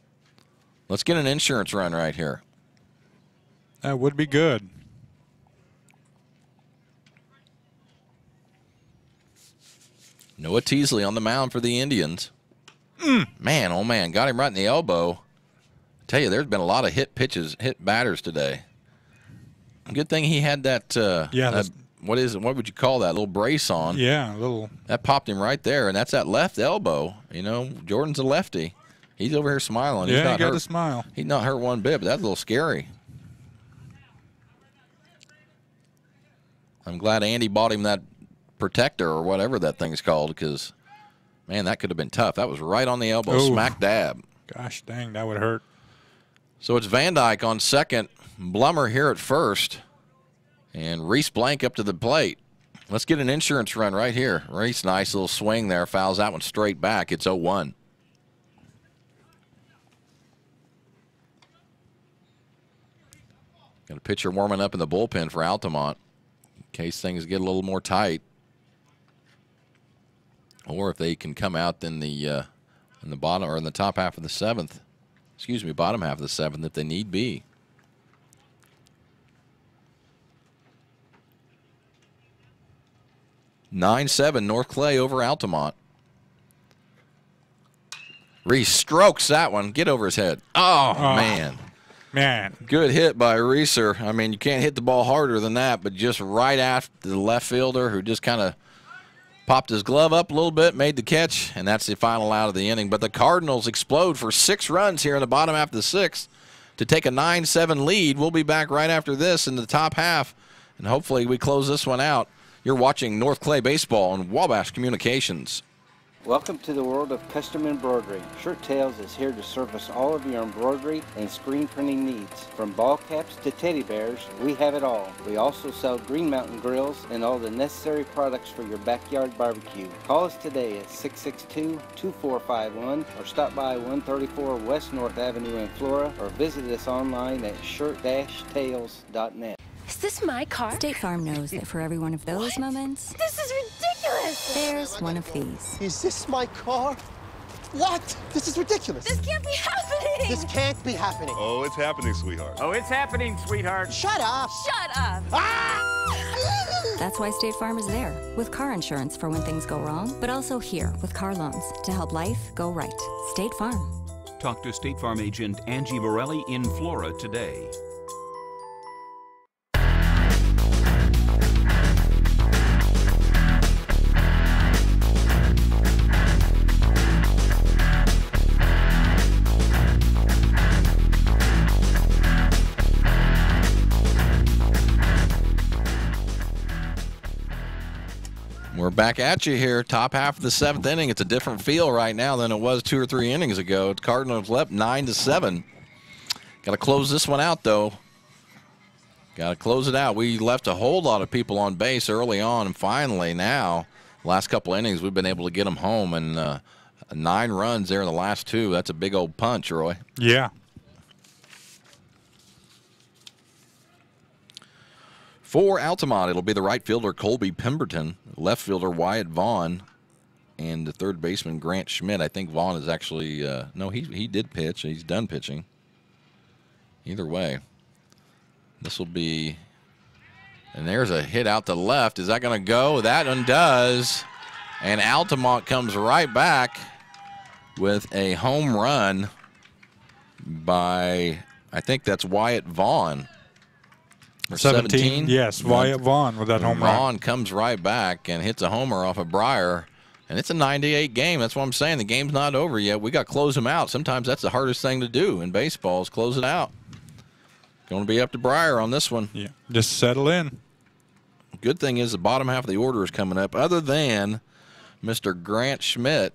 Let's get an insurance run right here. That would be good. Noah Teasley on the mound for the Indians. Man, oh man, got him right in the elbow. I tell you, there's been a lot of hit batters today. Good thing he had that, what would you call that, little brace on? Yeah, a little. That popped him right there, and that's that left elbow. You know, Jordan's a lefty. He's over here smiling. Yeah, He's not he got hurt. a smile. He's not hurt one bit, but that's a little scary. I'm glad Andy bought him that protector or whatever that thing's called, because, man, that could have been tough. That was right on the elbow, smack dab. Gosh dang, that would hurt. So it's Van Dyke on second, Blummer here at first, and Reese Blank up to the plate. Let's get an insurance run right here. Reese, nice little swing there, fouls that one straight back. It's 0-1. Got a pitcher warming up in the bullpen for Altamont in case things get a little more tight, or if they can come out in the bottom or in the top half of the 7th. Excuse me, bottom half of the 7th if they need be. (9-7) North Clay over Altamont. Reese strokes that one. Get over his head. Oh, man. Good hit by Reeser. I mean, you can't hit the ball harder than that, but just right after the left fielder who just kind of popped his glove up a little bit, made the catch, and that's the final out of the inning. But the Cardinals explode for 6 runs here in the bottom half of the 6th to take a 9-7 lead. We'll be back right after this in the top half, and hopefully we close this one out. You're watching North Clay Baseball on Wabash Communications. Welcome to the world of custom embroidery. Shirt Tales is here to service all of your embroidery and screen printing needs. From ball caps to teddy bears, we have it all. We also sell Green Mountain grills and all the necessary products for your backyard barbecue. Call us today at 662-2451 or stop by 134 West North Avenue in Flora or visit us online at shirt-tales.net. Is this my car? State Farm knows that for every one of those moments, This is ridiculous! there's one of these. Is this my car? What? This is ridiculous. This can't be happening! This can't be happening. Oh, it's happening, sweetheart. Oh, it's happening, sweetheart. Shut up. Shut up! That's why State Farm is there, with car insurance for when things go wrong, but also here with car loans to help life go right. State Farm. Talk to State Farm agent Angie Morelli in Flora today. We're back at you here, top half of the 7th inning. It's a different feel right now than it was 2 or 3 innings ago. Cardinals left 9-7. Got to close this one out, though. Got to close it out. We left a whole lot of people on base early on, and finally now, last couple innings, we've been able to get them home, and 9 runs there in the last 2. That's a big old punch, Roy. Yeah. For Altamont, it'll be the right fielder Colby Pemberton, left fielder Wyatt Vaughn, and the third baseman Grant Schmidt. I think Vaughn is actually no, he did pitch. He's done pitching. Either way, this will be, and there's a hit out to left. Is that going to go? That one does, and Altamont comes right back with a home run by, I think that's Wyatt Vaughn. 17? Yes, Wyatt Vaughn with that home run. Vaughn comes right back and hits a homer off of Breyer, and it's a 9-8 game. That's what I'm saying. The game's not over yet. We got to close them out. Sometimes that's the hardest thing to do in baseball is close it out. Going to be up to Breyer on this one. Yeah, just settle in. Good thing is the bottom half of the order is coming up, other than Mr. Grant Schmidt,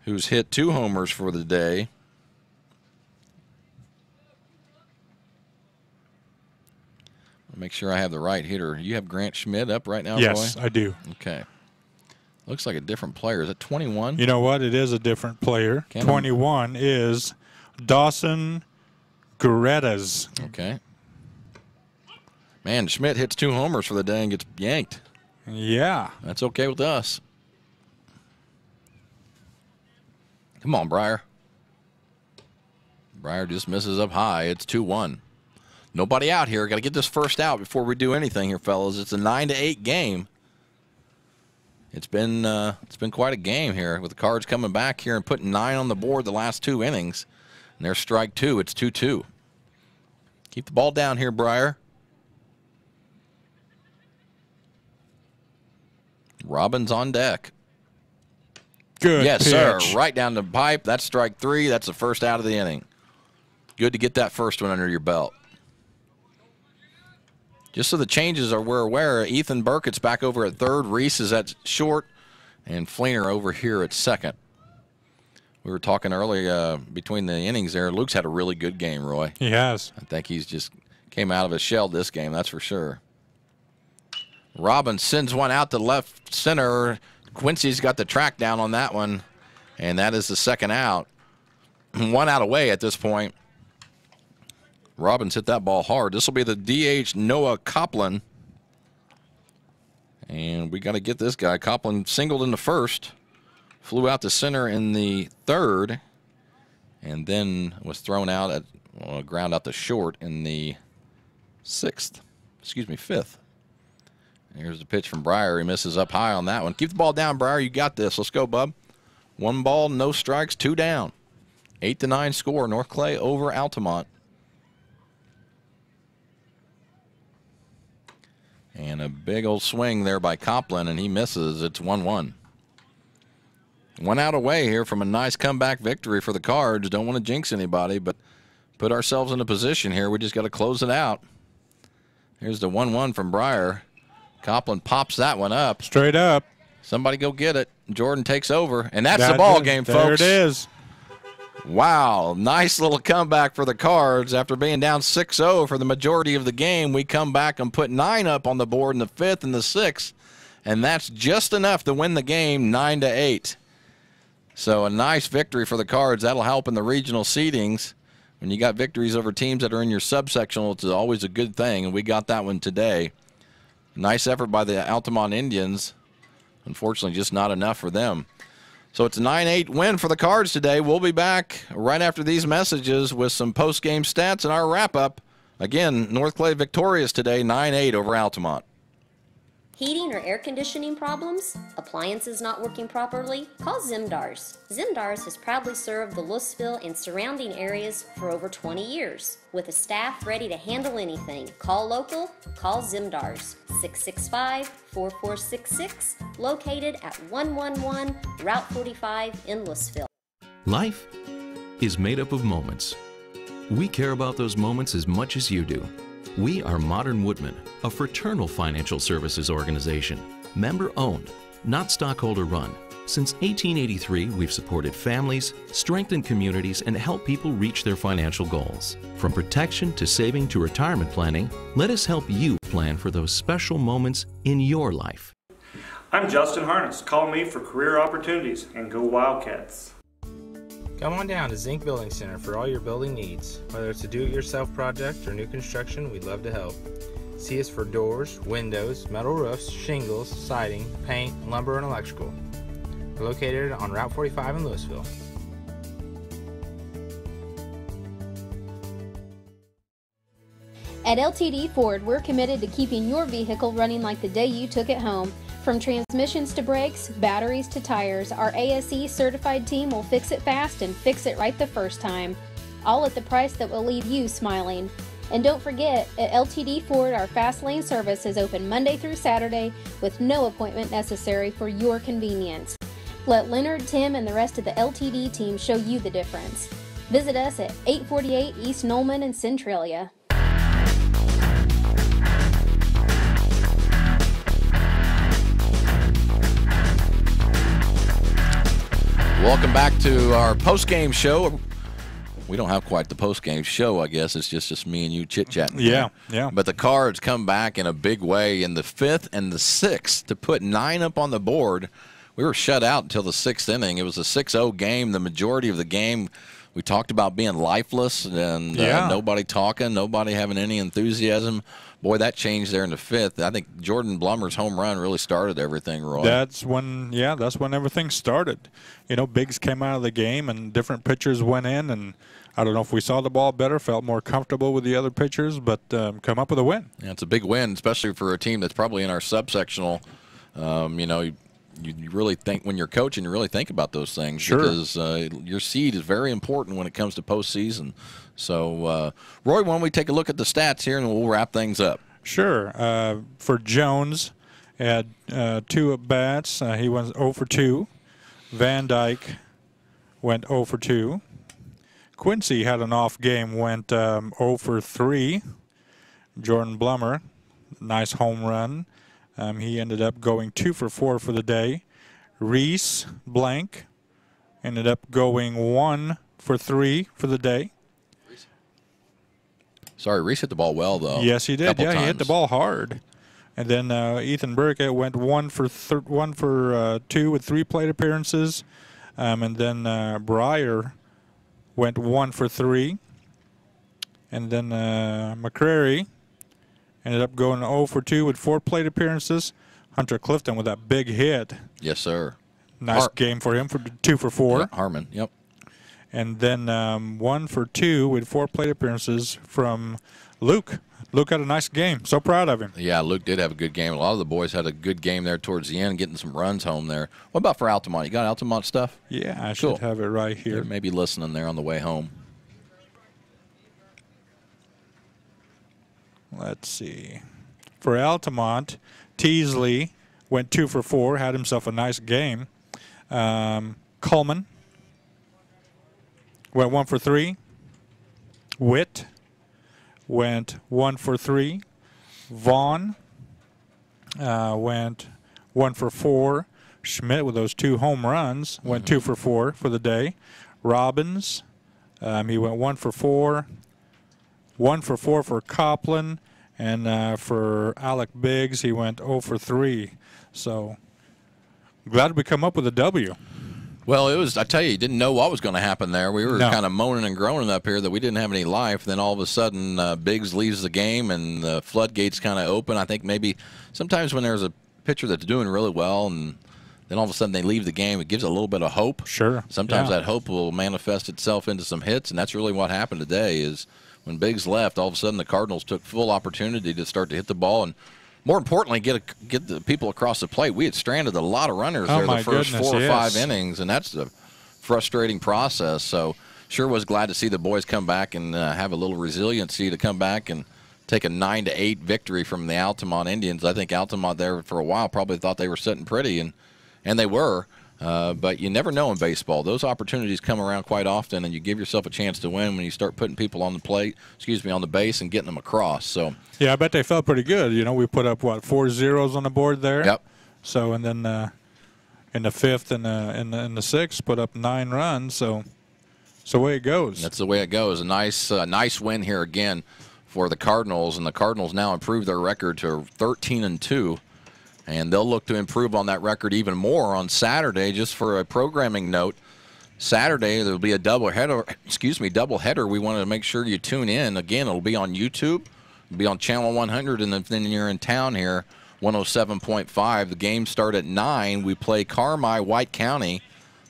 who's hit 2 homers for the day. Make sure I have the right hitter. You have Grant Schmidt up right now, yes, Roy? I do. Okay. Looks like a different player. Is it 21? You know what? It is a different player. 21 is Dawson Guerretas. Okay. Man, Schmidt hits 2 homers for the day and gets yanked. Yeah. That's okay with us. Come on, Breyer. Breyer just misses up high. It's 2-1. Nobody out here. Got to get this first out before we do anything here, fellas. It's a 9-8 game. It's been quite a game here with the Cards coming back here and putting 9 on the board the last 2 innings. And there's strike 2. It's 2-2. Keep the ball down here, Breyer. Robbins on deck. Good yes, pitch. sir. Right down the pipe. That's strike 3. That's the first out of the inning. Good to get that first one under your belt. Just so the changes are we're aware, Ethan Burkett's back over at third. Reese is at short, and Fleener over here at second. We were talking earlier between the innings there. Luke's had a really good game, Roy. He has. I think he's just came out of his shell this game, that's for sure. Robbins sends one out to left center. Quincy's got the track down on that one, and that is the second out. 1 out away at this point. Robbins hit that ball hard. This will be the DH Noah Copeland. And we got to get this guy. Copeland singled in the first, flew out to center in the third, and then was thrown out at ground out to short in the fifth. Here's the pitch from Breyer. He misses up high on that one. Keep the ball down, Breyer. You got this. Let's go, bub. 1 ball, no strikes, 2 down. 8-9 score. North Clay over Altamont. And a big old swing there by Copeland, and he misses. It's 1-1. 1 out away here from a nice comeback victory for the Cards. Don't want to jinx anybody, but put ourselves in a position here. We just got to close it out. Here's the 1-1 from Breyer. Copeland pops that one up. Straight up. Somebody go get it. Jordan takes over, and that's the ball game, folks. There it is. Wow, nice little comeback for the Cards. After being down 6-0 for the majority of the game, we come back and put 9 up on the board in the 5th and the 6th, and that's just enough to win the game 9-8. So a nice victory for the Cards. That'll help in the regional seedings. When you got victories over teams that are in your subsectional, it's always a good thing, and we got that one today. Nice effort by the Altamont Indians. Unfortunately, just not enough for them. So it's a 9-8 win for the Cards today. We'll be back right after these messages with some post-game stats and our wrap-up. Again, North Clay victorious today, 9-8 over Altamont. Heating or air conditioning problems? Appliances not working properly? Call Zimdars. Zimdars has proudly served the Louisville and surrounding areas for over 20 years. With a staff ready to handle anything, call local, call Zimdars. 665-4466, located at 111 Route 45 in Louisville. Life is made up of moments. We care about those moments as much as you do. We are Modern Woodmen, a fraternal financial services organization, member-owned, not stockholder-run. Since 1883, we've supported families, strengthened communities, and helped people reach their financial goals. From protection to saving to retirement planning, let us help you plan for those special moments in your life. I'm Justin Harness. Call me for career opportunities, and go Wildcats. Come on down to Zinc Building Center for all your building needs. Whether it's a do-it-yourself project or new construction, we'd love to help. See us for doors, windows, metal roofs, shingles, siding, paint, lumber, and electrical. We're located on Route 45 in Louisville. At LTD Ford, we're committed to keeping your vehicle running like the day you took it home. From transmissions to brakes, batteries to tires, our ASE certified team will fix it fast and fix it right the first time. All at the price that will leave you smiling. And don't forget, at LTD Ford, our fast lane service is open Monday through Saturday with no appointment necessary for your convenience. Let Leonard, Tim, and the rest of the LTD team show you the difference. Visit us at 848 East Nolman in Centralia. Welcome back to our post-game show. We don't have quite the post-game show, I guess. It's just me and you chit-chatting. Yeah. But the Cards come back in a big way in the 5th and the 6th to put 9 up on the board. We were shut out until the 6th inning. It was a 6-0 game. The majority of the game, we talked about being lifeless and nobody talking, nobody having any enthusiasm. Boy, that changed there in the 5th. I think Jordan Blummer's home run really started everything, Roy. That's when everything started. You know, Biggs came out of the game and different pitchers went in, and I don't know if we saw the ball better, felt more comfortable with the other pitchers, but come up with a win. Yeah, it's a big win, especially for a team that's probably in our subsectional. You really think when you're coaching, you really think about those things. Sure. Because your seed is very important when it comes to postseason. So, Roy, why don't we take a look at the stats here and we'll wrap things up. Sure. For Jones, had 2 at-bats. He went 0 for 2. Van Dyke went 0 for 2. Quincy had an off game, went 0 for 3. Jordan Blummer, nice home run. He ended up going 2 for 4 for the day. Reese Blank ended up going 1 for 3 for the day. Sorry, Reese hit the ball well, though. Yes, he did. Yeah, times. He hit the ball hard. And then Ethan Burkett went 1 for 2 with 3 plate appearances. And then Breyer went 1 for 3. And then McCrary ended up going 0 for 2 with 4 plate appearances. Hunter Clifton with that big hit. Yes, sir. Nice game for him for 2 for 4. Yeah, Harmon, yep. And then 1 for 2 with 4 plate appearances from Luke. Luke had a nice game. So proud of him. Yeah, Luke did have a good game. A lot of the boys had a good game there towards the end, getting some runs home there. What about for Altamont? You got Altamont stuff? Yeah, I should have it right here. They're maybe listening there on the way home. Let's see. For Altamont, Teasley went 2 for 4, had himself a nice game. Coleman went 1 for 3. Witt went 1 for 3. Vaughn went 1 for 4. Schmidt with those 2 home runs went 2 for 4 for the day. Robbins, he went 1 for 4. 1 for 4 for Copland. And for Alec Biggs, he went 0 for 3. So glad we come up with a W. Well, it was, I tell you didn't know what was going to happen there. We were kind of moaning and groaning up here that we didn't have any life. Then all of a sudden, Biggs leaves the game and the floodgates kind of open. I think maybe sometimes when there's a pitcher that's doing really well and then all of a sudden they leave the game, it gives a little bit of hope. Sure. Sometimes that hope will manifest itself into some hits, and that's really what happened today is when Biggs left, all of a sudden the Cardinals took full opportunity to start to hit the ball. And more importantly, get the people across the plate. We had stranded a lot of runners there the first 4 or 5 innings, and that's a frustrating process. So sure was glad to see the boys come back and have a little resiliency to come back and take a 9-8 victory from the Altamont Indians. I think Altamont there for a while probably thought they were sitting pretty, and they were. But you never know in baseball. Those opportunities come around quite often, and you give yourself a chance to win when you start putting people on the plate, on the base, and getting them across. So yeah, I bet they felt pretty good. You know, we put up, 4 zeros on the board there? Yep. So, and then in the 5th and in the 6th, put up 9 runs. So it's the way it goes. That's the way it goes. A nice win here again for the Cardinals, and the Cardinals now improve their record to 13-2. And they'll look to improve on that record even more on Saturday. Just for a programming note, Saturday there'll be a doubleheader. We want to make sure you tune in. Again, it'll be on YouTube, it'll be on Channel 100, and then you're in town here, 107.5. The games start at 9. We play Carmi, White County.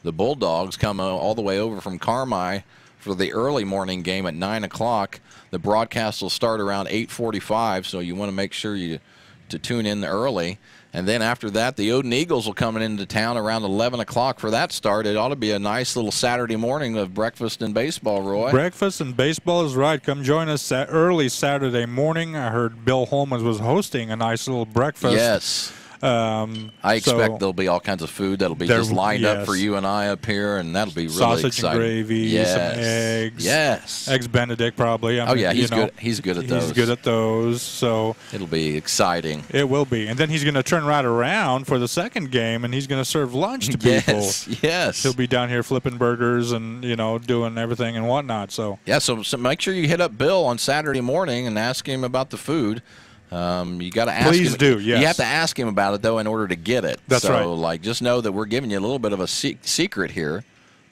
The Bulldogs come all the way over from Carmi for the early morning game at 9 o'clock. The broadcast will start around 8:45, so you want to make sure to tune in early. And then after that, the Odin Eagles will come into town around 11 o'clock for that start. It ought to be a nice little Saturday morning of breakfast and baseball, Roy. Breakfast and baseball is right. Come join us early Saturday morning. I heard Bill Holman was hosting a nice little breakfast. Yes. I expect there'll be all kinds of food that'll be just lined up for you and I up here, and that'll be really sausage exciting. And gravy, some eggs. Yes. Eggs Benedict probably. He's good. He's good at those. He's good at those. So it'll be exciting. It will be. And then he's going to turn right around for the second game, and he's going to serve lunch to people. Yes. He'll be down here flipping burgers and doing everything and whatnot. So so make sure you hit up Bill on Saturday morning and ask him about the food. You got to ask him. Please do, yes. You have to ask him about it, though, in order to get it. That's right. So, just know that we're giving you a little bit of a secret here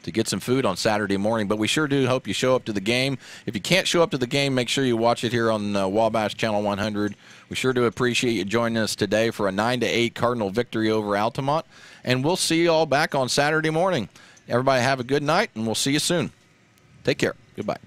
to get some food on Saturday morning. But we sure do hope you show up to the game. If you can't show up to the game, make sure you watch it here on Wabash Channel 100. We sure do appreciate you joining us today for a 9-8 Cardinal victory over Altamont. And we'll see you all back on Saturday morning. Everybody have a good night, and we'll see you soon. Take care. Goodbye.